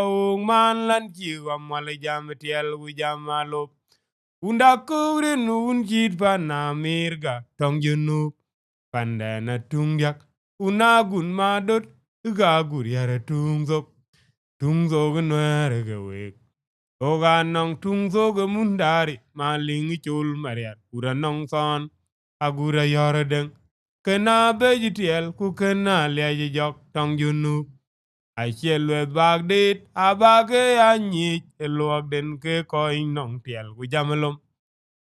man lan chi go mal jam tiel gu jam malo unda kurin un jit pa na mirga tong junu pandana tungyak una gun madot ga gur yare tungzok nuere ge wek oga nong tungzok mundari ma lingi chul mariat ura nong son agura yore deng kena beji tiel ku kena liaji jok tong junu achiel wet bag dit abage anyich eluok den ke koi nong tiel ku jamelom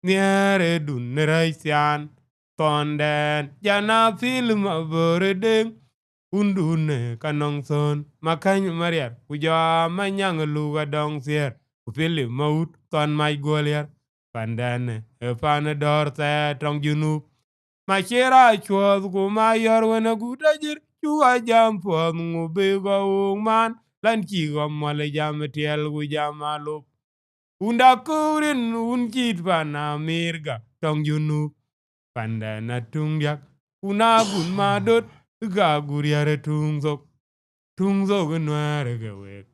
niere dun nereisian tonden jana film abore deng undune kanong son makany mariar kuja manyang luga dong sier upili maut ton mai goliar pandane e pane dor te tong junub machira chuoth kuma yor wena gutajir chuga jam puoth ngubi go man lan chi go mole jam tiel gu jam alup unda kurin un chit pana mirga tong junub pandana tungyak una gun madot ga guriare tungzok nuere ge wek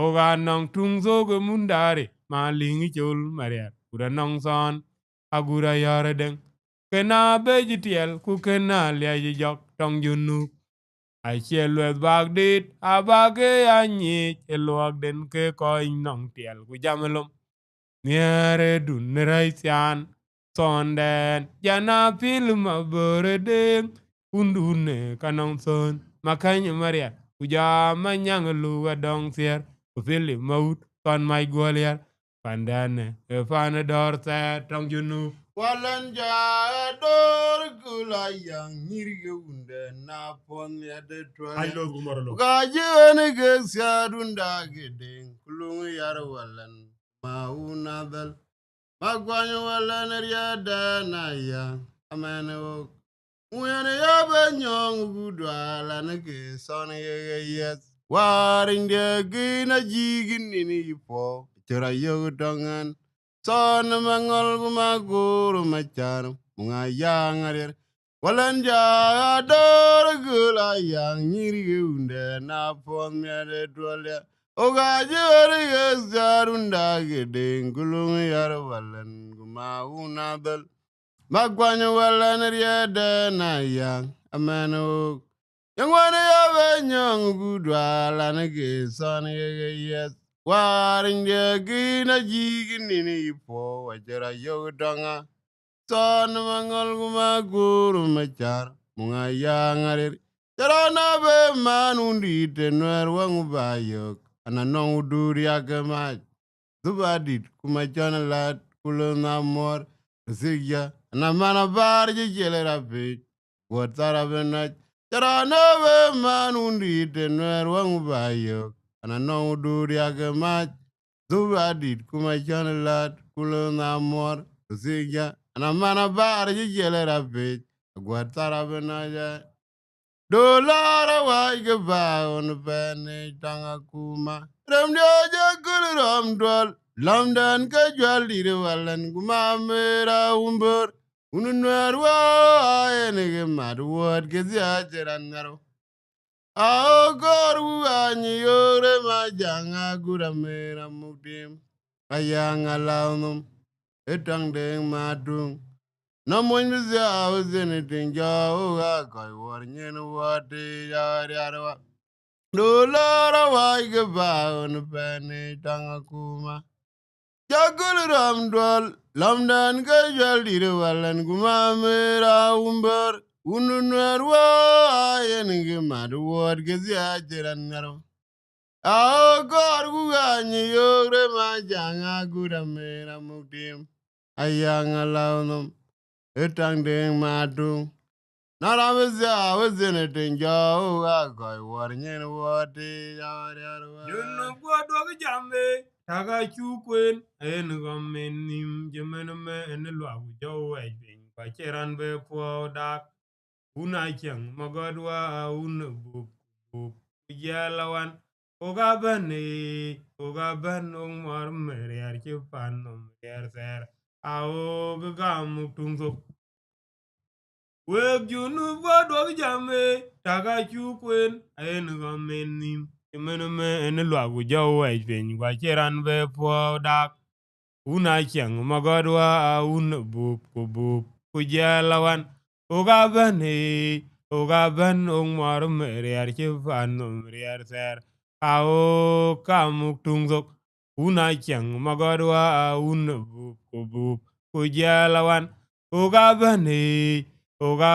oga nong tungzok mundari ma lingi chul mariat ura nong son agura yore deng kena beji tiel ku kena liaji jok tong junu achiel wet bag dit abage anyich eluok den ke koi nong tiel ku jamelom niere dun nereisian sonden jana film abore deng undune kanong son makany mariat kuja manyang luga dong sier upili maut ton mai goliar pandane e fane dor te tong junu Walanja dor gula yang nyirge unde na pon ya de ai twale. lo gumorlo Gajene ge siadunda gedeng kulung yar walan maunadal. Magwanyo walan riada na ya amene o. Uyane ya benyong gudwala na ge son ye yes. Waring de gina jigin nini po. Chera yogudangan. Son mangol gumaguru machar mga yang arir walan ja ador gula yang nyiri unde na pon mere dole oga jere zarunda gedeng gulung yar walan guma unadal magwanyo walan riede na yang amano yang wana ya benyong gudwa lana ge son ye yes waring de gina jigin nini po wajara yogadanga son mangol gumaguru machar munga yangarir jarana be manundi tenwer wangu bayok ananong uduri agama dubadit kumachana lat kulona mor sigya anamana barji jelera pe wotara benach jarana be manundi tenwer wangu bayok ananong uduri agama dubadit kumachana lat kulona mor sigya anamana barji jelera pe wotara benach Dolara waiga baon bene tanga kuma. Ramdia ram dwal. Lamdan ka jwal dire walan kuma mera umbur. Ununwer wa enege madwad geziacheran naro. Ao goru anyi yore majanga gura mera mukdim. Ayanga launum. Etang deng madung. No mun bizi awuzini tinja uga koi warnyen wati yari arwa. Dolara waiga baun peni tanga kuma. Jakul ram dwal, lamdan kajal diri walan kuma mera umbar. Ununwer wa ayengi maduwad gezi ajiran ngaro. Ao gor guga nyi yogre majanga gura mera muktim. Ayanga launum. Etang deng madung. Naramizya wizin tinjo agoi warnyen wati yari arwa. junu gwadwa jambe taga chukwen en gomen nim jemen me en lwa jo wejin pa cheran be po dak una cheng magodwa un buk yelawan oga ban mar mer yar chi pan no mer ser ao ga muk tung Wek junub go dog jame, taga chukwen, ayen gomenim. Chimeneme en lwagu jo wej piny, kwa chiran be po dak. Una cheng magodwa un bup ku bup ku jelawan. Uga ben ong mar meriar chifan meriar ser. Ao kamuk tungzok. Una cheng magodwa un bup ku bup ku jelawan. Uga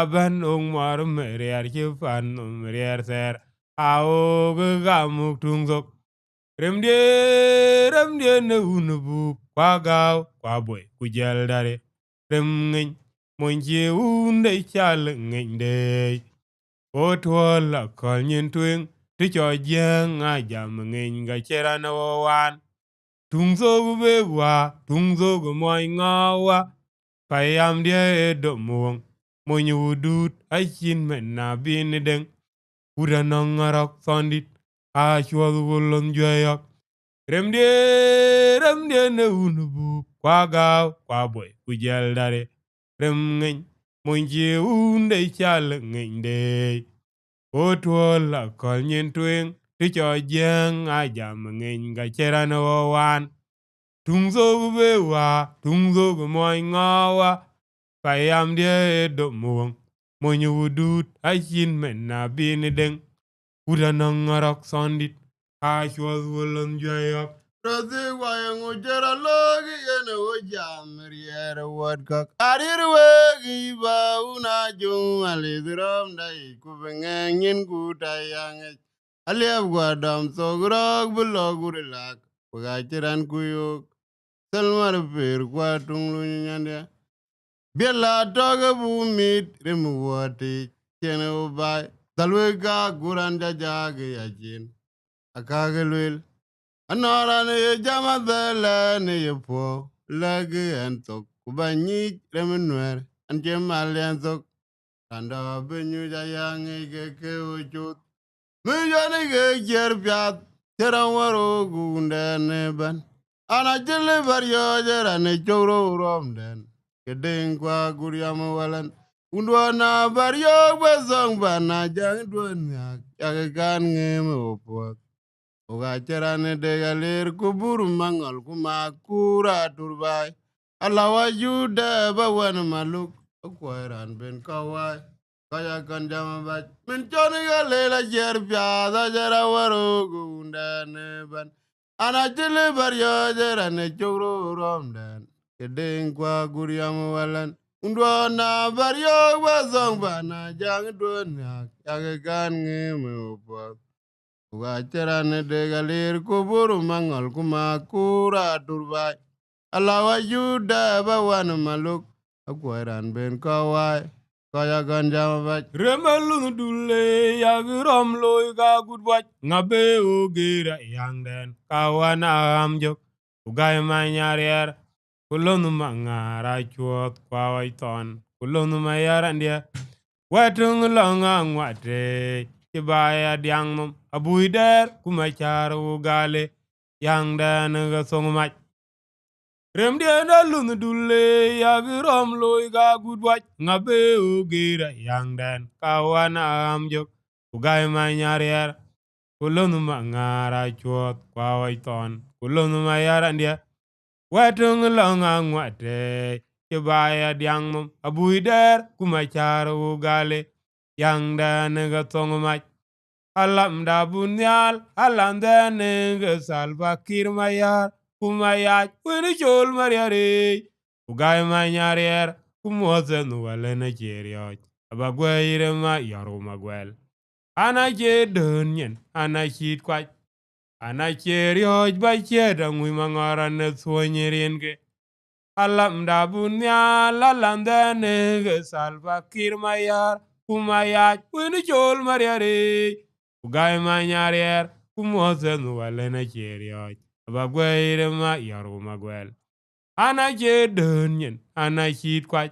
ben ong mar meriar chifan meriar ser. Ao kamuk tungzok. Remdie ne unubu kwa gaw kwa boy ku jel dare. Rem ngin monje unde chal ngin de. O tuola kol nyin twing ti cho jeng a jam ngin ga chera na wan. Tungzo gu be wa, tungzo gu moy ngawa. Payam die do muong. Monyu udut a chin men na bin deng. Uda nang ngarok sondit. A chua gu lon jwayak. Remdie ne unubu kwa gaw kwa boy ku jel dare. Rem ngin monje unde chal ngin de. O tuola kol nyin twing ti cho jeng a jam ngin ga chera no wan. Tungzo be wa, tungzo go moy ngawa. Payam die do muong. Monyu udut a chin men na bin deng. Uda nang ngarok sondit. A chua gu lon jwayak. Rasi wayang ujara logi yene ujam riere wadkak. Arir wegi ba una jung alizrom dai kubengengin kutayang. Aliab gwadam sogrog bulogurilag. Pagachiran kuyuk. Selmar per kwatung lunyanya. Biela toge bumit rimu wati. Chene ubai. Talwega guranda jage yajin. Akagelwil. Anora ne ye jama bela ne ye po lagi entok kubanyi remenuer anje mali entok tanda benyu jayang ke ujut mujani ke jerpiat terawaro gunda ne ban ana jele baryo jera ne choro romden kedeng kwa guryama walan undwa na baryo bezong bana jang duanya yagan ngeme opot uga cerane degalir kubur mangal kumakura turbai alawa juda bawan maluk akwaran ben kawai kaya kan jama baj min choni galela jer piada jara waro gunda neban ana jele baryo jara ne chogro romdan kedeng kwa guryam walan undwa na baryo bazong bana jang dunya yagagan ngeme upat Wacharane degalir kuburu mangal kumakura turbai. Alawa juda bawan maluk. Akwaran ben kawai. Kaya ganja baj. Remelung dule yagirom loy ga gudwach. Ngabe ugira yang den kawana amjok. Ugay manyarier. Kulonu mangara chuot kwa waiton. Kulonu mayarandia. Wetung longa ngwate. Kibaya diang mum. Abuider kumachar ugale. Yang den gasong mach. Rem dia na lunu dule yagirom loy ga gudwach. Ngabe ugira yang den kawana amjok. Ugay manyarier. Kulonu mangara chuot kwa waiton. Kulonu mayarandia. Wetung longa ngwate. Kibaya diang mum. Abuider kumachar ugale. Yang den gasong mach. Alam da bunyal, alam da nenge salva kirmayar, kumayaj, wini chol mariare, ugay manyarier, kumoze nuwale na cherioj, abagwe ma yaru magwel. Ana che dunyen, ana chit kwaj, ana cherioj ba cheda ngui mangara ne suonyiringe. Alam da bunyal, alam da nenge salva kirmayar, kumayaj, wini chol mariare. Ugay manyarier, kumoze nuwale na cherioj. Abagwe ma yaru magwel. Ana che dunyen, ana chit kwaj.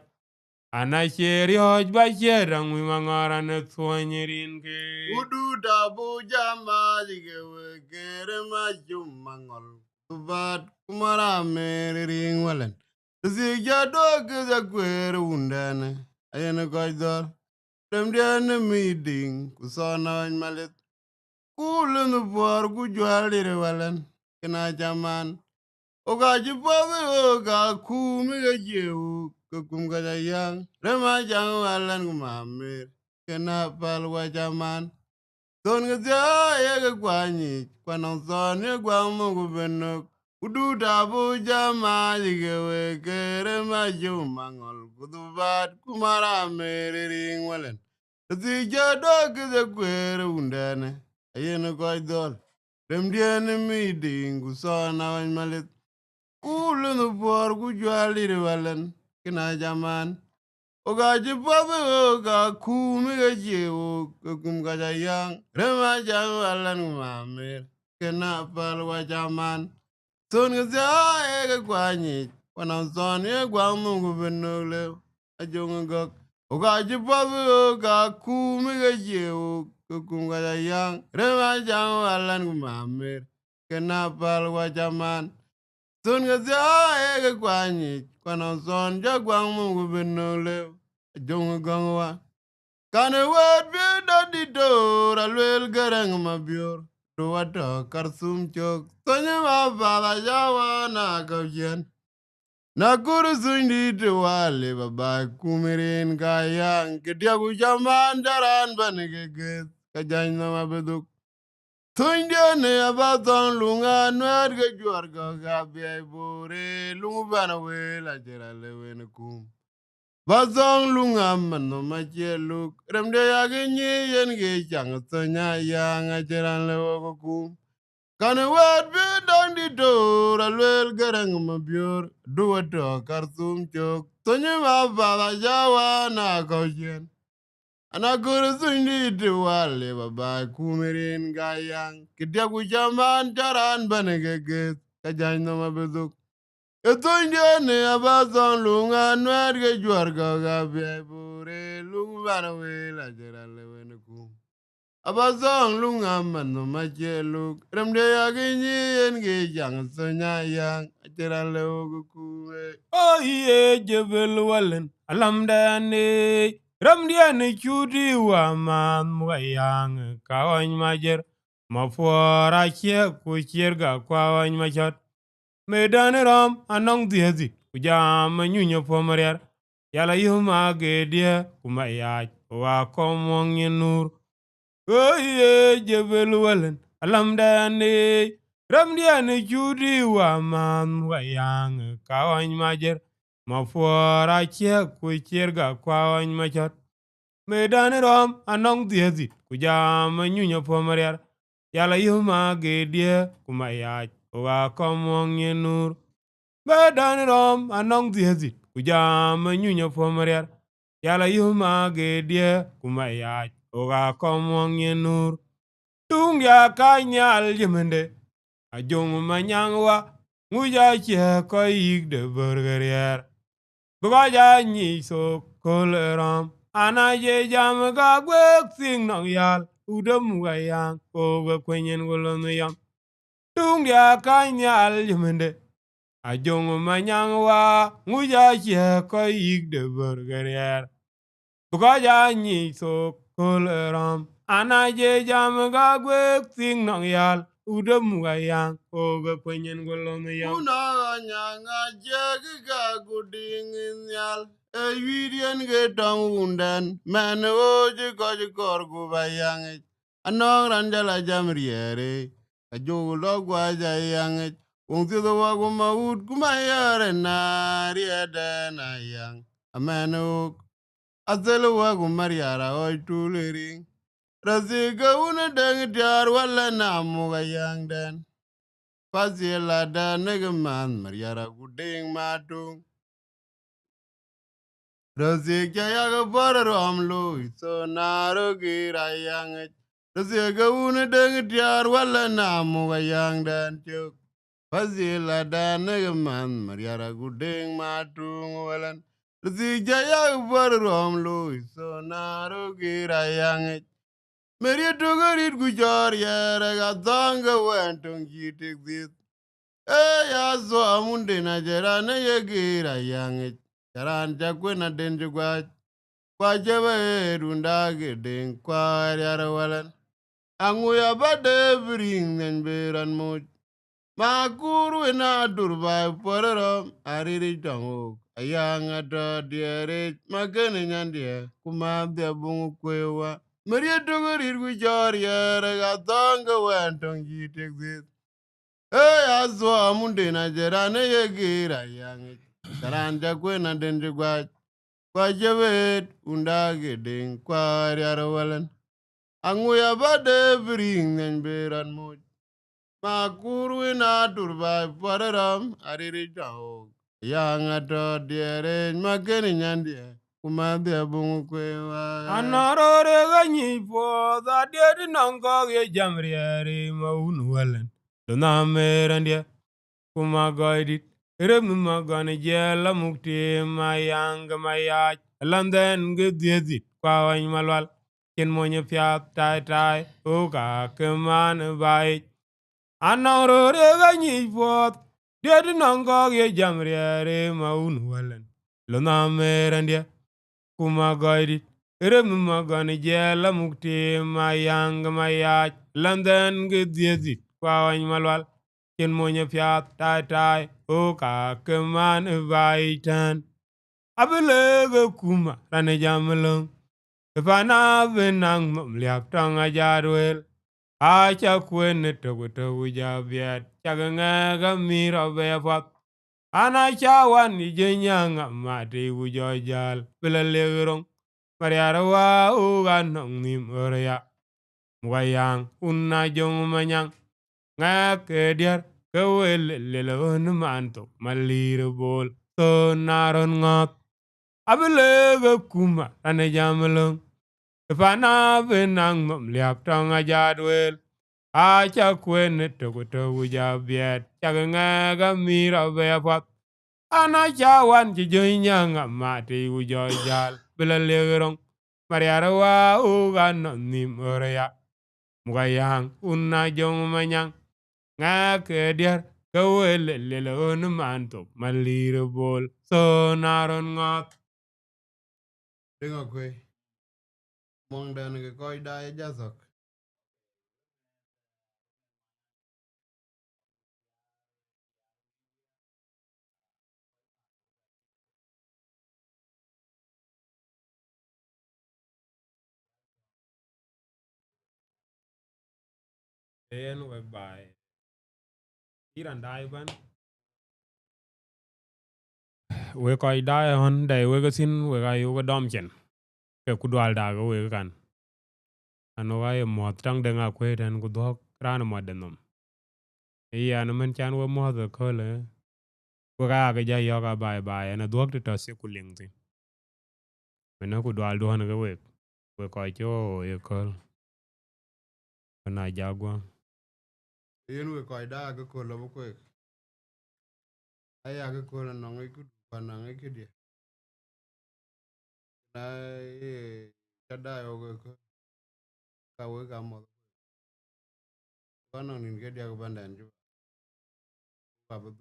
Ana cherioj ba cherang wi mangara ne suonyirin ke. Udu dabu jama jigewe kere majum mangol. Tubat kumara meri ring walen. Zigja doge za kwere undane. ayene koy dol dem diene meeting ku sono malit kulun bor ku jwalire walen kina jaman oga jibobe oga kumi ga jewu ka kum ga yang rema jang walen ku mamir kina pal wa jaman ton ga ja ye ga kwani kwanon son ye gwang mo ku benok kudu dabu jama dige we kere ma ju mangol kudu bat kumara mere ring walen ti jado ke de kwere undane ayene koy dol dem diene mi dingu sona wan malit ulu nu por ku jwalire walen kina jaman oga jibabe oga kumi ga jewo ka kum ga yang rema jang walen mamir kena pal wa jaman son ga za e ga kwani wana son e gwa mu gu benole a jong gok oga jibabe oga kumi ga jewo ka kum ga yang rema jang walen mamir kena pal wa jaman son ga za e ga kwani wana son ja gwa mu gu benole jong gongwa kane wet bi dodi dor alwel garang mabior do wato karsum chok tonye ma baba jawa na gavyen na kuru sundi te wale baba kumirin kayang kedia ku jaman jaran banege get kajany na mabeduk tunde ne abaton lunga nwer ge jwar go gabe bore lungu bana wela jera lewen kum bazong lungam no macheluk remde yaginyi yen ge chang sonya yang ajeran le woku kan wet bi don di dor alwel garang mabior duwato karsum chok tonye ma baba jawa na kojen ana guru sundi di wale baba kumirin gayang kidia ku jaman jaran banege kajany no mabezuk Etonjene abazon lunga nwerge jwarga gabe bure lungwana wela jerale wenuku. Abazon lunga mano macheluk remde yaginyi yenge jang sonya yang jerale ogukuwe. Oh ye jebel walen alamdane ramdiane chudi wa man mwayang kawany majer mafuara che kuchirga kwawany machat medan ram anong diezi kujam nyunyo pomariar yala yuma gedia kumayaj wa komong yenur. Oye jebel walen alamdane ramdiane judi wa man wayang kawany majer mafuara che kuchirga kwawany machat medan rom anong diezi kujam nyunyo pomariar yala yuma gedia kumayaj wa komong yenur. Medan rom anong diezi kujam nyunyo pomariar yala yuma gedia kumayaj wa komong yenur. Tung ya kanyal yemende ajong manyangwa nguja che ko yik de burgerier bugaja nyi so koleram ana je jam ga gwek sing nong yal udem wayang ko we kwenyen golon yam tung ya kanyal yemende ajong manyangwa nguja che ko yik de burgerier bugaja nyi so koleram ana je jam ga gwek sing nong yal udem wayang ko we kwenyen golon yam Una nyanga jegi ga guding inyal e wirien ge tong unden men oji koji korgu bayangi anong ranjala jamriere a jogu logwa jayangi ungti do wagu maud kumayare na riede na yang a men uk azelu wagu mariara oi tuliring Raziga una deng diar wala namu yang den Fazila da nigga man Mariara guding matung Rosiga yaga border amlo so naro gira yang it Rosiga una deng diar wala namu yang dan chuk Fazila da nigga man Mariara guding matung walan Rosiga yaga border amlo so naro gira yang it Maria Togarit Gujar Yara Gatanga went on Gitik this. Ya zo amunde na jera na yegira yangi. Jaran jakwe na denjugwa. kwa jebe runda gedeng kwa yara walan anguya bade bring nen beran mo ma kuru na durba pororo ariri tango ayanga do diere magene nyandie kuma de bungu kwewa Maria dogori gu jor yere ga donga wentong yitek dit hey azo amunde na jerane yegira yangi karanja kwena dende kwa jebet undage ding kwa yara walan anguya bade bring nen beran mo ma kuru na durba pararam ariri jao yanga to diere mageni nyandie kuma de bungu kwewa Anarore ganyi po da dedi nangka ye jamriere maun walen. Dona merandia kuma guided. Remu magane jela mukti mayang mayaj. Landen gedit kwa wany malwal. Ken monye piat tai tai. Oka keman bai. Anarore ganyi po dedi nangka ye jamriere maun walen. Dona merandia kuma guided. Remu magane jela mukti mayang mayaj. Landen gedit kwa wany malwal. Ken monye piat tai tai o ka keman vaitan abelege kuma rane jamlong fana benang mliap tang ajarwel acha kwen to jabiat chaganga gamira befat ana chawan ni jenyanga mate wujojal belelerong mariarawa o ganong nim orya mwayang unna jong manyang ngake diar kewel lelon manto malir bol to naron ngot abelege kuma ane jamlong fana benang mom liap tong ajadwel acha kwen to jabiet chaganga gamira befat ana chawan ji joinyanga mate ujojal belelerong mariarawa ugan nim orya mugayang unna jong manyang ngake diar kewel lelon manto malir bol so naron ngot Denga kwe mong dan ke koi dai jazok en we bai iran dai ban we koi dai hon dai we ga sin we ga yu ga dom chen ke ku dwal da ga we kan ano ga ye mo tang de nga kwe den ku dok ran mo de nom ya no men chan we mo the ko le we ga ja yo ga bai bai na dok to se ku ling tin men ku dwal do na ga we koi cho ye ko na jagwa yen we koi da ke ko lo kwe aya ke ko no ngi ku pana ngi ke dia na ka da yo ko ka we ga mo pana nin ke dia ko bandan ju pa bu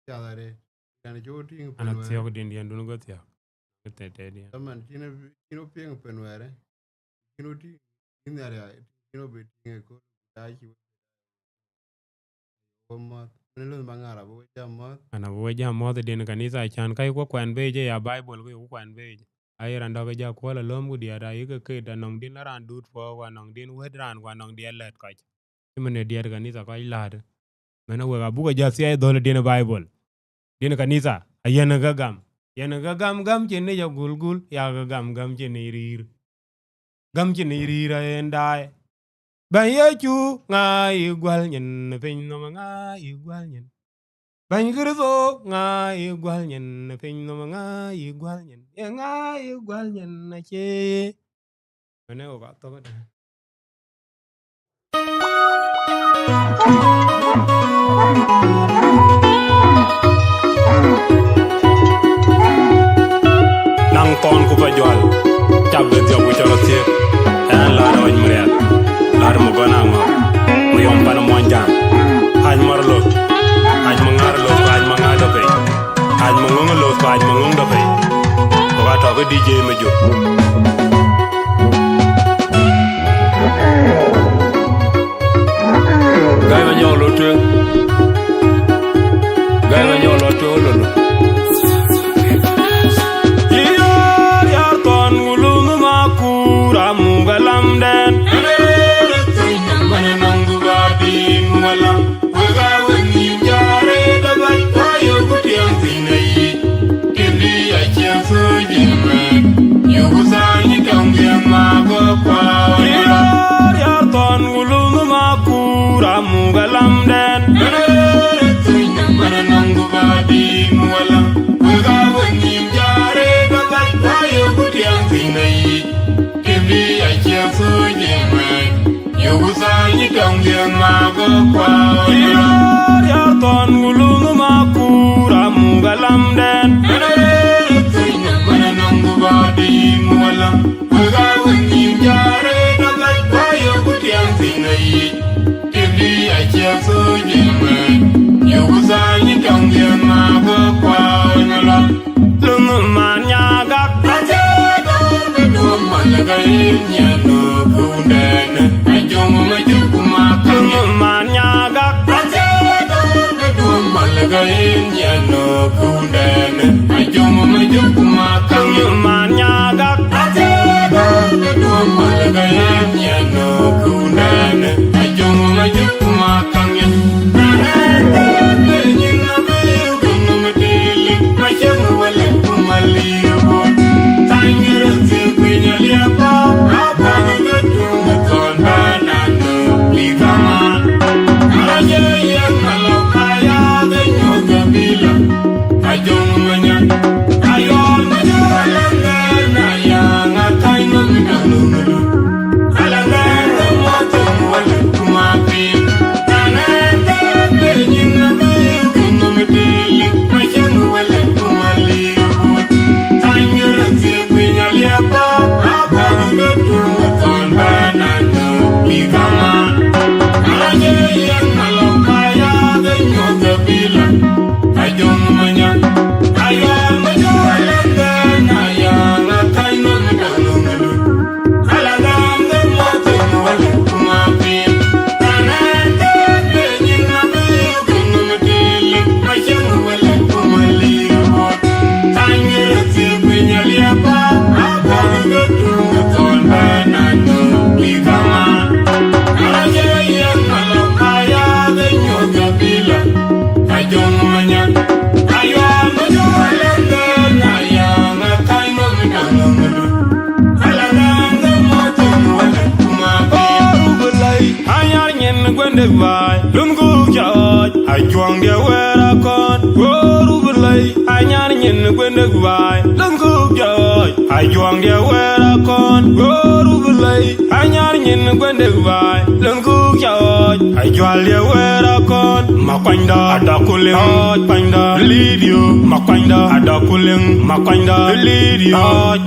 ya dare kan jo ting ana penwere tiyo din din dun go tiyo te te dia taman kino ping penwere kino ti inare kino be ting ko da ki ko mo ne lo mangara bo jam mo ana wo ja mo de din kanisa chan kai ko kwan be je ya bible ko kwan be ai ran do ja ko la lom gu dia da yi ke da nong din ran dut fo wa nong din wed ran wa nong dia let ka mene dia kanisa ko la de mena we ga bu ga ja si ai do le din bible din kanisa ayen ga gam yen ga gam chen ne ya gul ya ga gam chen ne rir gam chen ne rir en dai ban ye chu nga igwal nyen pin no nga igwal nyen Bany Kristo nga igwal nyen piny no nga igwal nyen ye nga igwal nyen na che mene o ka to ka nang ton ku fa jwal tab de jo ku choro tie en la ro ny mriat la mo gona ngo mo yom pan mo njang haj mar lo haj mangar lo haj mangar do pe haj mangong lo haj mangong do pe o ka to DJ Majo. Gaya nyolo tu. Gaya nyolo tu lolo. Yar ton gulung makura mugalam den. Mananangu badi mugalam. Wega wani jare dabai tayo kutiang sinai. Kendi aja sujime. Yugusani kambia magokwa. Yar ton gulung makura mugalam den. Mananangu badi mugalam. Wega wani jare dabai tayo kutiang sinai. Kendi aja sujime. Yugusani kambia magokwa. Yar ton gulung makura mugalam den. Mananangu badi mugalam. Wega wani jare dabai tayo kutiang sinai. Kendi aja sujime. Yugusani kambia magokwa. Lungu manyaga. Malagaynya no kundana ajong majukumakan manyaga malagaynya no kundana ajong majukumakan manyaga malagaynya no kundana ajong majukumakan Lungu jaj, Ajakguong dia wera kon. Goru berlai, anyar nyen gwendeg vai. Lungu jaj, Ajakguong dia wera kon. Goru berlai, anyar nyen gwendeg vai. Lungu jaj, Ajakguong dia wera kon. Makwanda ada kuling, panda lidio. Makwanda ada kuling, makwanda lidio.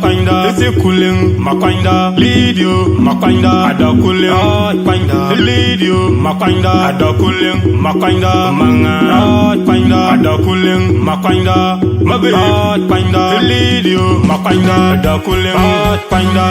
Panda isi kuling, makwanda lidio. Makwanda ada kuling, panda lidio. Makwanda ada kuling, makwanda manga. Panda ada kuling, makwanda mabe. Panda lidio. Makwanda ada kuling, panda.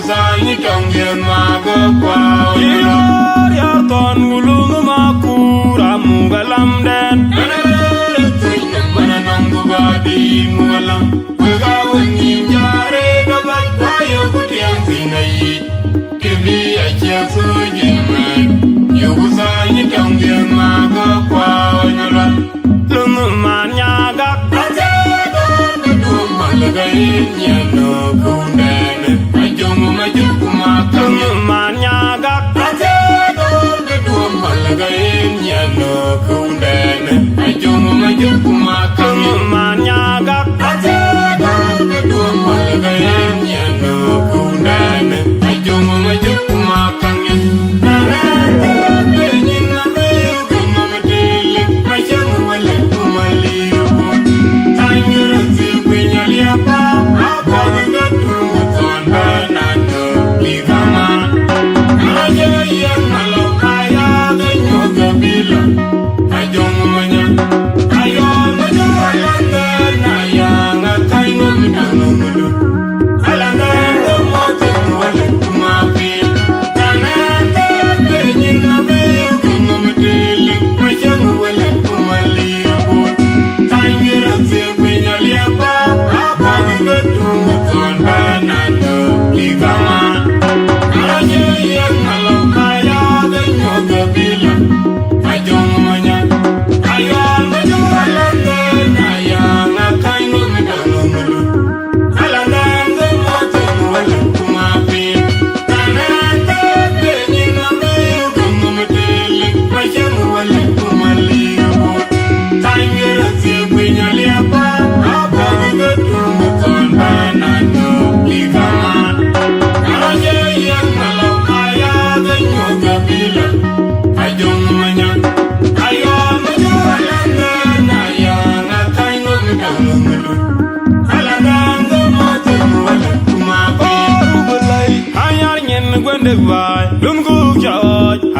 Yugusani Tongian Mago Pao. Ton gulung makura mugalam den. Mananangu badi mugalam. Wegawani jare gabat tayo kutiang sinai. Kili Ajak Nuer. Yugusani Tongian Mago Pao Nyala. Lunguman nyagak. Malagayin yano kundane. Ajongu majuku makam. Lunguman nyagak. Malagayin yano kundane. Ajongu majuku makam. Lunguman nyagak. Malagayin yano kundane. Ajongu majuku makam.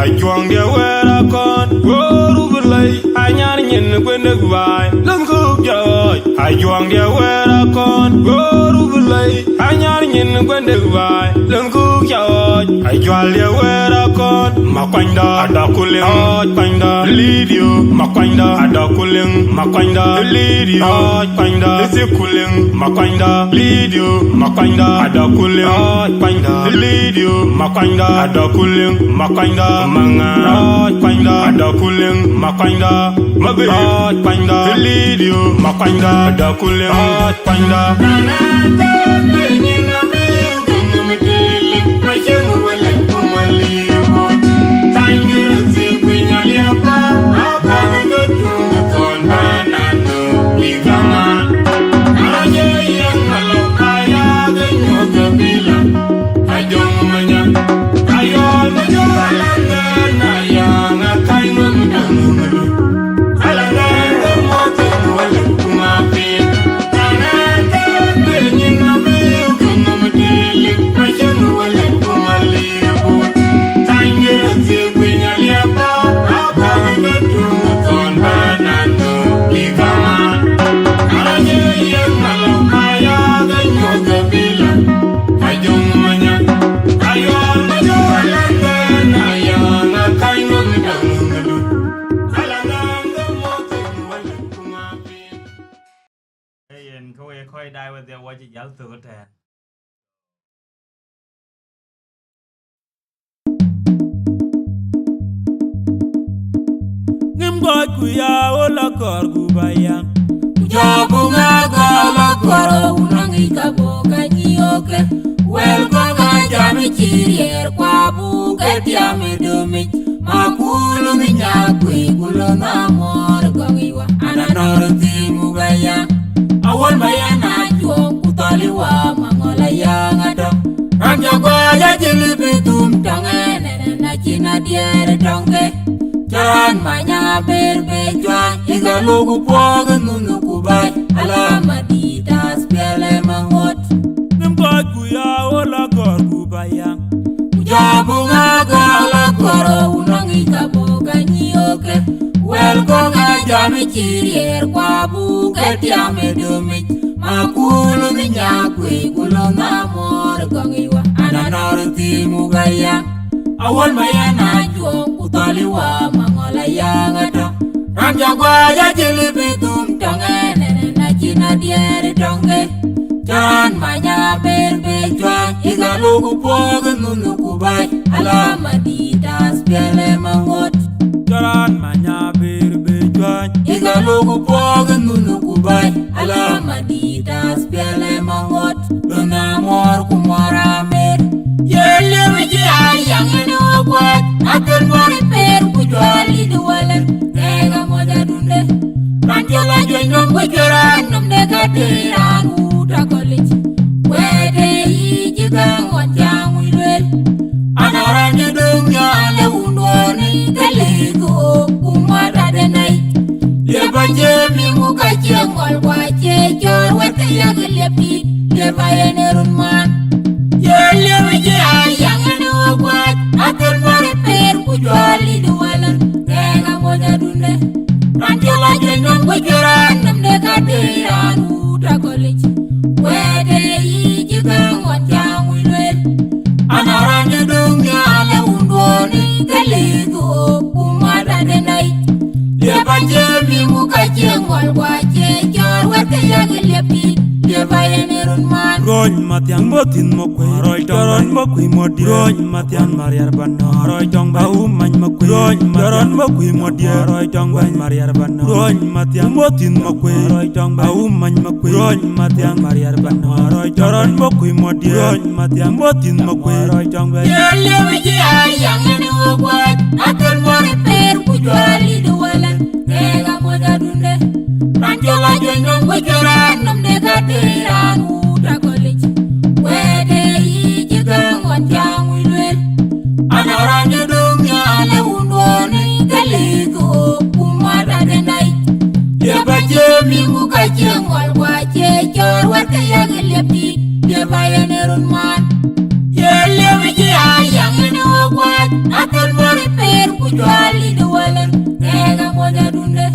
Achuoong dia wera kon goru berlai anyar nyen kwendek vai lengkuk joy Achuoong dia wera kon goru berlai anyar nyen kwendek vai lengkuk joy Achuoong dia wera kon makwanda ada kuling oj kwanda lidio makwanda ada kuling makwanda lidio oj kwanda isi kuling makwanda lidio makwanda ada kuling oj kwanda lidio makwanda ada kuling makwanda manga oj kwanda ada kuling makwanda mabe oj kwanda lidio makwanda ada kuling oj kwandaได้ว่าเดี๋ยวว่าจะยัลตัวแทน Ngim goy kuya ola kor gubayang Jobu ngaga la koro unangi kabo kanyoke Wel ko nga jami chirier kwa buke tiame dumi Makulu minyakwi kulo na mor kongiwa Ananoro timu bayang Awal bayana juong kutaliwa mangola yang ado Raja gwaya jilibitum tongene na china diere tongke Jalan manya berbe juan Iga lugu poga nunu kubai Alama di tas piale mangot Ngim goy kuya ola kor gubayang Jabu ngaga la koro unangi kabo kanyoke Wel ko nga jami chirier kwa buke tiame dumit Makulu minyakwi kulo na mor kongiwa Anano awal mayana juong utoliwa mangola yangata ranja gwa ya jilibitum tongene na china diere tonge Jan manya berbe juan igalugu poge nunuku bay alama ditas piele mangot Jalan manya berbe juan igalugu poge nunuku bay alama ditas piele mangot luna mor kumora mer yele wiji ayang ene okwat atul mori per kujwali duwalen nega moja dunde ranjola jonyom kujuran numde katiran uta college wede yijiga ngonjang wilwel anaranje dunya le undoni kelego kumata denai leba jemi muka jengol wache jor wete yaglepi leba yenerun man yele wije ayang ene okwat atul mori per kujwali duwalen nega moja dunde ranjola jonyom kujuran numde katiran uta college wede yijiga ngonjang wilwel anaranje dunya le undoni kelego kumata denai leba jemi muka jengol wache jor wete yaglepi leba yenerun man Roñ matiang botin mokwe roy doron mokwe modi roñ matiang mariar banno roy dong ba umany mokwe roñ doron mokwe modi roy dong ba mariar banno roñ matiang botin mokwe roy dong ba umany mokwe roñ matiang mariar banno roy doron mokwe modi roñ matiang botin mokwe roy dong ba yele wiji ayang ene okwat atul mori per kujwali duwalan nega moja dunde ranjola jonyom kujuran numde katiran uta college wede yijiga ngonjang wilwel anaranje dunya le undoni kelego kumata denai leba jemi muka jengol wache jor wete yaglepi leba yenerun man yele wiji ayang ene okwat atul mori per kujwali duwalan nega moja dunde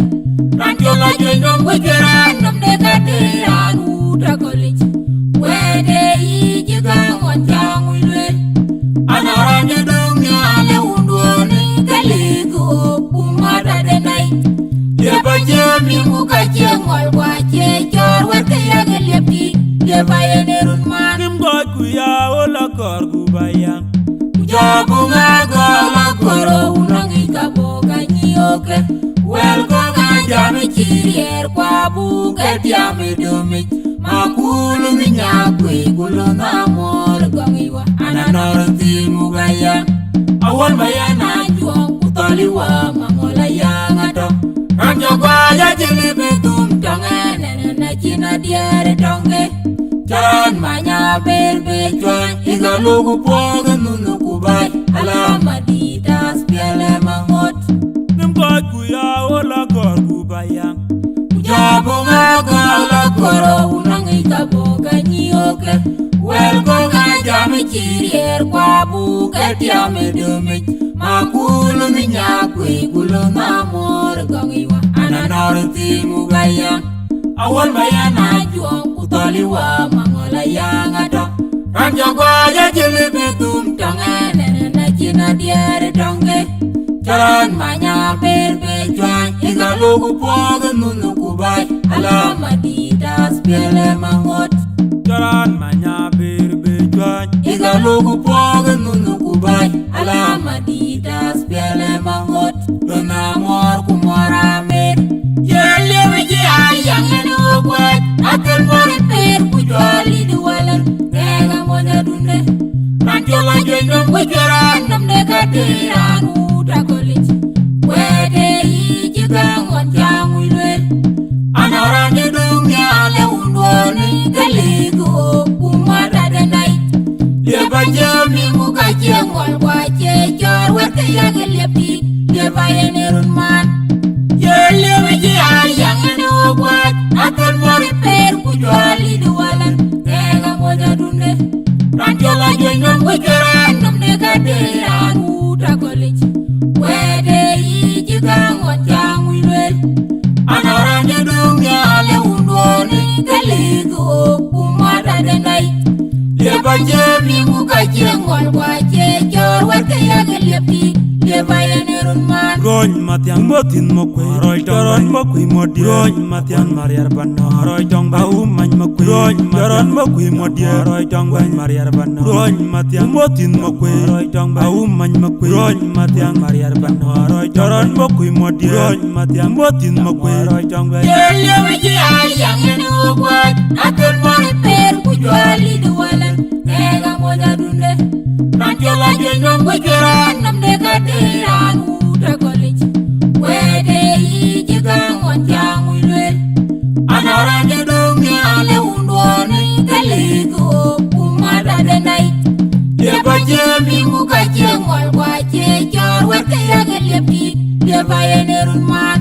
ranjola jonyom kujuran numde katiran uta college wede yijiga ngonjang wilwel anaranje dunya le undoni kelego kumata denai leba jemi muka jengol wache jor wete yaglepi leba yenerun man Kim goy kuya ola kor gubayang jabunga gola koro unangi kaboga nyoke wel goga jami chirier kwa buke tiami dumik makulu minyakwe kulo namor gongiwa ananoranti mugaya awal bayana juang kutoliwa mangola yangato ranjo gwaya jilibitum tongene na china diere tonge Jalan manya berbe juan igalugu poge nunuku bay alama ditas piele mangot Kim goy kuya ola kor gubayang jabunga gola koro unangi kaboga nyoke wel goga jami chirier kwa buke tiami dumik makulu minyakwe kulo namor gongiwa ananoranti mugaya awal bayana juang kutoliwa mangola yangato ranjo gwaya jilibitum tongene na china diere tonge jalan manya berbe juan igalugu poge nunuku bay alama ditas piele mangot Jalan manya berbe juan igalugu poge nunuku bay alama ditas piele mangot luna mor kumora mer yele wiji ayang ene okwat atul mori per kujwali duwalan nega moja dunde ranjola jonyom kujuran numde katiran uta college wede yijiga ngonjang wilwel anaranje dunya le undoni kelego kumata denai leba jemi muka jengol wache jor wete yaglepi leba yenerun man yele wiji ayang ene okwat atul mori per kujwali duwalan nega moja dunde ranjola jonyom kujuran numde katiran uta college wede yijiga ngonjang wilwel anaranje dunya le undoni kelego kumata denai leba jemi muka jengol wache jor wete yaglepi liepti Lebayanerun man Roy Matian Motin Mokwe Roy Doron Mokwe Modi Roy Matian Mariar Bana Roy Dong Bau Man Mokwe Roy Doron Mokwe Modi Roy Dong Ban Mariar Bana Roy Matian Motin Mokwe Roy Dong Bau Man Mokwe Roy Matian Mariar Bana Roy Doron Mokwe Modi Roy Matian Motin Mokwe Roy Dong Ban Yelewaji ayangenu kwat Atul mori per kujwali duwalan Nega moja dunde Ranjola jenyong kujuran Namde kadiran uda college Wede ijigang wanjang wilwel Anaran jedungi ale undwani Kaligo umada denai Lepa jembi muka jengol kwa jejor Wete yaga lepti Lepa yenerun man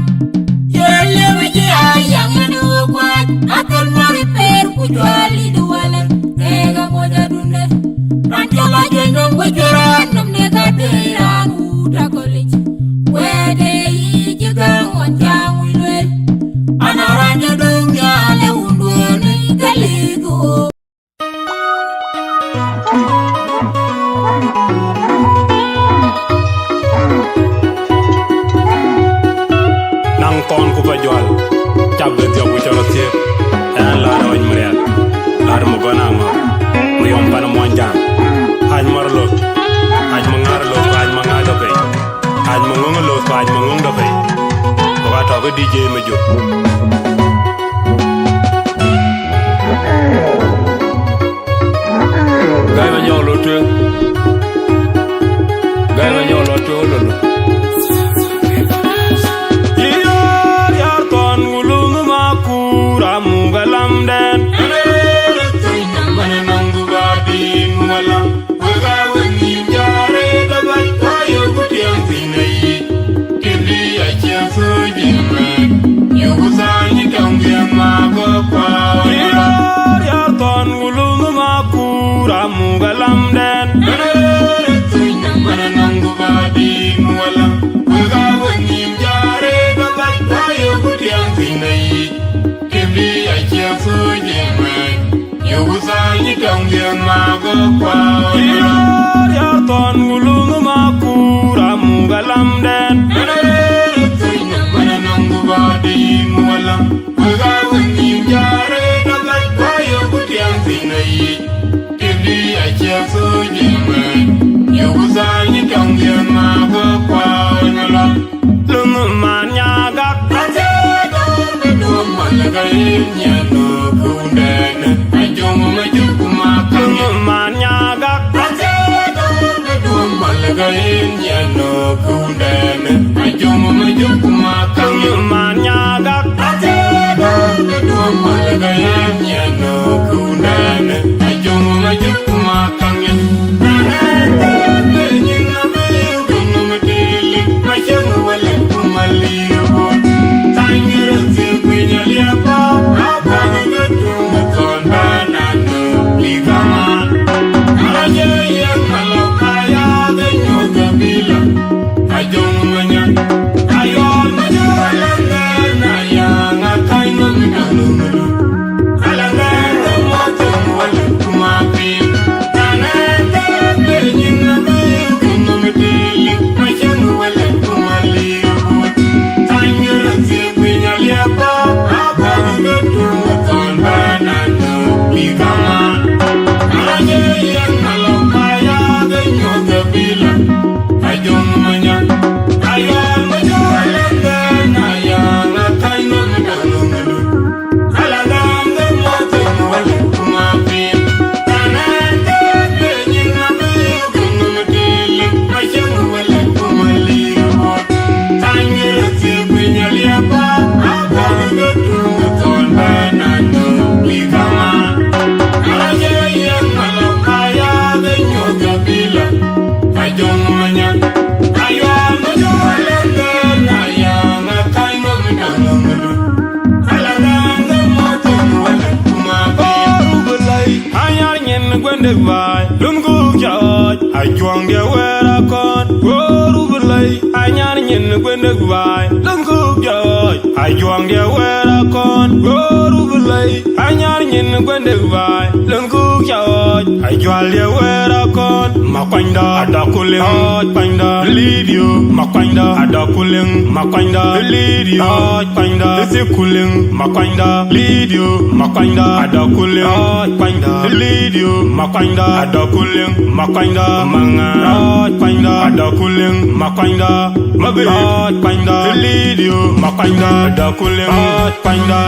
Yelewaji ayangenu kwat Atul mori per kujwali duwalan Nega moja dunde Ranjola jenyong kujuran Namde kadiran uda college Wede ijigang wanjang wilwel Anaran jedungi ale undwani Kaligo Nang ton ku pajual Cap de diop ku cholo tiep En la da wany mriat La da mo gona ngo Mo yom pana monjang Haj marlo Haj mangarlo Haj mangado pe Haj mangonglo Haj mangongdo pe Ko ka to DJ ma jo Gai ma nyolo tu Gai ma nyolo tu lolo Mugalam den mananangu badi mugalam wega wengi jare da bai tayo gutiang tinai kibli acha sojime yugusani tangiang mago kwa ya ton gulung makura mugalam den mananangu badi mugalam wega wengi jare da bai tayo gutiang tinai Kibli acha sojime Yugusani tangiang mago kwa ya ton gulung makura mugalam den mananangu badi mugalam wega wengi jare dagat tayo gutiang tinai Kibli acha sojime Yugusani tangiang mago kwa Lung man nyagak Malagaynya no kunden Ajong majukumakan Manyagak Malagaynya no kunden Ajong majukumakan Manyagak Malagaynya no kunden Ajong majukumakan Ajakguong dia werakon Guru berlai Anyar nyen gwendeg vai Lengkuk jauh Ajuang dia wera kon goru belai anyar nyin gwende bai lengku chaoj ajual dia wera kon makwanda ada kuling oj panda lidio makwanda ada kuling makwanda lidio oj panda isi kuling makwanda lidio makwanda ada kuling oj panda lidio makwanda ada kuling makwanda manga oj panda ada kuling makwanda mabe oj panda lidio makwanda ada kuling oj panda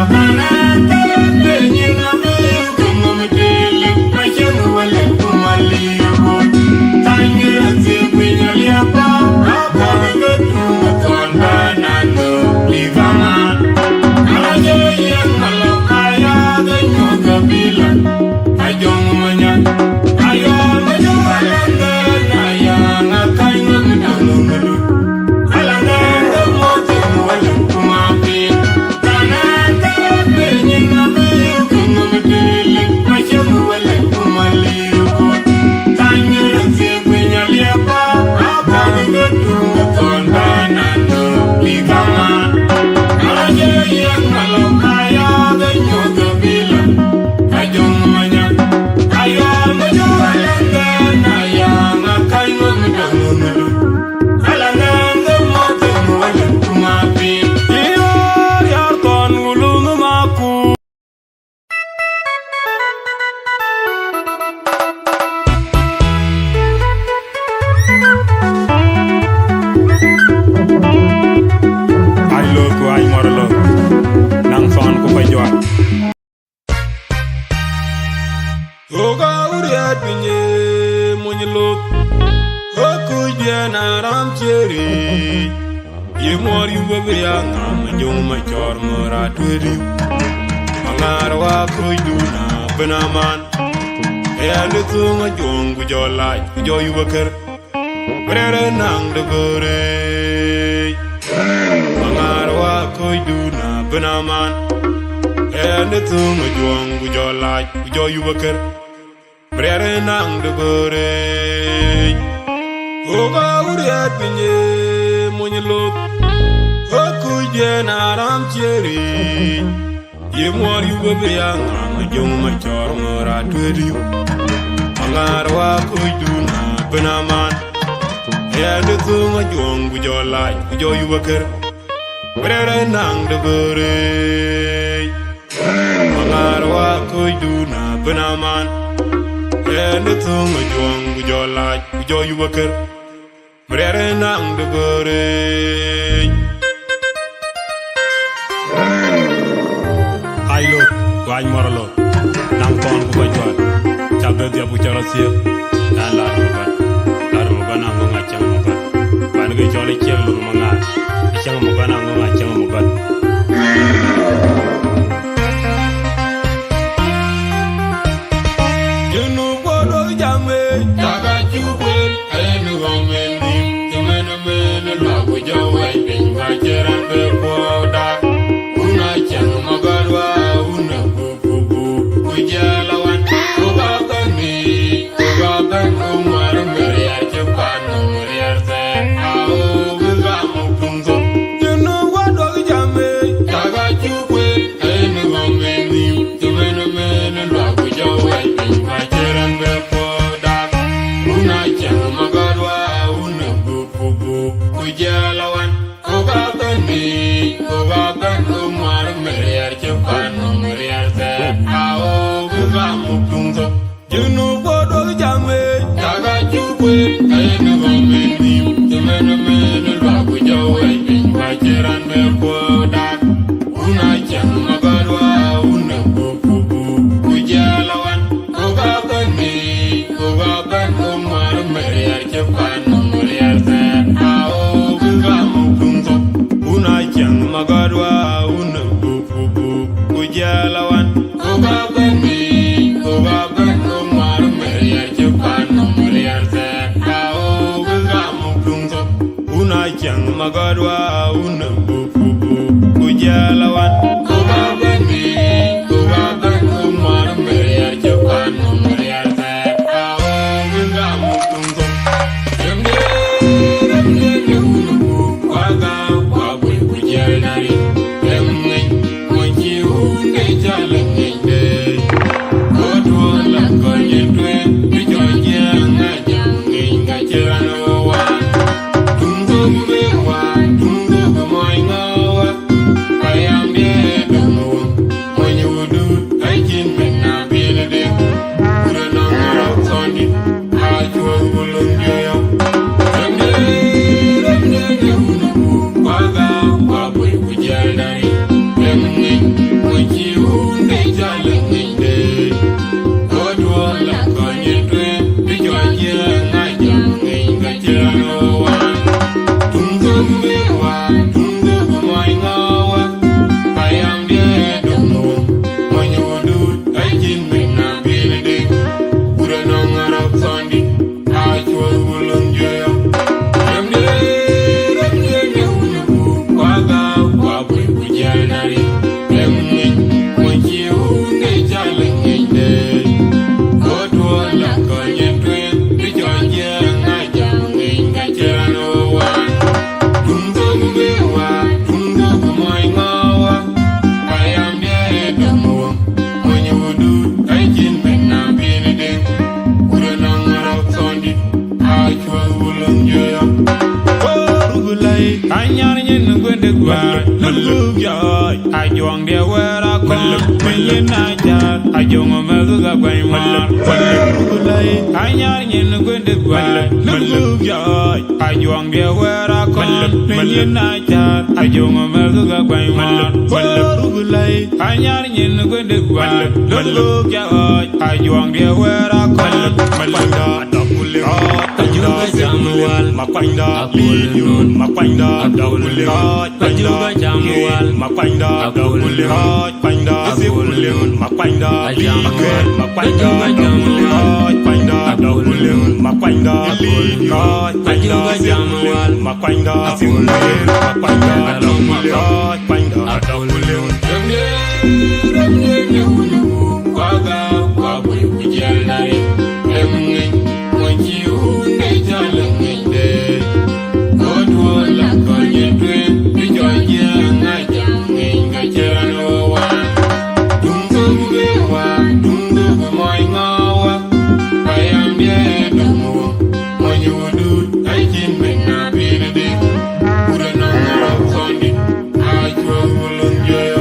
ajongo meduga gwai mar anyar nyin gwende gwai lugu joy ajong de wera kon nyin na jar ajongo meduga gwai mar anyar nyin gwende gwai lugu joy ajong de wera kon malanda adakule ajuga jamwal makwanda linyun makwanda adakule ajuga jamwal makwanda adakule makwanda adakule makwanda linyun makwanda adakule makwanda adakule makwanda ajuga jamwal makwanda adakule makwanda adakule ramye kwaga kwabwe kujalai emnge mochi une jalengende godwo la konyetwe bijoje ngaja ngenga jerano wa dungu bewa dungu moy ngawa ayambye dumu monyudu ajin mena birede urana kondi ajo ulunjoyo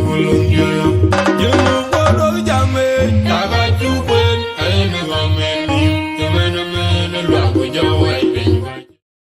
Will